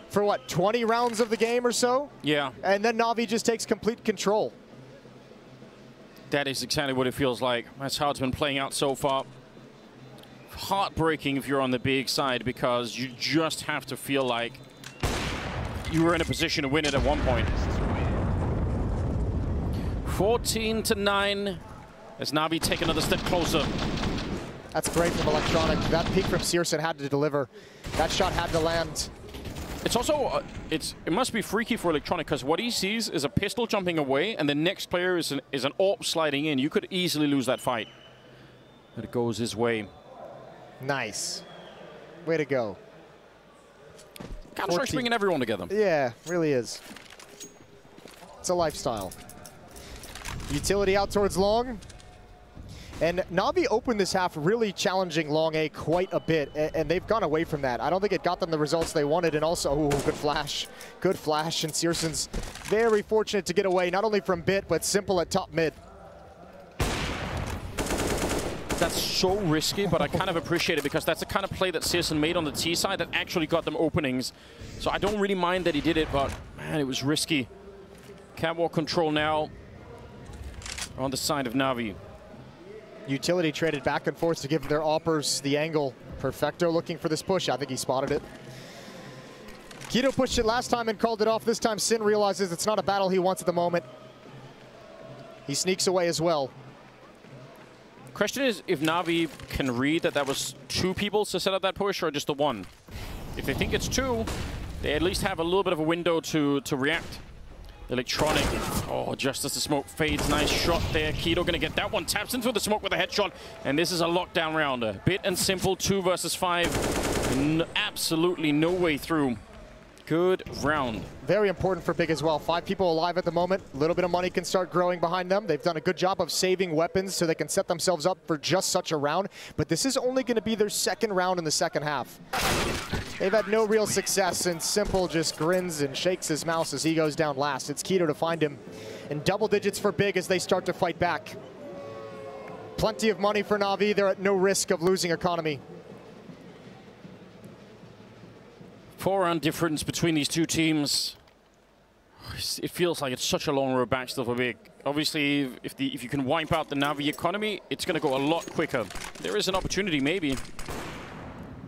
for what, 20 rounds of the game or so? Yeah. And then Navi just takes complete control. That is exactly what it feels like. That's how it's been playing out so far. Heartbreaking if you're on the big side, because you just have to feel like you were in a position to win it at one point. 14-9 as Navi take another step closer. That's great from Electronic. That peek from Searson had to deliver. That shot had to land. It's also, it must be freaky for Electronic, because what he sees is a pistol jumping away, and the next player is an AWP sliding in. You could easily lose that fight. But it goes his way. Nice. Way to go. Counter-Strike's bringing everyone together. Yeah, really is. It's a lifestyle. Utility out towards long. And Navi opened this half really challenging long A quite a bit, and they've gone away from that. I don't think it got them the results they wanted, and also, ooh, good flash. Good flash, and Searson's very fortunate to get away, not only from Bit, but Simple at top mid. That's so risky, but I kind of appreciate it, because that's the kind of play that Searson made on the T side that actually got them openings. So I don't really mind that he did it, but man, it was risky. Catwalk control now on the side of Navi. Utility traded back and forth to give their AWPers the angle. Perfecto looking for this push. I think he spotted it. Keto pushed it last time and called it off. This time Sin realizes it's not a battle he wants at the moment. He sneaks away as well. Question is if Navi can read that was 2 people to set up that push, or just the 1. If they think it's 2, they at least have a little bit of a window to react. Electronic, oh, just as the smoke fades, nice shot there. Keto gonna get that one, taps into the smoke with a headshot, and this is a lockdown rounder. Bit and Simple, 2 versus 5. Absolutely no way through. Good round. Very important for Big as well. 5 people alive at the moment. A little bit of money can start growing behind them. They've done a good job of saving weapons so they can set themselves up for just such a round. But this is only going to be their 2nd round in the second half. They've had no real success, and Simple just grins and shakes his mouse as he goes down last. It's Keto to find him. And double digits for Big as they start to fight back. Plenty of money for Navi. They're at no risk of losing economy. 4-round difference between these 2 teams. It feels like it's such a long road back still for Big. Obviously, if you can wipe out the Navi economy, it's going to go a lot quicker. There is an opportunity, maybe.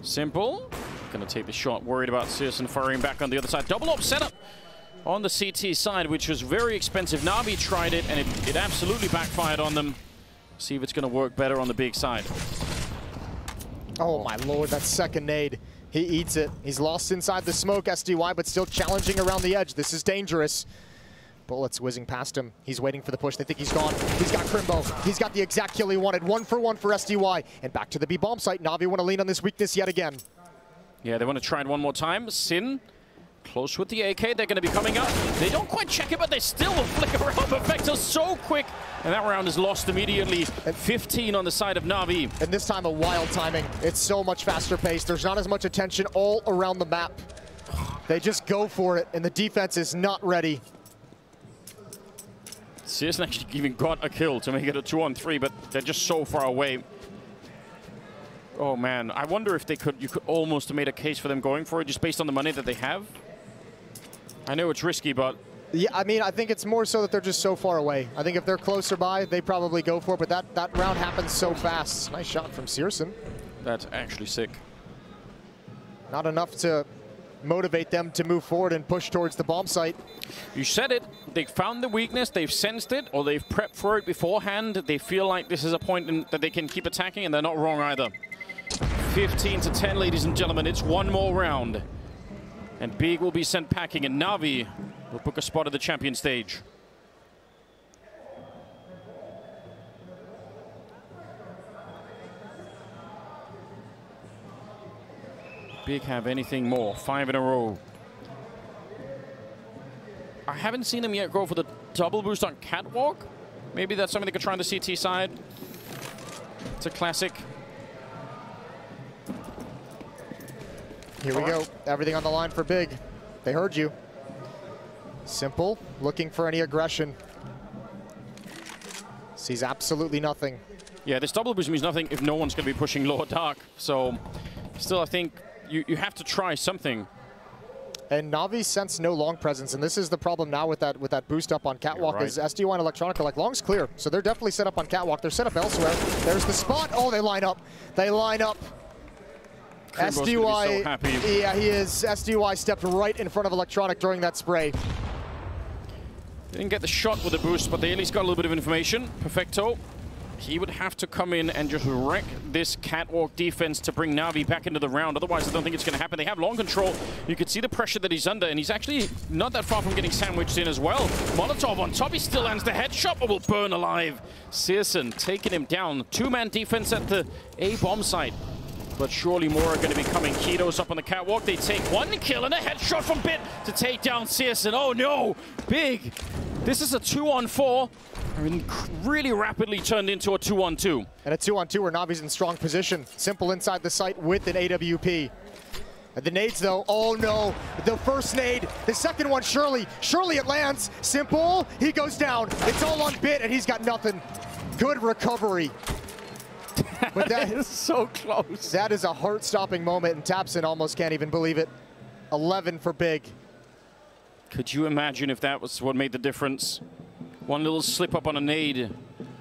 Simple. Going to take the shot. Worried about Searson firing back on the other side. Double up setup on the CT side, which was very expensive. Navi tried it, and it absolutely backfired on them. See if it's going to work better on the Big side. Oh, my lord, that second nade. He eats it. He's lost inside the smoke, SDY, but still challenging around the edge. This is dangerous. Bullets whizzing past him. He's waiting for the push. They think he's gone. He's got Crimbo. He's got the exact kill he wanted. 1 for 1 for SDY. And back to the B bomb site. Navi want to lean on this weakness yet again. Yeah, they want to try it one more time. Sin, close with the AK. They're going to be coming up. They don't quite check it, but they still will flick around. Perfecto so quick. And that round is lost immediately. 15 on the side of Navi. And this time a wild timing. It's so much faster paced. There's not as much attention all around the map. They just go for it, and the defense is not ready. Searson actually even got a kill to make it a 2-on-3, but they're just so far away. Oh man, I wonder if you could almost have made a case for them going for it just based on the money that they have. I know it's risky, but... Yeah, I mean, I think it's more so that they're just so far away. I think if they're closer by, they probably go for it, but that round happens so fast. Nice shot from Searson. That's actually sick. Not enough to motivate them to move forward and push towards the bomb site. You said it. They found the weakness, they've sensed it, or they've prepped for it beforehand. They feel like this is a point that they can keep attacking, and they're not wrong either. 15-10, ladies and gentlemen. It's one more round. And Big will be sent packing, and Navi will book a spot at the champion stage. Big have anything more. 5 in a row. I haven't seen them yet go for the double boost on Catwalk. Maybe that's something they could try on the CT side. It's a classic. Here we go. Everything on the line for Big. They heard you. Simple, looking for any aggression. Sees absolutely nothing. Yeah, this double boost means nothing if no one's going to be pushing lower dark. So, still, I think you have to try something. And Navi sense no long presence, and this is the problem now with that boost up on Catwalk. Is SDY and Electronica like long's clear, so they're definitely set up on Catwalk. They're set up elsewhere. There's the spot. Oh, they line up. They line up. Crimbo's SDY, so happy. Yeah, he is. SDY stepped right in front of Electronic during that spray. They didn't get the shot with the boost, but they at least got a little bit of information. Perfecto. He would have to come in and just wreck this Catwalk defense to bring Navi back into the round. Otherwise, I don't think it's going to happen. They have long control. You can see the pressure that he's under, and he's actually not that far from getting sandwiched in as well. Molotov on top. He still lands the headshot, but will burn alive. Searson taking him down. Two-man defense at the A bomb site. But surely more are going to be coming. Kido's up on the Catwalk. They take one kill and a headshot from Bit to take down Searson. Oh no, Big. This is a 2-on-4. Really rapidly turned into a 2-on-2. And a 2-on-2 where Navi's in strong position. Simple inside the site with an AWP. And the nades though, oh no, the first nade, the second one surely it lands. Simple, he goes down. It's all on Bit and he's got nothing. Good recovery. But that is so close. That is a heart-stopping moment, and Tapson almost can't even believe it. 11 for Big. Could you imagine if that was what made the difference? One little slip up on a nade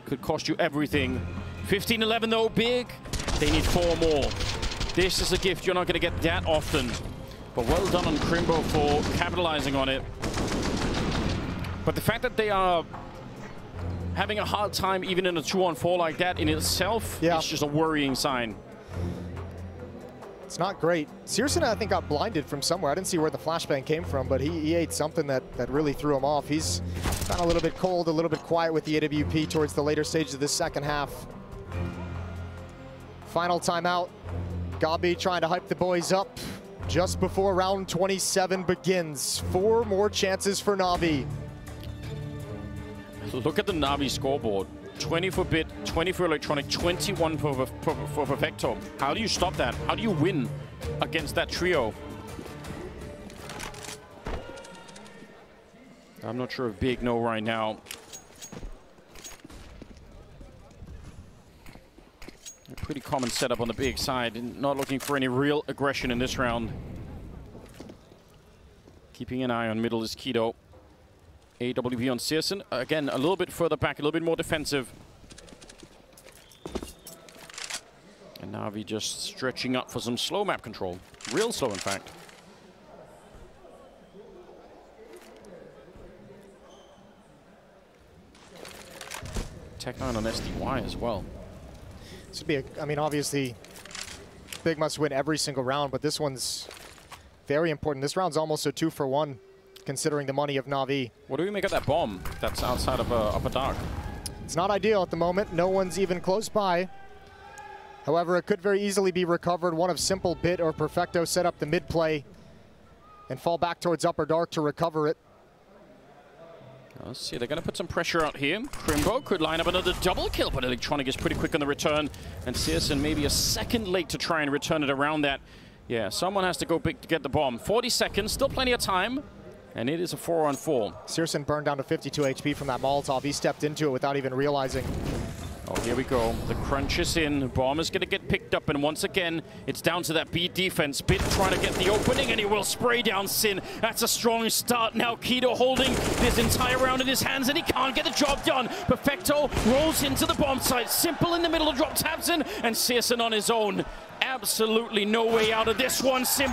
could cost you everything. 15-11 though, Big. They need 4 more. This is a gift you're not going to get that often. But well done on Crimbo for capitalizing on it. But the fact that they are having a hard time even in a 2-on-4 like that in itself is just a worrying sign. It's not great. Searson, I think, got blinded from somewhere. I didn't see where the flashbang came from, but he ate something that really threw him off. He's gone a little bit cold, a little bit quiet with the AWP towards the later stages of the second half. Final timeout. Gabi trying to hype the boys up just before round 27 begins. 4 more chances for Navi. Look at the Navi scoreboard. 20 for Bit, 20 for Electronic, 21 for Perfecto. How do you stop that? How do you win against that trio? I'm not sure if Big know right now. A pretty common setup on the Big side. Not looking for any real aggression in this round. Keeping an eye on middle is Kido. AWP on Searson. Again, a little bit further back, a little bit more defensive. And Navi just stretching up for some slow map control. Real slow, in fact. Tech 9 on SDY as well. This would be I mean, obviously, Big must win every single round, but this one's very important. This round's almost a 2-for-1. Considering the money of Navi. What do we make of that bomb that's outside of Upper Dark? It's not ideal at the moment. No one's even close by. However, it could very easily be recovered. One of Simple, Bit, or Perfecto set up the mid play and fall back towards Upper Dark to recover it. Let's see, they're going to put some pressure out here. Crimbo could line up another double kill, but Electronic is pretty quick on the return. And Searson maybe a second late to try and return it around that. Yeah, someone has to go big to get the bomb. 40 seconds, still plenty of time. And it is a 4-on-4. kserato burned down to 52 HP from that Molotov. He stepped into it without even realizing. Oh, here we go. The crunch is in. Bomb is going to get picked up, and once again, it's down to that B defense. Bit trying to get the opening, and he will spray down Sin. That's a strong start. Now Keto holding this entire round in his hands, and he can't get the job done. Perfecto rolls into the bomb site. Simple in the middle of drop taps in, and kserato on his own. Absolutely no way out of this one. Simple.